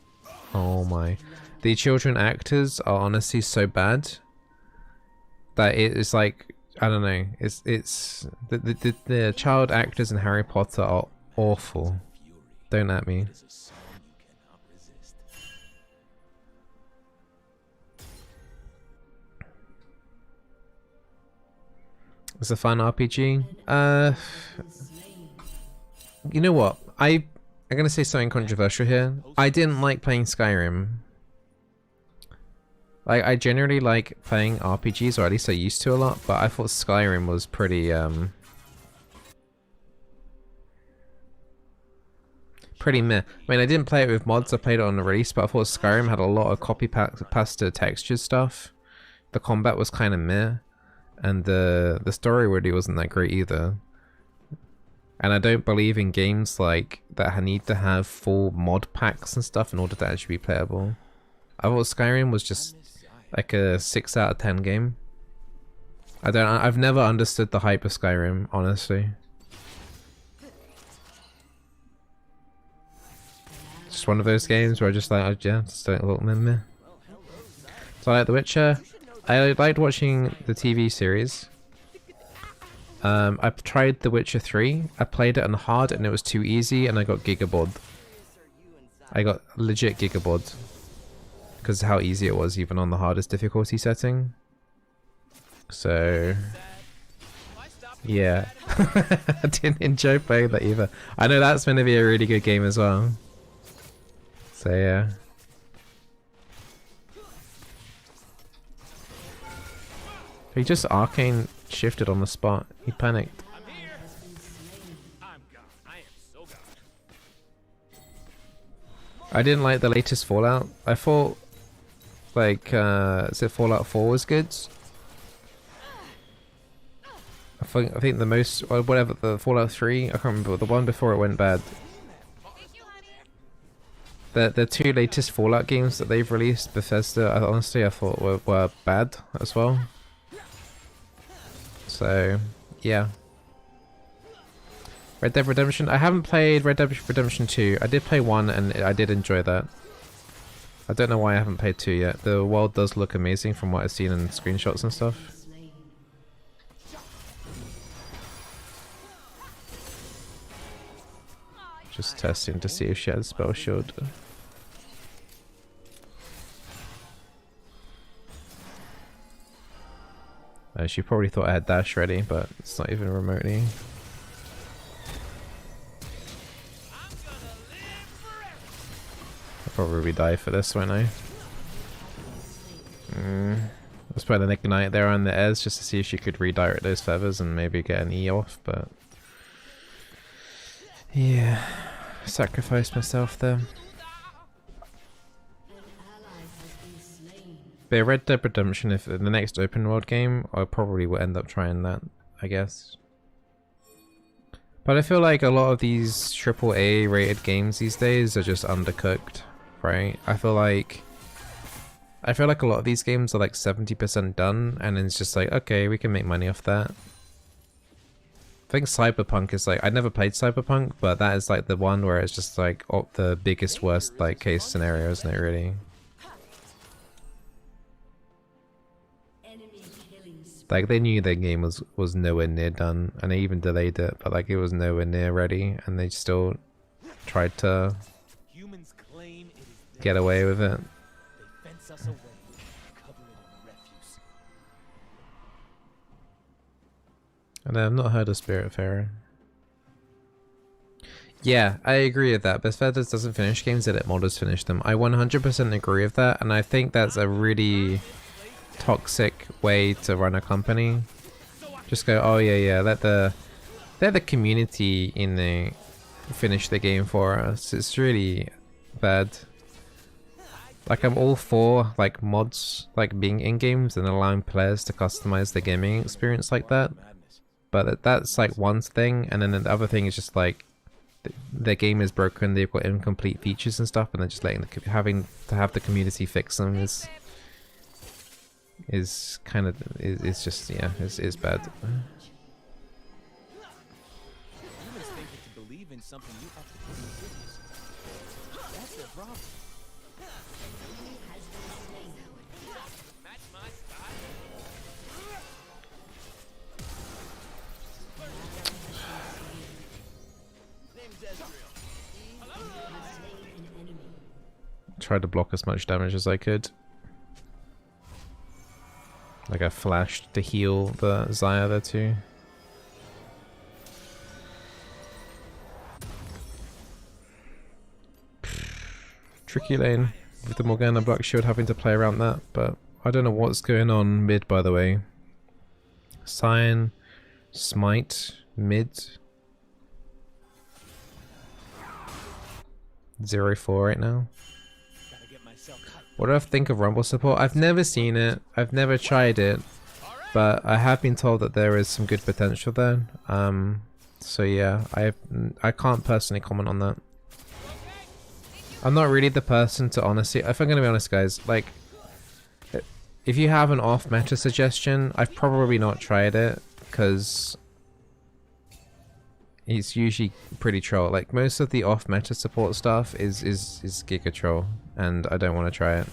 oh my, the children actors are honestly so bad that it is like, I don't know. It's the child actors in Harry Potter are awful. Don't at me. It's a fun RPG. You know what? I'm gonna say something controversial here. I didn't like playing Skyrim. Like, I generally like playing RPGs, or at least I used to a lot, but I thought Skyrim was pretty pretty meh. I mean, I didn't play it with mods, I played it on the release, but I thought Skyrim had a lot of copy pasta texture stuff. The combat was kind of meh, and the story really wasn't that great either. And I don't believe in games like that need to have full mod packs and stuff in order to actually be playable. I thought Skyrim was just like a 6 out of 10 game. I've never understood the hype of Skyrim, honestly. Just one of those games where I just like, yeah, just don't look meh. So I like The Witcher. I liked watching the TV series. I've tried The Witcher 3. I played it on hard and it was too easy and I got gigabored. I got legit gigabored. Because of how easy it was even on the hardest difficulty setting. So yeah. I didn't enjoy playing that either. I know that's meant to be a really good game as well. So yeah. He just arcane shifted on the spot. He panicked.
I'm here. I'm gone. I am so gone.
I didn't like the latest Fallout. I thought like is it Fallout 4 was good? I think the most, or whatever, the Fallout 3, I can't remember, the one before it went bad. The two latest Fallout games that they've released, Bethesda, honestly I thought were bad as well. So yeah. Red Dead Redemption, I haven't played Red Dead Redemption 2. I did play 1 and I did enjoy that. I don't know why I haven't played 2 yet. The world does look amazing from what I've seen in screenshots and stuff. Just testing to see if she has spell shield. She probably thought I had dash ready, but it's not even remotely. I'll probably die for this, won't I? Let's put an ignite there on the Ez just to see if she could redirect those feathers and maybe get an E off, but yeah, sacrifice myself there. But Red Dead Redemption, if in the next open world game, I probably will end up trying that, I guess. But I feel like a lot of these AAA rated games these days are just undercooked, right? I feel like a lot of these games are like 70% done, and it's just like, okay, we can make money off that. I think Cyberpunk is like, I never played Cyberpunk, but that is like the one where it's just like the biggest worst like case scenario, isn't it really? Like they knew their game was nowhere near done, and they even delayed it, but like it was nowhere near ready, and they still tried to get away with it.
They fence us away, cover it in refuse.
And I've not heard of Spiritfarer. Yeah, I agree with that. Bethesda doesn't finish games, they let modders finish them. I 100% agree with that, and I think that's a really toxic way to run a company. Just go, oh yeah, let the community in the finish the game for us. It's really bad. Like I'm all for like mods like being in games and allowing players to customize their gaming experience like that. But that's like one thing, and then the other thing is just like their game is broken, they've got incomplete features and stuff, and then just letting having to have the community fix them is kind of is just, yeah, is bad.
Humans think that to believe in something you have to believe in yourself. That's their problem.
tried to block as much damage as I could. Like I flashed to heal the Xayah there too. Tricky lane with the Morgana block shield, having to play around that, but I don't know what's going on mid, by the way. Cyan, Smite, mid. 0-4 right now. What do I think of Rumble support? I've never seen it, I've never tried it, but I have been told that there is some good potential there. So yeah, I can't personally comment on that. I'm not really the person to honestly, if I'm gonna be honest guys, like, if you have an off meta suggestion, I've probably not tried it, because it's usually pretty troll. Like most of the off meta support stuff is giga troll, and I don't want to try it.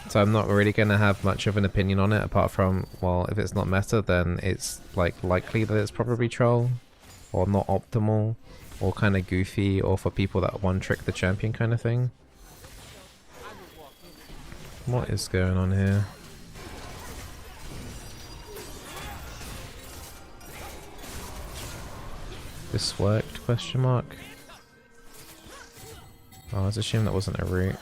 So I'm not really gonna have much of an opinion on it, apart from, well, if it's not meta, then it's like likely that it's probably troll, or not optimal, or kind of goofy, or for people that one trick the champion kind of thing. What is going on here? This worked? Question mark. Oh, it's a shame that wasn't a root.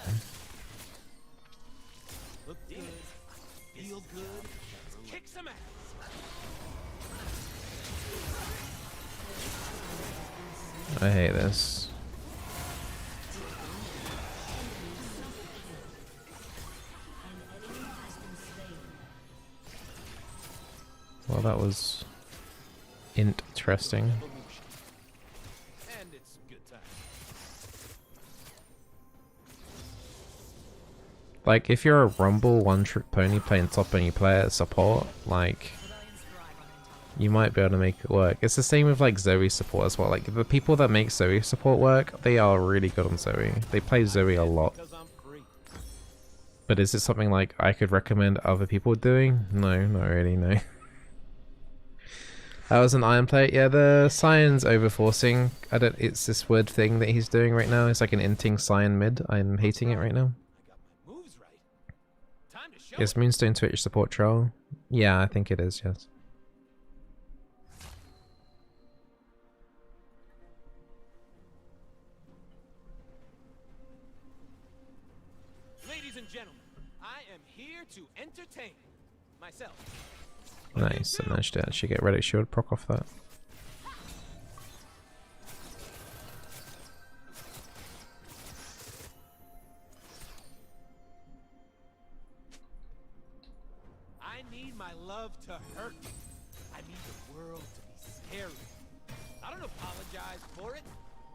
I hate this. Well, that was interesting. Like, if you're a Rumble one-trick pony playing top and you play at support, like, you might be able to make it work. It's the same with like Zoe support as well. Like the people that make Zoe support work, they are really good on Zoe. They play Zoe a lot. But is it something like I could recommend other people doing? No, not really, no. That was an Iron player. Yeah, the Cyan's overforcing. It's this weird thing that he's doing right now. It's like an inting Cyan mid. I'm hating it right now. Is Moonstone Twitch support troll? Yeah, I think it is, yes.
Ladies and gentlemen, I am here to entertain myself.
Nice, I managed to actually get Relic Shield proc off that.
I need my love to hurt. I need the world to be scary. I don't apologize for it.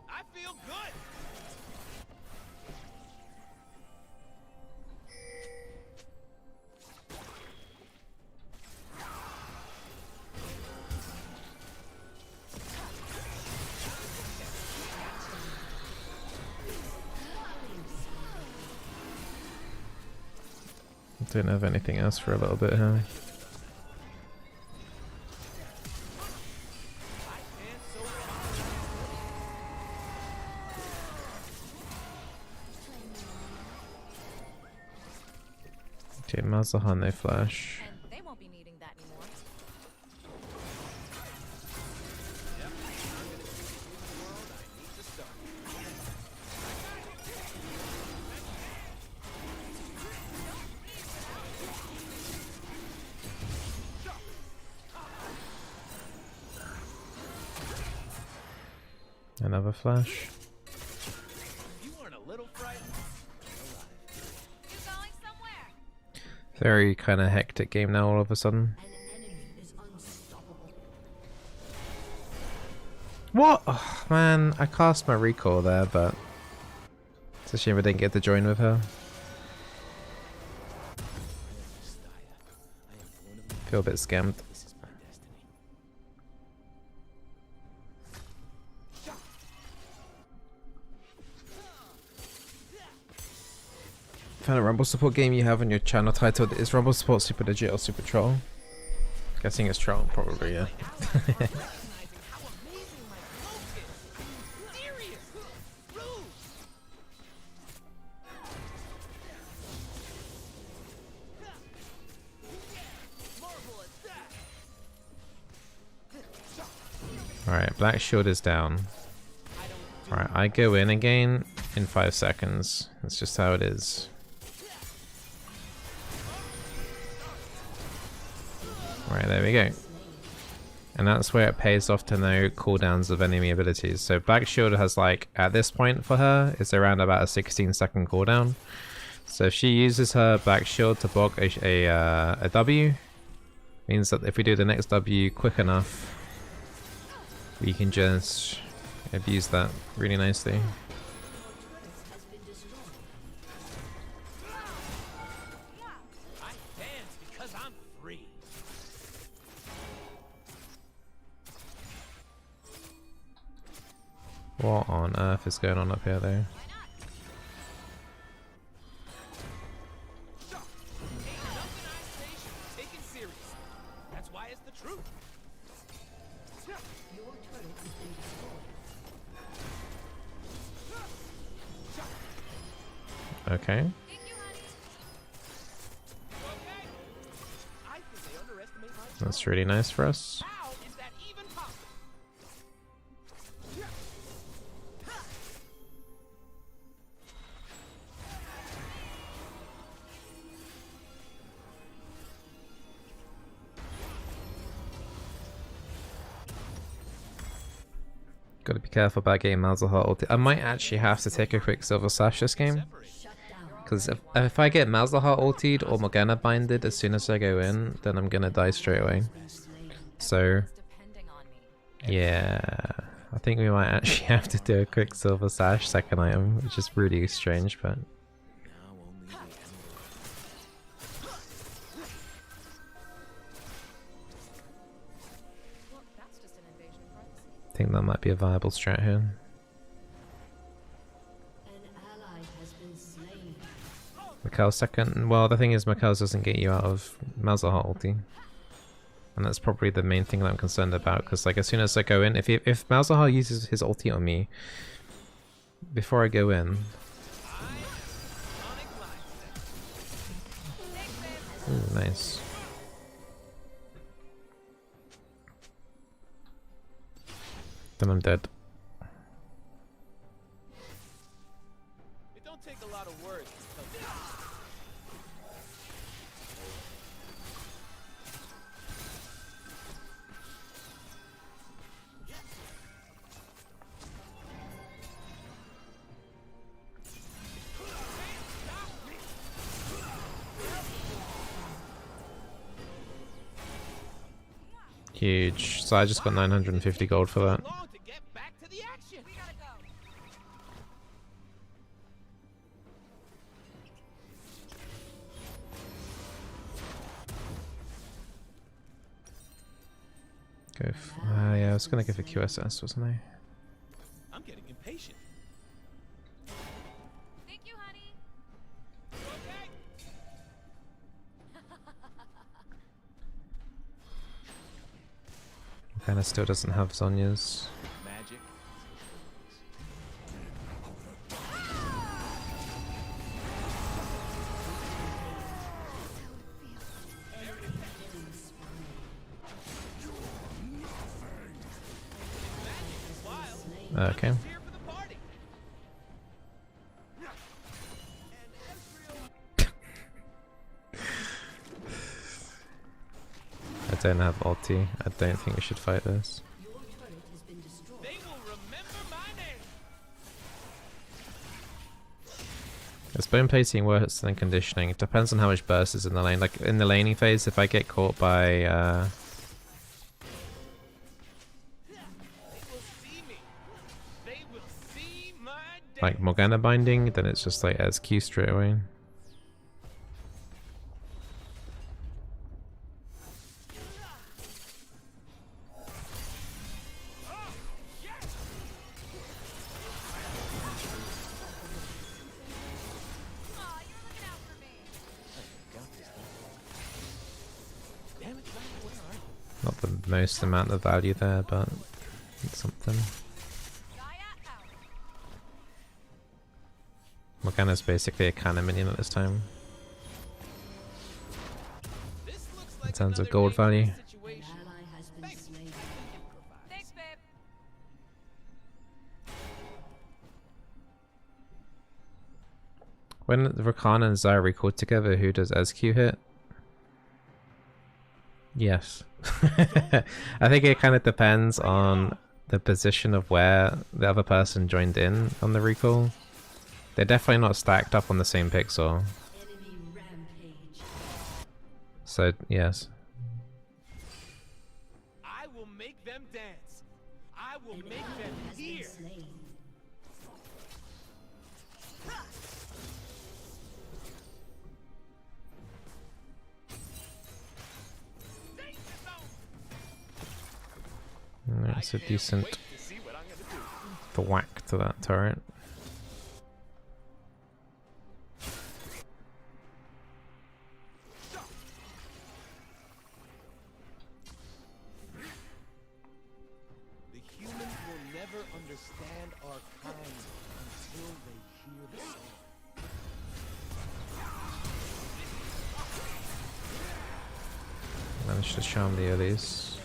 I feel good.
Didn't have anything else for a little bit, huh? Okay, Mazahan, they flash.
And they won't be needing that anymore.
Another flash.
You weren't a little frightened.
You going somewhere?
Very kind of hectic game now all of a sudden.
An enemy is unstoppable.
What? Oh, man, I cast my recall there, but it's a shame I didn't get to join with her. Feel a bit scammed. Found a Rumble support game you have on your channel titled Is Rumble Support Super Legit or Super Troll? Guessing it's Troll, probably, yeah. Alright, Black Shield is down. Alright, I go in again in 5 seconds. That's just how it is. Alright, there we go. And that's where it pays off to know cooldowns of enemy abilities. So Black Shield has, like, at this point for her, it's around about a 16-second cooldown. So if she uses her Black Shield to block a W, means that if we do the next W quick enough, we can just abuse that really nicely.
I dance because I'm free.
What on earth is going on up here though?
That's why it's the truth.
Your turret has been destroyed.
Okay.
I think they underestimate my
That's really nice for us.
How is that even possible?
Gotta be careful about getting Malzahar ulti. I might actually have to take a quick Silver Sash this game. Because if I get Malzahar ultied or Morgana binded as soon as I go in, then I'm gonna die straight away. So,
Depending on me.
yeah. I think we might actually have to do a quick Silver Sash second item, which is really strange, but...
Well, that's just an invasion of privacy.
I think that might be a viable strat here.
An ally has been slain.
Mikhail's second. Well, the thing is, Mikhail's doesn't get you out of Malzahar ulti. And that's probably the main thing that I'm concerned about, because like as soon as I go in, if Malzahar uses his ulti on me, before I go in... Ooh, nice. Then I'm dead.
It don't take a lot of words to tell me.
Huge. So I just got 950 gold for that.
Long to get back to the action. We gotta go.
Go. Yeah, I was gonna go for QSS, wasn't I?
I'm getting impatient.
Thank you, honey.
Okay.
Kinda still doesn't have Zonya's.
Magic.
Okay.
Here for the party.
I don't have ulti. I don't think we should fight this.
Your turret has been destroyed.
They will remember my name.
It's bone plating worse than conditioning. It depends on how much burst is in the lane. Like in the laning phase, if I get caught by
They will see me. They will see my day.
like Morgana binding, then it's just like as Q straight away.
Aw, you're looking out for me.
Damn it, Frank, where are you?
Not the most amount of value there, but it's something.
Gaia out.
Morgana's basically a cannon minion at this time.
This looks
In
like
terms of
another
gold value.
dangerous
An
situation.
ally has been slain.
Thanks, babe.
When Rakan and Xayah recall together, who does SQ hit? Yes. I think it kind of depends on the position of where the other person joined in on the recall. They're definitely not stacked up on the same pixel.
Enemy rampage.
So, yes.
I will make them dance. I will
An
make
ally
them
has been
hear.
slain.
It's a decent
Wait to see what I'm gonna do.
thwack to that turret.
The humans will never understand our kind until they hear the song.
Managed to charm the earlies.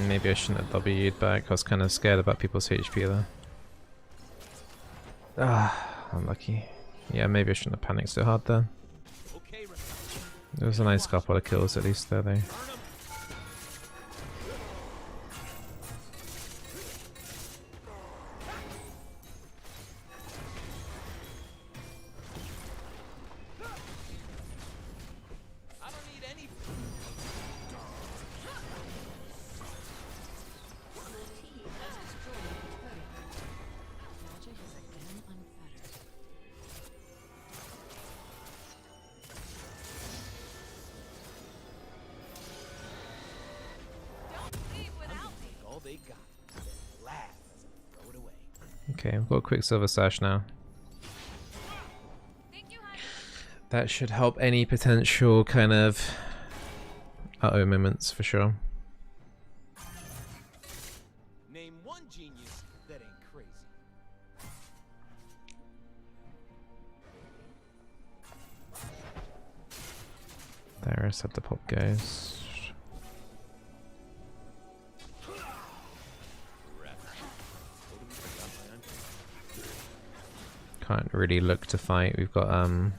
Maybe I shouldn't have W'd back. I was kind of scared about people's HP there. Ah, unlucky. Yeah, maybe I shouldn't have panicked so hard there.
Okay,
There was a nice couple of kills at least there though.
I don't need any.
Magic is again unfettered.
All they got. Then laugh as I throw it away.
Okay, we've got a quick silver sash now. That should help any potential kind of uh-oh moments for sure.
Name one genius that ain't crazy.
There's how the pop goes. Can't really look to fight. We've got a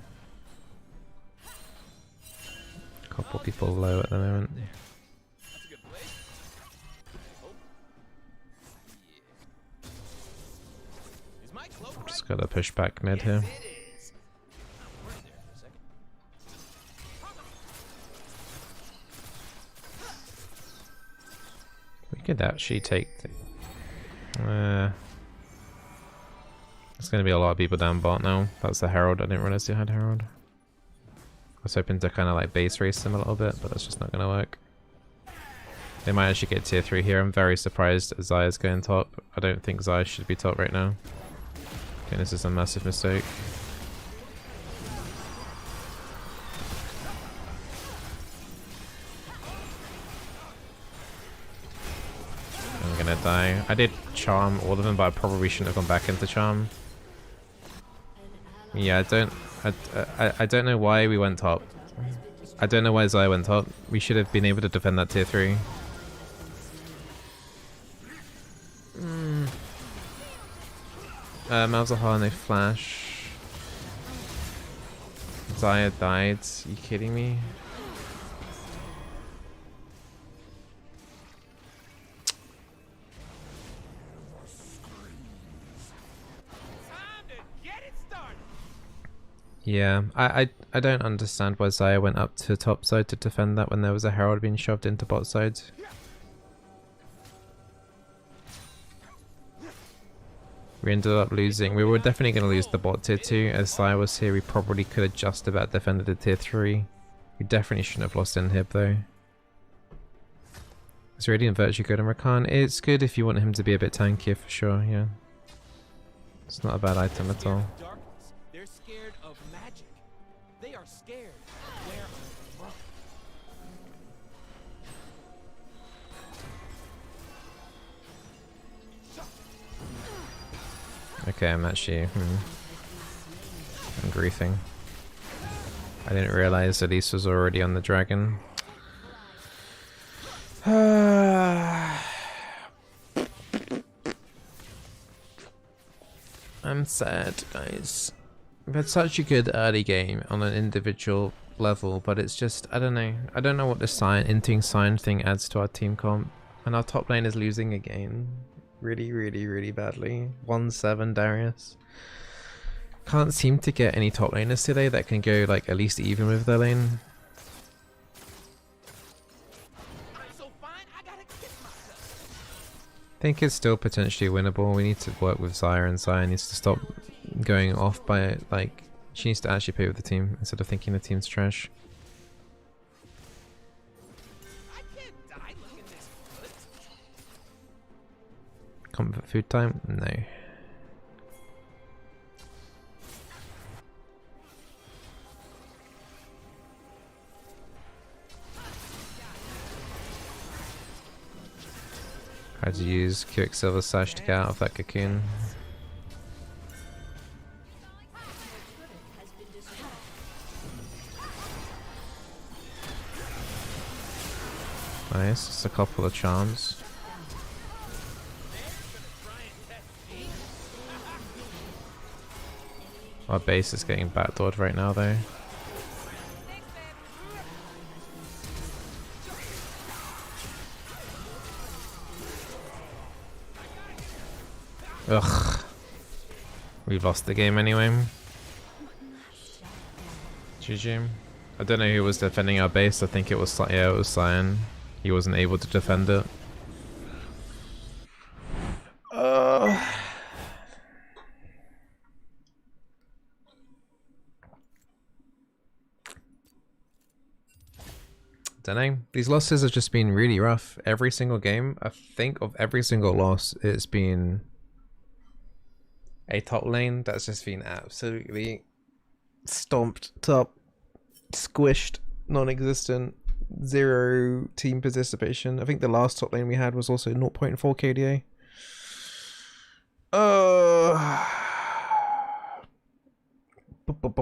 couple people low at the moment.
That's a good play. Oh. Yeah. Is my cloak right?
Just gotta push back mid here.
Yes, it is. I'm worried there for a second.
We could actually take the... there's gonna be a lot of people down bot now. That's the Herald. I didn't realize they had Herald. I was hoping to kind of like base race them a little bit, but that's just not gonna work. They might actually get tier 3 here. I'm very surprised Xayah's going top. I don't think Xayah should be top right now. Okay, this is a massive mistake. I'm gonna die. I did charm all of them, but I probably shouldn't have gone back into charm. Yeah, I don't know why we went top. I don't know why Xayah went top. We should have been able to defend that tier 3. Malzahar, no flash. Xayah died. Are you kidding me?
Time to get it started.
Yeah, I don't understand why Xayah went up to top side to defend that when there was a Herald being shoved into bot side. We ended up losing. We were definitely going to lose the bot tier 2. As Xayah was here, we probably could have just about defended the tier 3. We definitely shouldn't have lost inhib though. Is Radiant Virtue good on Rakan? It's good if you want him to be a bit tankier for sure, yeah. It's not a bad item at all.
Darkness. They're scared of magic. They are scared of where I'm from.
Okay, I'm actually... I'm griefing. I didn't realize Elise was already on the dragon. I'm sad, guys. We've had such a good early game on an individual level, but it's just, I don't know. I don't know what this inting sign thing adds to our team comp. And our top lane is losing again. Really, really, really badly. 1-7 Darius. Can't seem to get any top laners today that can go like at least even with their lane.
I'm so fine, I gotta kiss myself.
I think it's still potentially winnable. We need to work with Xayah, and Xayah needs to stop going off by it. Like, she needs to actually play with the team instead of thinking the team's trash.
I can't die looking this good.
Comfort food time? No. Tried to use Quicksilver Sash to get out of that cocoon. Nice, just a couple of charms. Our base is getting backdoored right now though. Ugh. We've lost the game anyway. GG. I don't know who was defending our base. I think it was, yeah, it was Cyan. He wasn't able to defend it. Don't know. These losses have just been really rough. Every single game, I think of every single loss, it's been a top lane that's just been absolutely stomped up, squished, non-existent, 0 team participation. I think the last top lane we had was also 0.4 KDA.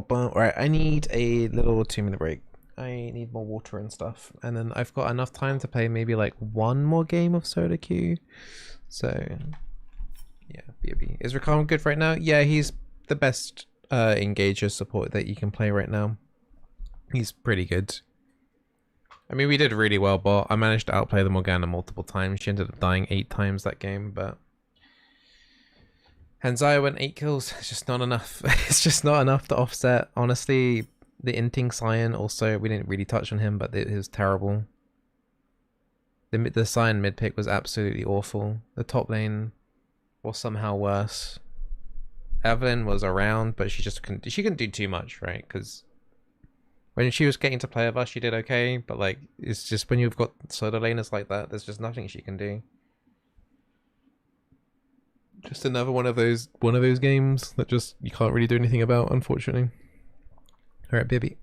Alright, I need a little 2-minute break. I need more water and stuff, and then I've got enough time to play maybe like one more game of Soda Q. So yeah, BB. Is Rakan good right now? Yeah, he's the best engager support that you can play right now. He's pretty good. I mean, we did really well, but I managed to outplay the Morgana multiple times. She ended up dying 8 times that game, but Hanzaya went 8 kills. It's just not enough. It's just not enough to offset. Honestly, the inting Cyan also, we didn't really touch on him, but it was terrible. The Cyan mid pick was absolutely awful. The top lane was somehow worse. Evelyn was around, but she couldn't do too much, right? Because when she was getting to play with us, she did okay, but like, it's just when you've got soda laners like that, there's just nothing she can do. Just another one of those games that just you can't really do anything about, unfortunately. All right, baby.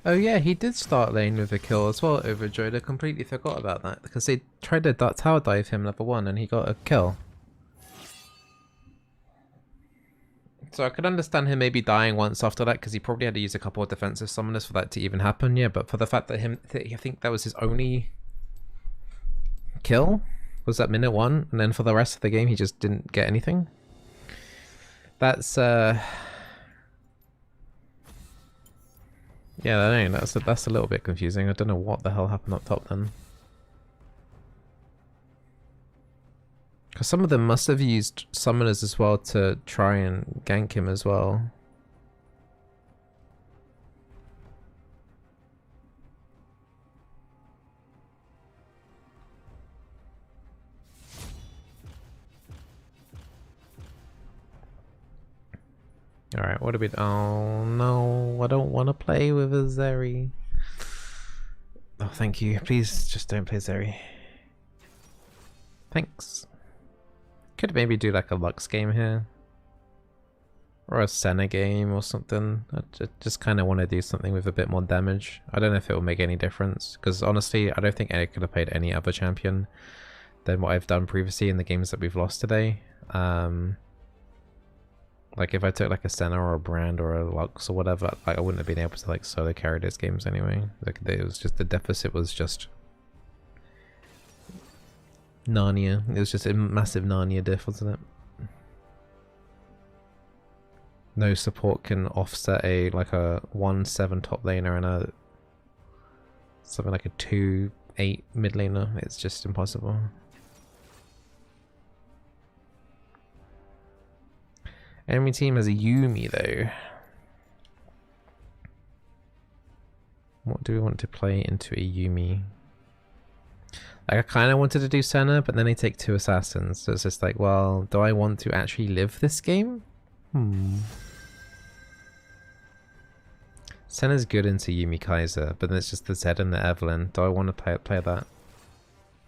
Oh yeah, he did start lane with a kill as well, Overjoyed. I completely forgot about that because they tried to tower dive him level 1 and he got a kill. So I could understand him maybe dying once after that because he probably had to use a couple of defensive summoners for that to even happen. Yeah, but for the fact that I think that was his only kill was at minute 1, and then for the rest of the game he just didn't get anything. That's yeah, I know, that's a little bit confusing. I don't know what the hell happened up top then. Because some of them must have used summoners as well to try and gank him as well. Alright, what do we... Oh no, I don't want to play with a Zeri. Oh, thank you. Please just don't play Zeri. Thanks. Could maybe do like a Lux game here. Or a Senna game or something. I just kind of want to do something with a bit more damage. I don't know if it will make any difference. Because honestly, I don't think I could have played any other champion than what I've done previously in the games that we've lost today. Like if I took like a Senna or a Brand or a Lux or whatever, like I wouldn't have been able to like solo carry those games anyway. Like it was just, the deficit was just Narnia. It was just a massive Narnia diff, wasn't it? No support can offset a like a 1-7 top laner and a something like a 2-8 mid laner. It's just impossible. Enemy team has a Yumi though. What do we want to play into a Yumi? Like I kind of wanted to do Senna, but then they take 2 assassins. So it's just like, well, do I want to actually live this game? Senna's good into Yumi Kaiser, but then it's just the Zed and the Evelyn. Do I want to play that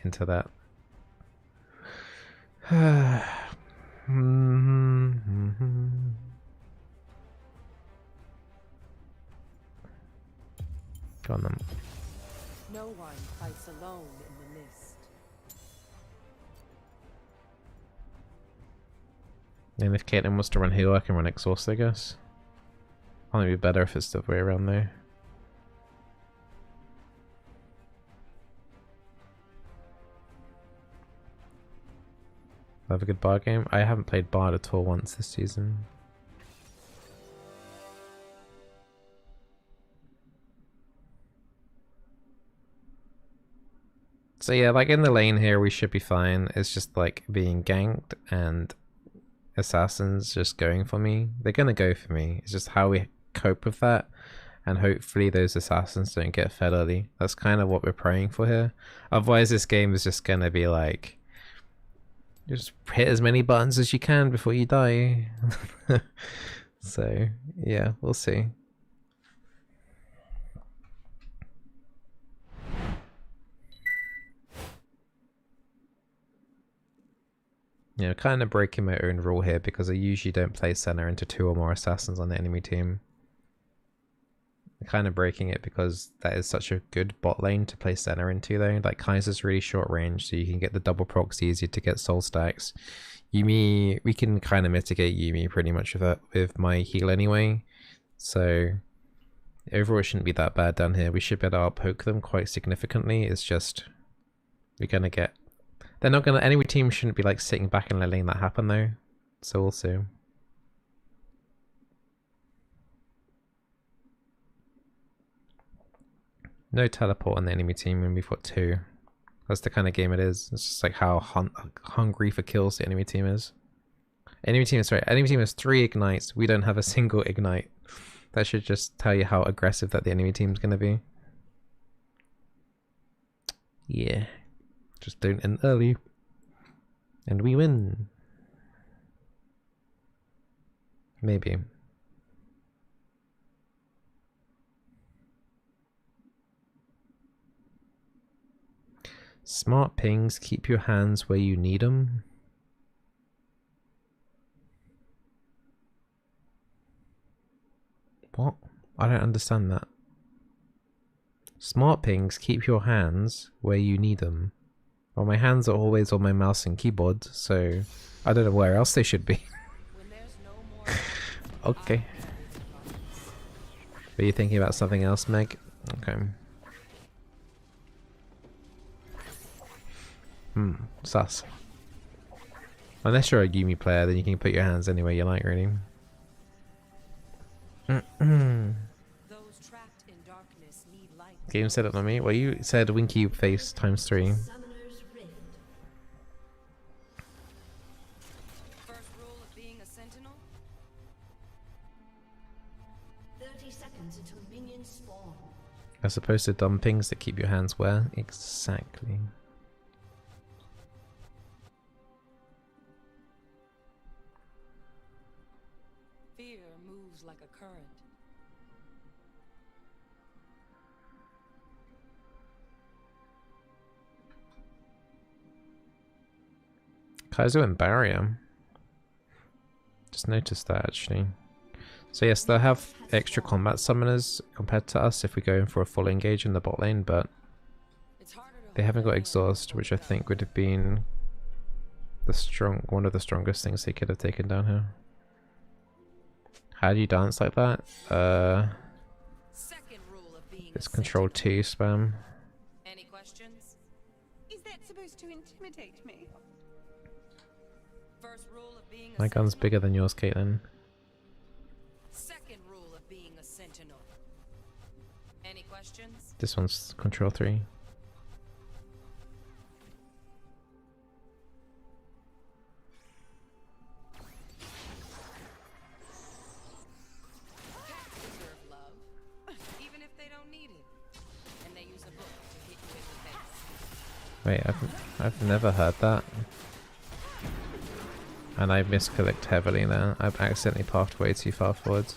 into that? Go on then.
No one fights alone in the mist.
And if Caitlyn was to run heal, I can run exhaust, I guess. I think it'd be better if it's the way around there. Have a good Bard game. I haven't played Bard at all once this season. So yeah, like in the lane here we should be fine. It's just like being ganked and assassins just going for me. They're gonna go for me. It's just how we cope with that, and hopefully those assassins don't get fed early. That's kind of what we're praying for here. Otherwise this game is just gonna be like, just hit as many buttons as you can before you die. So yeah, we'll see. Yeah, kind of breaking my own rule here because I usually don't play Senna into 2 or more assassins on the enemy team. I'm kind of breaking it because that is such a good bot lane to play Senna into though. Like Kaiser's really short range, so you can get the double procs easier to get soul stacks. Yuumi, we can kind of mitigate Yuumi pretty much with that, with my heal anyway. So overall it shouldn't be that bad down here. We should be able to outpoke them quite significantly. It's just we're gonna get... They're not gonna... Enemy team shouldn't be like sitting back and letting that happen though. So we'll see. No teleport on the enemy team when we've got 2. That's the kind of game it is. It's just like how hungry for kills the enemy team is. Enemy team has 3 ignites. We don't have a single ignite. That should just tell you how aggressive that the enemy team's gonna be. Yeah. Just don't end early. And we win. Maybe. Smart pings, keep your hands where you need them. What? I don't understand that. Smart pings keep your hands where you need them. Well, my hands are always on my mouse and keyboard, so I don't know where else they should be.
When there's no more
Okay. Were you thinking about something else, Meg? Okay. Sus. Unless you're a Yumi player, then you can put your hands anywhere you like, really.
those trapped in darkness need light.
Game set up on me. Well, you said Winky face times 3.
Summoner's Rift.
First rule of being a sentinel?
30 seconds until minions spawn.
As opposed to dumb pings that keep your hands where? Exactly.
Fear moves like a current.
Kaizo and barrier. Just noticed that actually. So yes, they'll have extra combat summoners compared to us if we go in for a full engage in the bot lane, but
It's harder to
they haven't got exhaust, which I think would have been the one of the strongest things they could have taken down here. How do you dance like that?
Second rule of being
It's
a
control
sentinel.
2 spam.
Any questions?
Is that supposed to intimidate me?
First rule of being a
My gun's
sentinel.
bigger than yours, Caitlin.
Second rule of being a sentinel. Any questions?
This one's control 3.
Cats deserve love, even if they don't need it. And they use a book to hit you in the face.
Wait, I've never heard that. And I misclicked heavily there. I've accidentally pathed way too far forwards.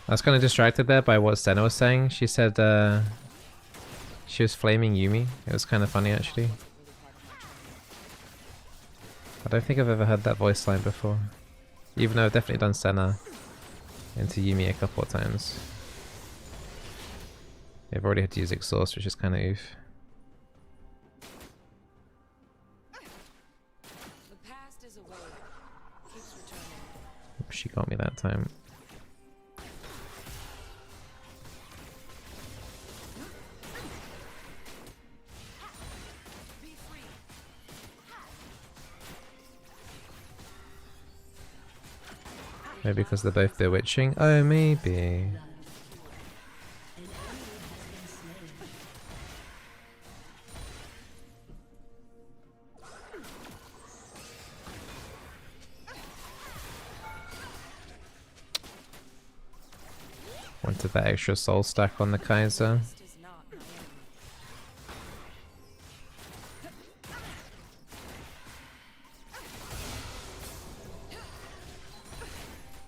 I was kind of distracted there by what Senna was saying. She said she was flaming Yumi. It was kind of funny actually. I don't think I've ever heard that voice line before. Even though I've definitely done Senna into Yumi a couple of times. They've already had to use exhaust, which is kind of oof.
The past is a wave. Keeps returning.
She got me that time.
Be free.
Maybe because they're both bewitching? Oh, maybe. Wanted that extra soul stack on the Kaiser.
Past is not my enemy.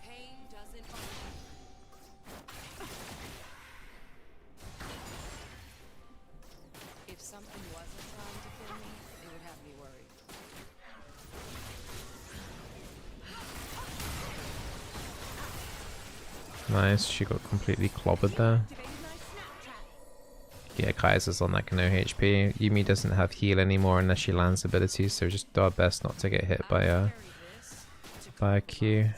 Pain doesn't own me. If something wasn't trying to kill me, it would have me worried.
Nice, she got completely clobbered there. Yeah, Kaiser's on like no HP. Yumi doesn't have heal anymore unless she lands abilities, so just do our best not to get hit by
Carry this to
a Q.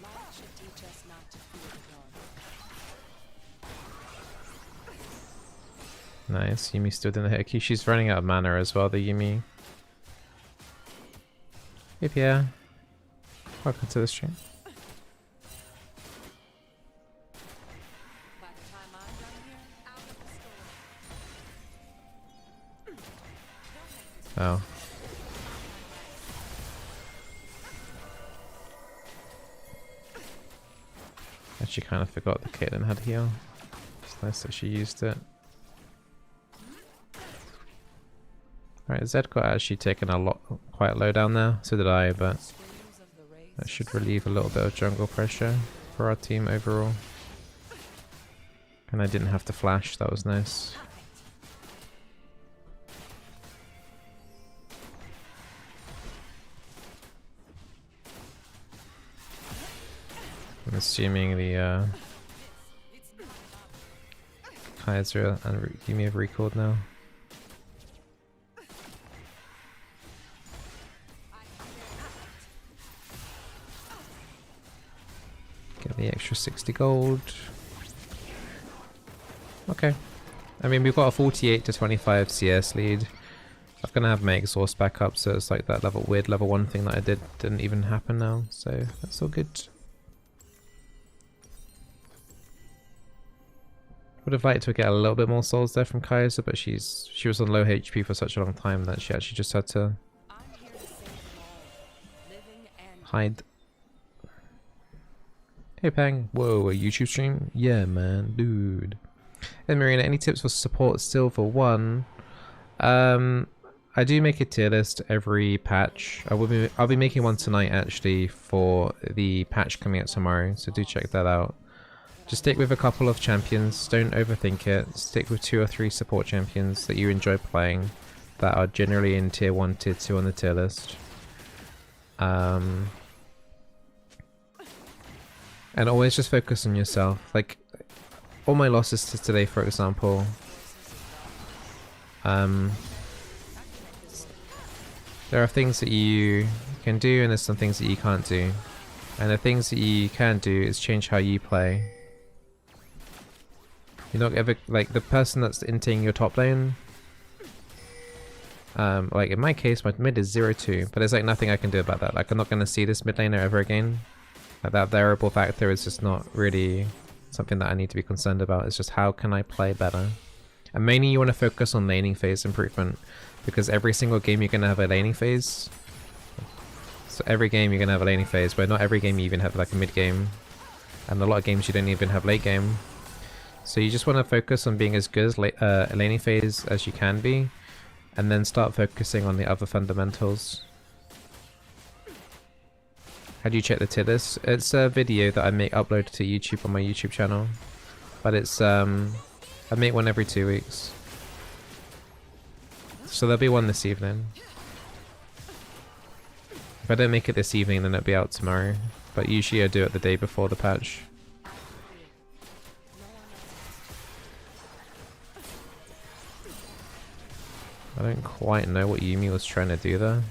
light should teach us not to fear the dark.
Nice, Yumi stood in the hit Q. She's running out of mana as well, the Yumi. Yep, yeah. Welcome to the stream.
By the time I'm done here, out of the store.
Oh. Actually kind of forgot that Caitlyn had heal. It's nice that she used it. Alright, Zed got actually taken a lot, quite low down there. So did I, but
Screams of the race.
that should relieve a little bit of jungle pressure for our team overall. And I didn't have to flash, that was nice. I'm assuming the Kaiser and Yumi have recalled now. Get the extra 60 gold. Okay. I mean, we've got a 48 to 25 CS lead. I'm gonna have my exhaust back up, so it's like that weird level 1 thing that I didn't even happen now, so that's all good. Would have liked to get a little bit more souls there from Kaiser, but she was on low HP for such a long time that she actually just had to hide. Hey Pang, whoa, a YouTube stream? Yeah man, dude. Hey Marina, any tips for support Silver 1? I do make a tier list every patch. I'll be making one tonight actually for the patch coming out tomorrow, so do check that out. Just stick with a couple of champions, don't overthink it. Stick with 2 or 3 support champions that you enjoy playing that are generally in tier 1, tier 2 on the tier list. And always just focus on yourself. Like, all my losses to today, for example, there are things that you can do and there's some things that you can't do. And the things that you can do is change how you play. You're not ever, like, the person that's inting your top lane, like in my case, my mid is 0-2, but there's like nothing I can do about that. Like, I'm not going to see this mid laner ever again. Like, that variable factor is just not really something that I need to be concerned about. It's just how can I play better. And mainly you want to focus on laning phase improvement, because every single game you're going to have a laning phase. So every game you're going to have a laning phase, but not every game you even have like a mid game. And a lot of games you don't even have late game. So you just want to focus on being as good as laning phase as you can be, and then start focusing on the other fundamentals. How do you check the tier list? It's a video that I upload to YouTube on my YouTube channel, but it's I make one every 2 weeks. So there'll be one this evening. If I don't make it this evening, then it'll be out tomorrow. But usually I do it the day before the patch. I don't quite know what Yumi was trying to do there.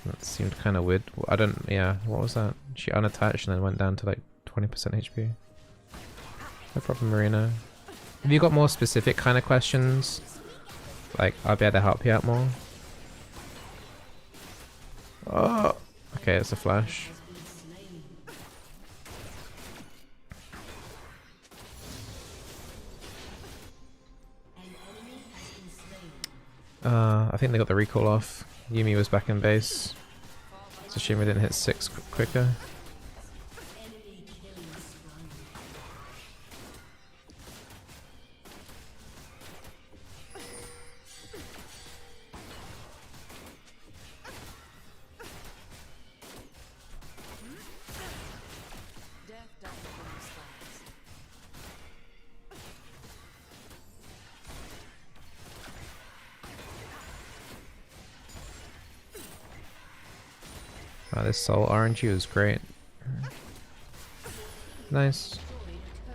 That seemed kind of weird. I don't, yeah, what was that? She unattached and then went down to like 20% HP. No problem, Marina. Have you got more specific kind of questions? Like, I'll be able to help you out more. Oh! Okay, it's a flash. I think they got the recall off. Yumi was back in base. It's a shame we didn't hit 6 quicker. Oh, this soul RNG was great. Nice.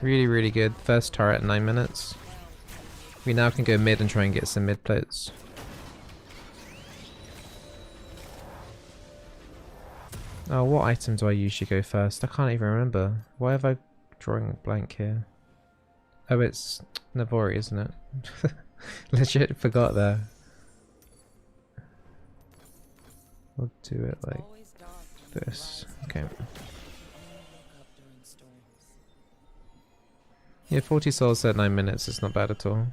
Really, really good. First turret in 9 minutes. We now can go mid and try and get some mid plates. Oh, what item do I usually go first? I can't even remember. Why have I drawing a blank here? Oh, it's Navori, isn't it? Legit forgot there. We'll do it like this. Okay. Yeah, 40 souls at 9 minutes is not bad at all.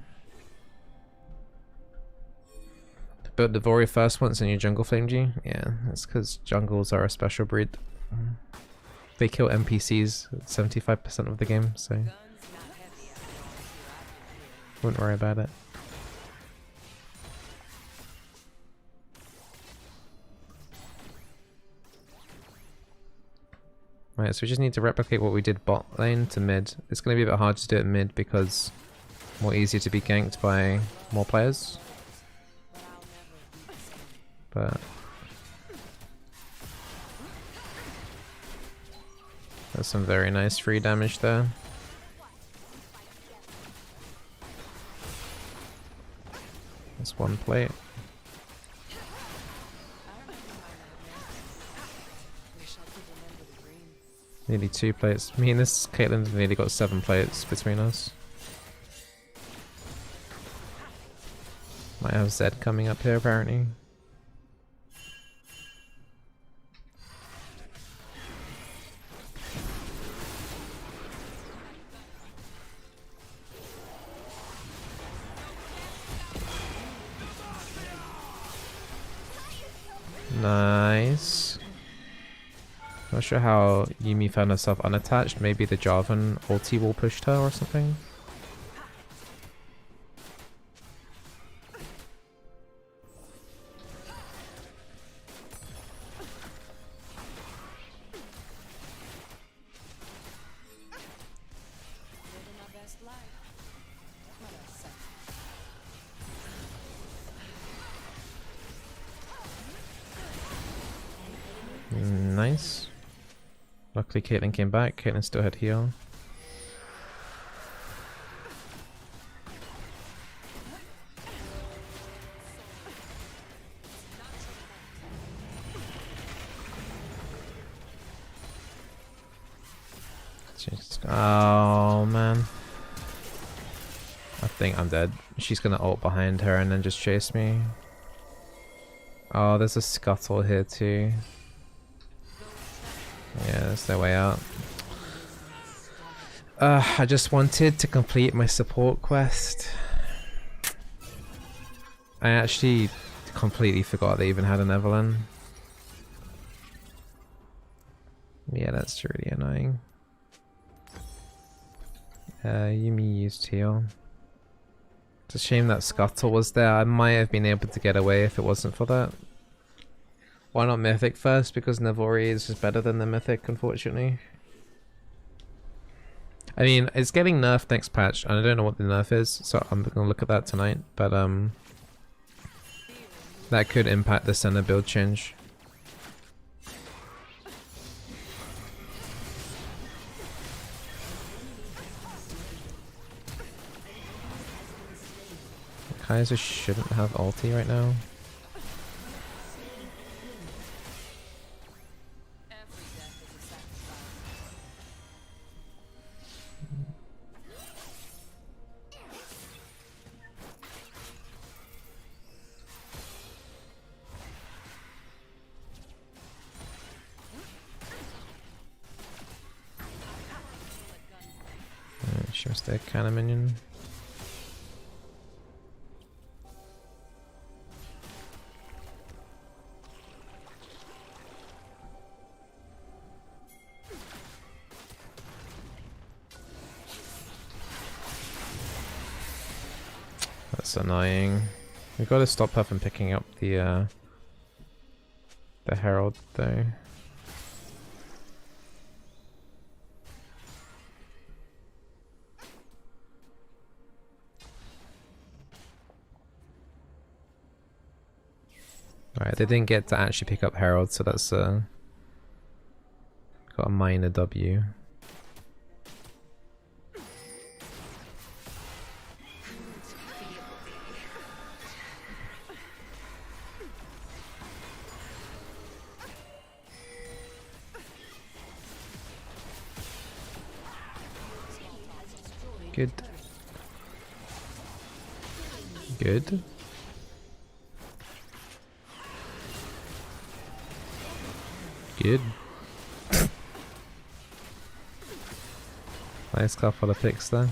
But the Vori first once in your jungle flamed you? Yeah, that's because jungles are a special breed. They kill NPCs 75% of the game, so wouldn't worry about it. Right, so we just need to replicate what we did bot lane to mid. It's going to be a bit hard to do it mid because more easier to be ganked by more players. But there's some very nice free damage there. That's one plate. Nearly 2 plates. Me and this Caitlyn's nearly got 7 plates between us. Might have Zed coming up here apparently. Nice. Not sure how Yumi found herself unattached. Maybe the Jarvan ulti wall pushed her or something. Nice. Luckily Caitlyn came back. Caitlyn still had heal. Oh man. I think I'm dead. She's gonna ult behind her and then just chase me. Oh, there's a scuttle here too. Yeah, there's no way out. I just wanted to complete my support quest. I actually completely forgot they even had an Evelyn. Yeah, that's really annoying. Yumi used heal. It's a shame that Scuttle was there. I might have been able to get away if it wasn't for that. Why not Mythic first? Because Navori is just better than the Mythic, unfortunately. I mean, it's getting nerfed next patch, and I don't know what the nerf is, so I'm gonna look at that tonight, but that could impact the center build change. Kaiser shouldn't have ulti right now. She was the cannon minion. That's annoying. We gotta stop her from picking up the Herald though. Alright, they didn't get to actually pick up Herald, so that's got a minor W. Good. Good. Good. Nice couple of picks there.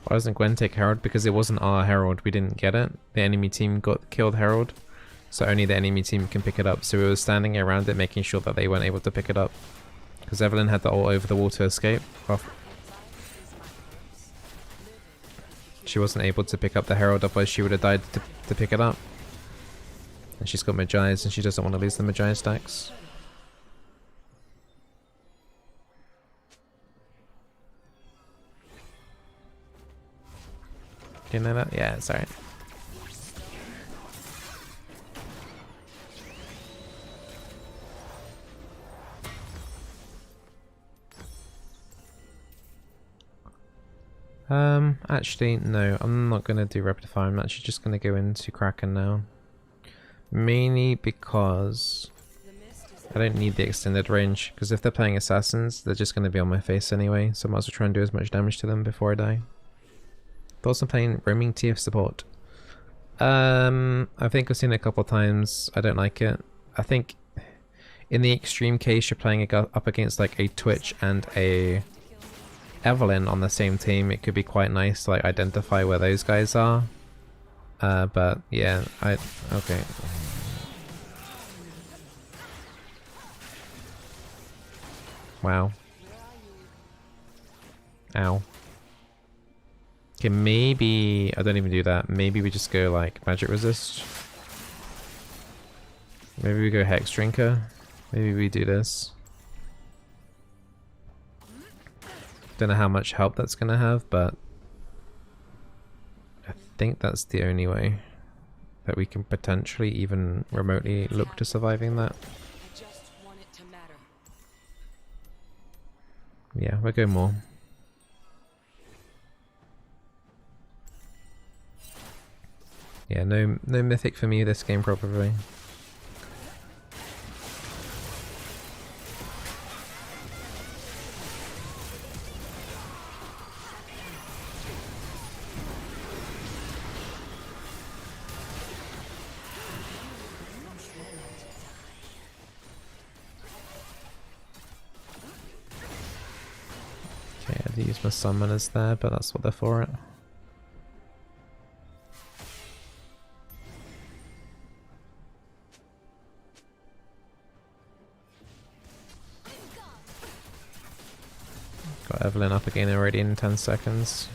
Why doesn't Gwen take Herald? Because it wasn't our Herald, we didn't get it. The enemy team killed Herald, so only the enemy team can pick it up. So we were standing around it making sure that they weren't able to pick it up. Because Evelyn had the ult over the wall to escape. She wasn't able to pick up the Herald, otherwise she would have died to pick it up. And she's got Magi's and she doesn't want to lose the Magi stacks. Do you know that? Yeah, it's alright. Actually, no, I'm not going to do rapid fire. I'm actually just going to go into Kraken now. Mainly because I don't need the extended range, because if they're playing assassins, they're just going to be on my face anyway, so I might as well try and do as much damage to them before I die. Thoughts on playing roaming TF support? I think I've seen it a couple of times. I don't like it. I think in the extreme case you're playing up against like a Twitch and a Evelyn on the same team, it could be quite nice to like identify where those guys are. But yeah, okay. Wow. Ow. Okay, maybe I don't even do that. Maybe we just go like magic resist. Maybe we go hex drinker. Maybe we do this. Don't know how much help that's gonna have, but I think that's the only way that we can potentially even remotely look to surviving that.
I just want it to matter.
Yeah, we'll go more. Yeah, no mythic for me this game probably. Okay, I had to use my summoners there, but that's what they're for it. Got Evelyn up again already in 10 seconds.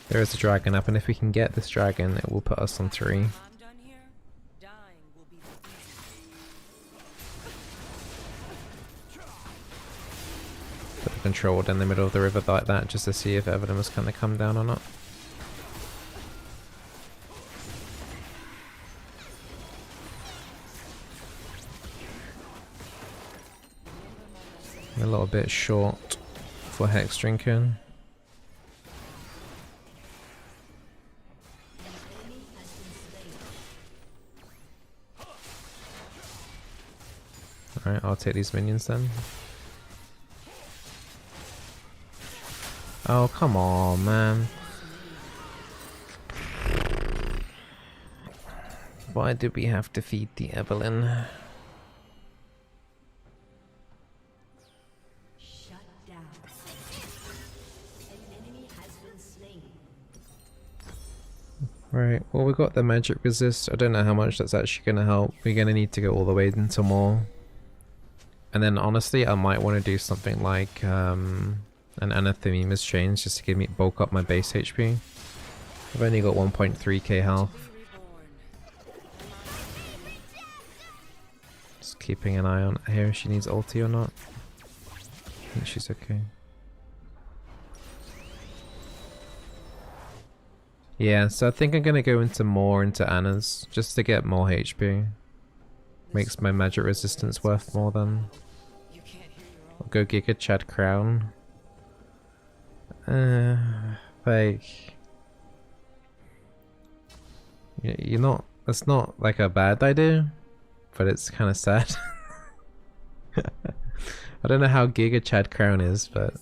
There is a dragon up, and if we can get this dragon, it will put us on 3.
I'm done here. Dying will be the
Put the controlled in the middle of the river like that, just to see if Evelyn was going to come down or not. A little bit short for hex drinking. Alright, I'll take these minions then. Oh, come on, man. Why did we have to feed the Evelyn?
Shut down. An enemy has been slain.
Right, well we got the magic resist. I don't know how much that's actually going to help. We're going to need to go all the way into more. And then honestly, I might want to do something like an Anathema's Chains just to give me bulk up my base HP. I've only got 1.3k health. Just keeping an eye on her if she needs ulti or not. I think she's okay. Yeah, so I think I'm gonna go into Anna's just to get more HP. Makes my magic resistance worth more than. I'll go Giga Chad Crown. Like, you're not. That's not like a bad idea, but it's kind of sad. I don't know how Giga Chad Crown is, but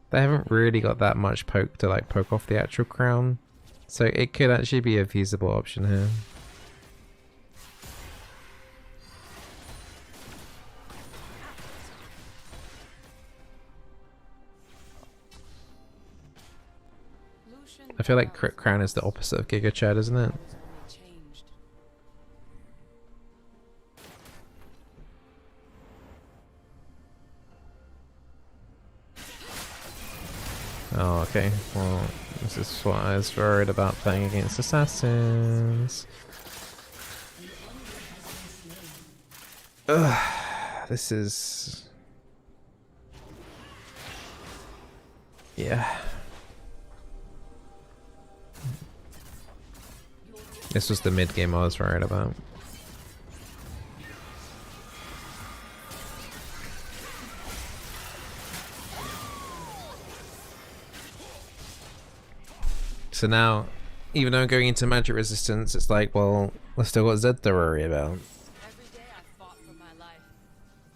they haven't really got that much poke to like poke off the actual crown, so it could actually be a feasible option here. I feel like Crown is the opposite of Giga Chad, isn't it? Oh, okay. Well, this is what I was worried about playing against assassins. Ugh, this is... yeah. This was the mid game I was worried about. So now, even though I'm going into magic resistance, it's like, well, I've still got Zed to worry about.
Every day I fought for my life.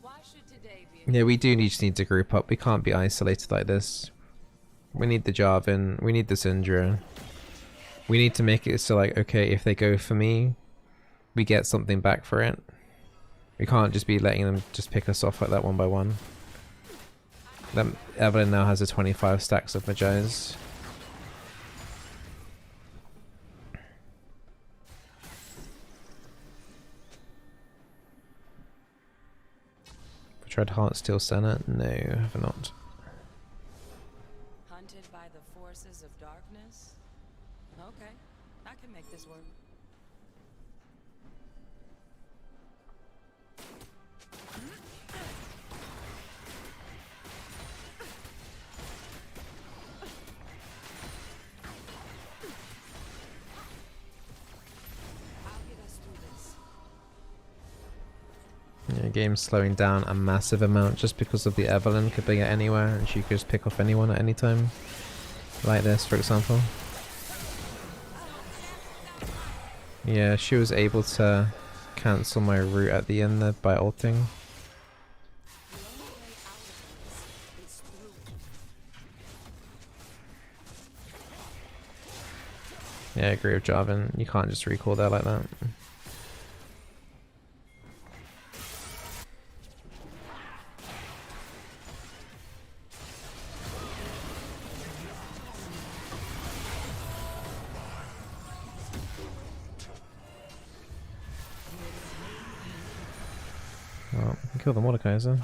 Why should today be?
Yeah, we do just need to group up. We can't be isolated like this. We need the Jarvan. We need the Syndra. We need to make it so, like, okay, if they go for me, we get something back for it. We can't just be letting them just pick us off like that one by one. That Evelyn now has a 25 stacks of Magi's. Tried Heartsteel Senate? No, I have not.
Hunted by the forces of darkness? Okay, I can make this work. I'll get us through this.
Yeah, game's slowing down a massive amount just because of the Evelyn could be at anywhere and she could just pick off anyone at any time. Like this, for example. Yeah, she was able to cancel my route at the end there by ulting. Yeah, I agree with Jarvan. You can't just recall there like that. Well, we can kill the Mordekaiser.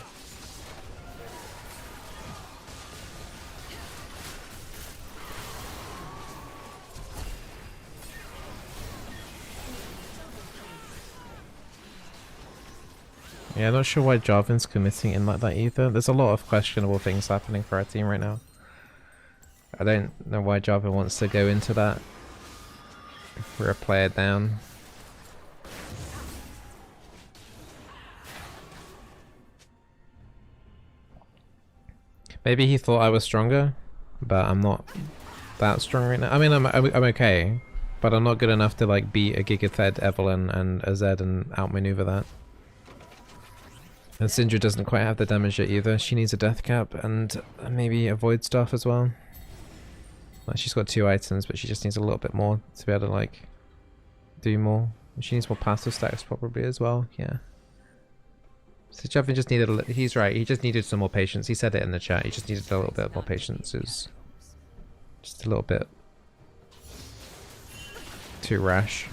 Yeah, I'm not sure why Jarvan's committing in like that either. There's a lot of questionable things happening for our team right now. I don't know why Jarvan wants to go into that. We're a player down. Maybe he thought I was stronger, but I'm not that strong right now. I mean, I'm okay, but I'm not good enough to like beat a Gigathed, Evelyn, and a Zed and outmaneuver that. And Syndra doesn't quite have the damage yet either. She needs a death cap and maybe a void staff as well. Like, she's got 2 items, but she just needs a little bit more to be able to like do more. She needs more passive stacks probably as well. Yeah. So Javin just needed he's right, he just needed some more patience. He said it in the chat, he just needed a little bit more patience. It was just a little bit too rash.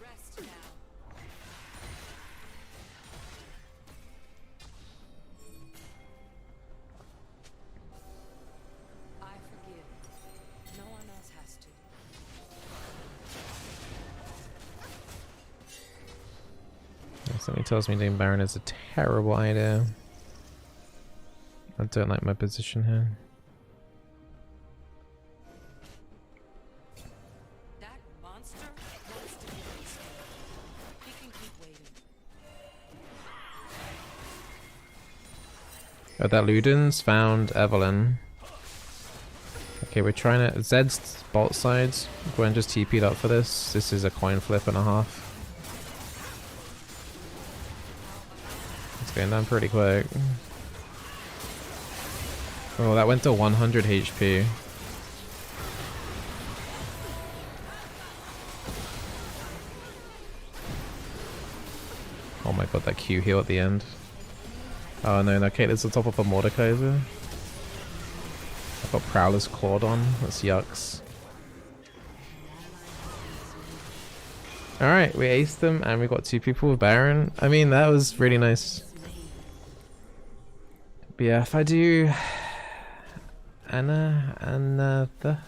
Rest now. I forgive. No one else has to.
Something tells me doing Baron is a terrible idea. I don't like my position here.
That monster wants to be rescued. He can keep waiting.
Oh, that Luden's found Evelyn. Okay, we're trying to... Zed's bolt sides. Gwen just TP'd up for this. This is a coin flip and a half. It's going down pretty quick. Oh, that went to 100 HP. Oh my god, that Q heal at the end. Oh no, okay, there's the top of a Mordekaiser. I've got Prowler's Clawed on. That's yucks. Alright, we aced them and we got 2 people with Baron. I mean, that was really nice. But yeah, if I do... another.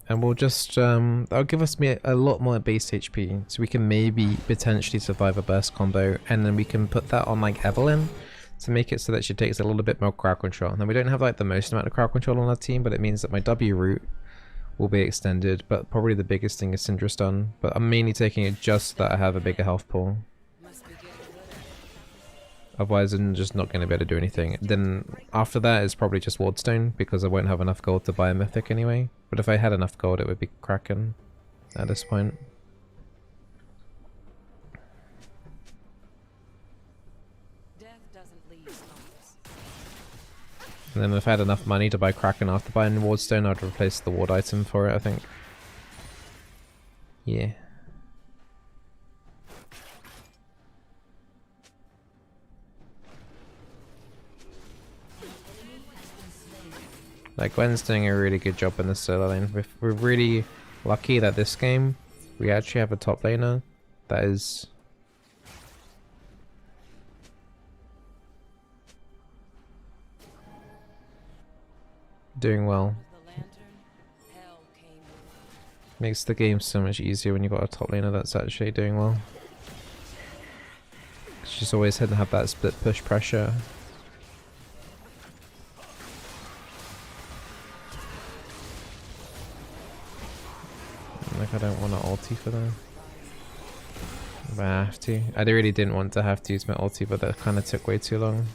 And we'll just, that'll give us a lot more base HP, so we can maybe potentially survive a burst combo, and then we can put that on like Evelyn to make it so that she takes a little bit more crowd control. Now we don't have like the most amount of crowd control on our team, but it means that my W route will be extended, but probably the biggest thing is Syndra's stun. But I'm mainly taking it just so that I have a bigger health pool.
Must be getting good.
Otherwise I'm just not going to be able to do anything. Then after that is probably just Wardstone, because I won't have enough gold to buy a mythic anyway. But if I had enough gold it would be Kraken at this point.
Death doesn't leave scars.
And then if I had enough money to buy Kraken after buying Wardstone, I'd replace the ward item for it, I think. Yeah. Like, Gwen's doing a really good job in this solo lane. We're really lucky that this game we actually have a top laner that is doing well.
The lantern, hell came with.
Makes the game so much easier when you've got a top laner that's actually doing well. She's always had to have that split push pressure. Like, I don't want to ulti for them. But I have to. I really didn't want to have to use my ulti, but that kind of took way too long.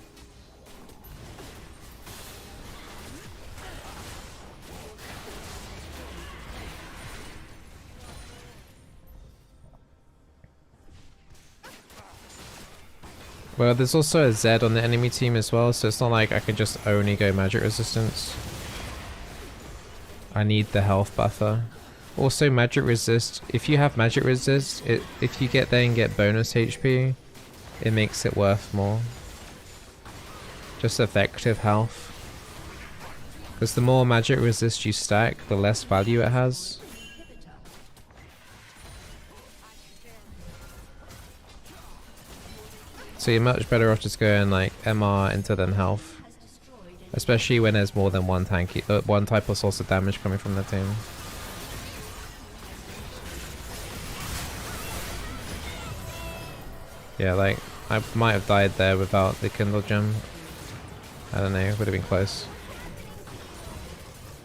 Well, there's also a Z on the enemy team as well, so it's not like I can just only go magic resistance. I need the health buffer. Also, magic resist. If you have magic resist, if you get there and get bonus HP, it makes it worth more. Just effective health. Because the more magic resist you stack, the less value it has. So you're much better off just going like MR into then health. Especially when there's more than one tanky, one type of source of damage coming from the team. Yeah, like, I might have died there without the Kindle Gem. I don't know, it would have been close.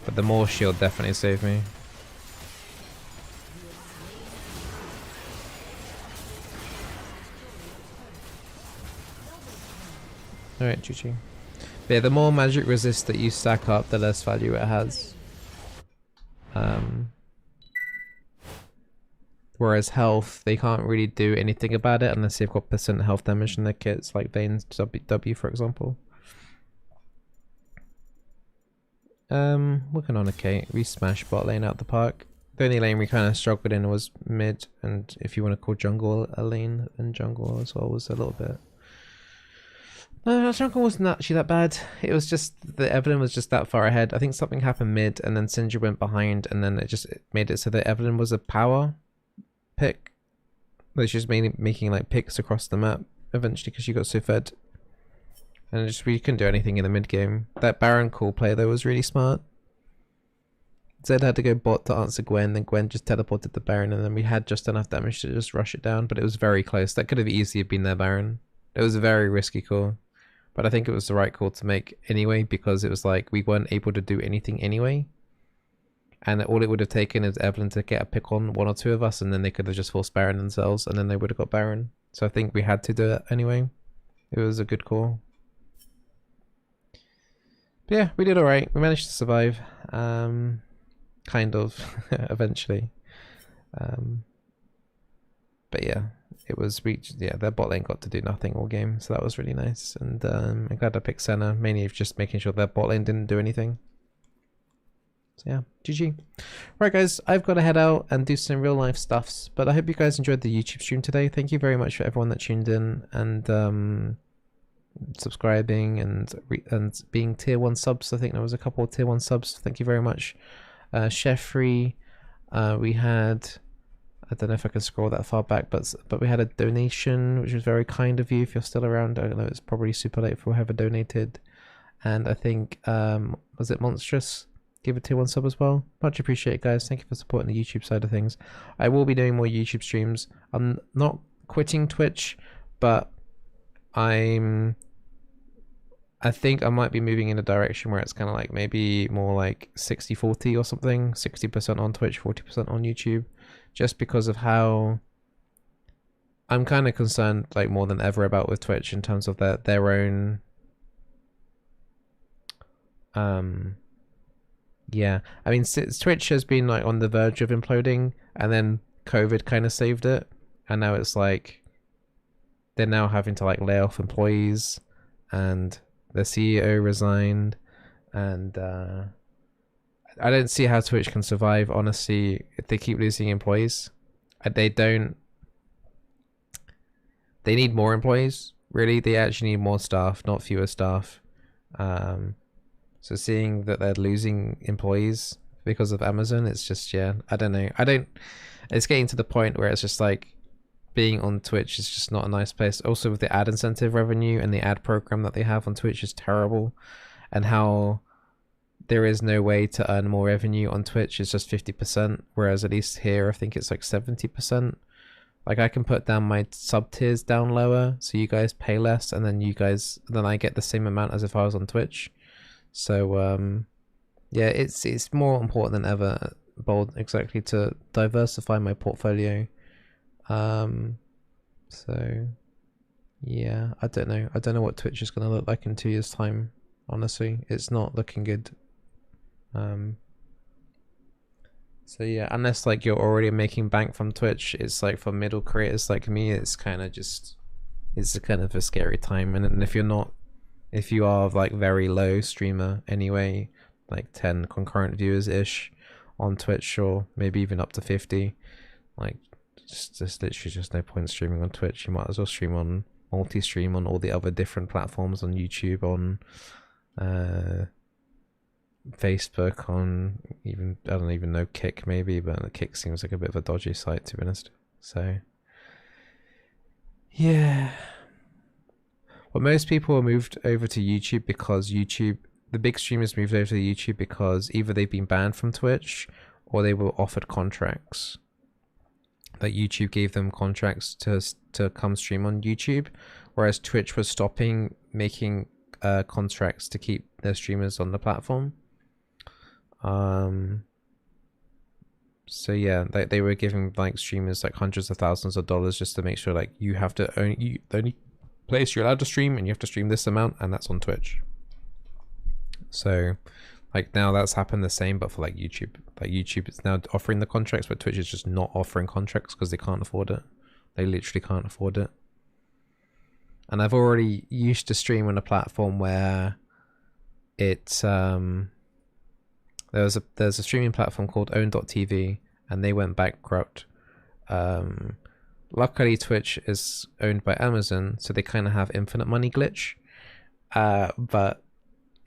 But the Moor Shield definitely saved me. Alright, GG. But yeah, the more magic resist that you stack up, the less value it has. Whereas health, they can't really do anything about it unless they've got percent health damage in their kits, like Vayne's W for example. Working on okay. We smashed bot lane out the park. The only lane we kind of struggled in was mid, and if you want to call jungle a lane, then jungle as well was a little bit. No, jungle wasn't actually that bad. It was just the Evelyn was just that far ahead. I think something happened mid, and then Syndra went behind, and then it made it so that Evelyn was a power pick. Like she was mainly making like picks across the map eventually because she got so fed. And just we couldn't do anything in the mid game. That Baron call play though was really smart. Zed had to go bot to answer Gwen, then Gwen just teleported the Baron, and then we had just enough damage to just rush it down, but it was very close. That could have easily been their Baron. It was a very risky call. But I think it was the right call to make anyway, because it was like we weren't able to do anything anyway. And all it would have taken is Evelyn to get a pick on one or two of us, and then they could have just forced Baron themselves, and then they would have got Baron. So I think we had to do it anyway. It was a good call. But yeah, we did alright. We managed to survive. Kind of, eventually. But yeah, it was yeah, their bot lane got to do nothing all game, so that was really nice. And I'm glad I picked Senna, mainly just making sure their bot lane didn't do anything. So yeah, GG. Right guys, I've got to head out and do some real life stuffs, but I hope you guys enjoyed the YouTube stream today. Thank you very much for everyone that tuned in and subscribing and being tier 1 subs. I think there was a couple of tier 1 subs. Thank you very much. Chef Free, we had I don't know if I can scroll that far back, but we had a donation, which was very kind of you. If you're still around, I don't know, it's probably super late for whoever donated. And I think was it Monstrous? Give a tier 1 sub as well. Much appreciated, guys. Thank you for supporting the YouTube side of things. I will be doing more YouTube streams. I'm not quitting Twitch, but I think I might be moving in a direction where it's kind of like maybe more like 60-40 or something. 60% on Twitch, 40% on YouTube. Just because of how I'm kind of concerned, like more than ever, about with Twitch in terms of their own yeah, I mean, Twitch has been like on the verge of imploding, and then COVID kind of saved it, and now it's like they're now having to like lay off employees, and the CEO resigned, and I don't see how Twitch can survive, honestly, if they keep losing employees. They need more employees, really. They actually need more staff, not fewer staff. So seeing that they're losing employees because of Amazon, it's just, yeah, I don't know. It's getting to the point where it's just like being on Twitch is just not a nice place. Also with the ad incentive revenue and the ad program that they have on Twitch is terrible, and how there is no way to earn more revenue on Twitch. It's just 50%, whereas at least here I think it's like 70%. Like I can put down my sub tiers down lower so you guys pay less, and then I get the same amount as if I was on Twitch. So yeah, it's more important than ever, Bold, exactly, to diversify my portfolio. So yeah, I don't know what Twitch is going to look like in 2 years time. Honestly, it's not looking good. So yeah, unless like you're already making bank from Twitch, it's like for middle creators like me, it's kind of just, it's a kind of a scary time. And then if you are like very low streamer anyway, like 10 concurrent viewers ish on Twitch, or maybe even up to 50, like just literally just no point streaming on Twitch. You might as well stream on multi-stream on all the other different platforms, on YouTube, on Facebook, on even, I don't even know, Kick maybe, but Kick seems like a bit of a dodgy site, to be honest. So yeah, well, most people are moved over to YouTube because the big streamers moved over to YouTube because either they've been banned from Twitch or they were offered contracts. That YouTube gave them contracts to come stream on YouTube, whereas Twitch was stopping making contracts to keep their streamers on the platform. So yeah, they were giving like streamers like hundreds of thousands of dollars just to make sure like you have to the only place you're allowed to stream, and you have to stream this amount, and that's on Twitch. So like now that's happened the same, but for like YouTube. Like YouTube is now offering the contracts, but Twitch is just not offering contracts because they can't afford it. They literally can't afford it. And I've already used to stream on a platform where it's there's a streaming platform called own.tv, and they went bankrupt. Luckily Twitch is owned by Amazon, so they kind of have infinite money glitch, but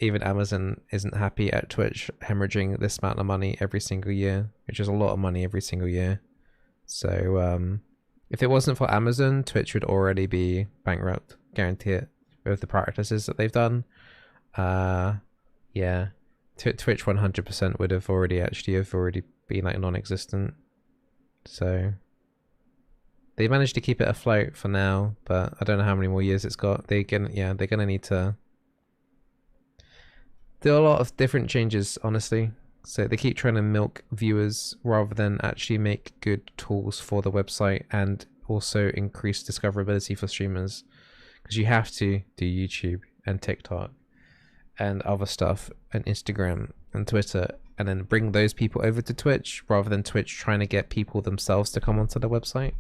even Amazon isn't happy at Twitch hemorrhaging this amount of money every single year, which is a lot of money every single year. So if it wasn't for Amazon, Twitch would already be bankrupt, guarantee it, with the practices that they've done. Yeah, Twitch 100% would have already been like non-existent. So they managed to keep it afloat for now, but I don't know how many more years it's got. They're gonna need to do a lot of different changes, honestly. So they keep trying to milk viewers rather than actually make good tools for the website and also increase discoverability for streamers, because you have to do YouTube and TikTok and other stuff and Instagram and Twitter, and then bring those people over to Twitch rather than Twitch trying to get people themselves to come onto the website.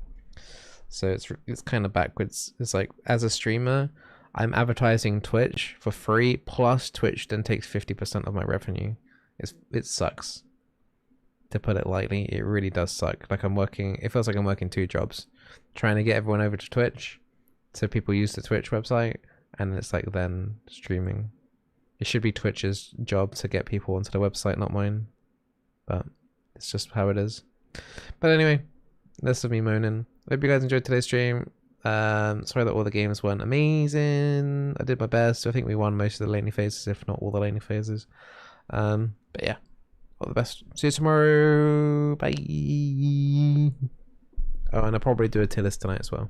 So it's kind of backwards. It's like, as a streamer, I'm advertising Twitch for free, plus Twitch then takes 50% of my revenue. It sucks, to put it lightly. It really does suck. Like it feels like I'm working 2 jobs, trying to get everyone over to Twitch so people use the Twitch website, and it's like then streaming. It should be Twitch's job to get people onto the website, not mine, but it's just how it is. But anyway, Less of me moaning. Hope you guys enjoyed today's stream. Sorry that all the games weren't amazing. I did my best. I think we won most of the laning phases, if not all the laning phases. But yeah, all the best. See you tomorrow. Bye. Oh, and I'll probably do a tier list tonight as well.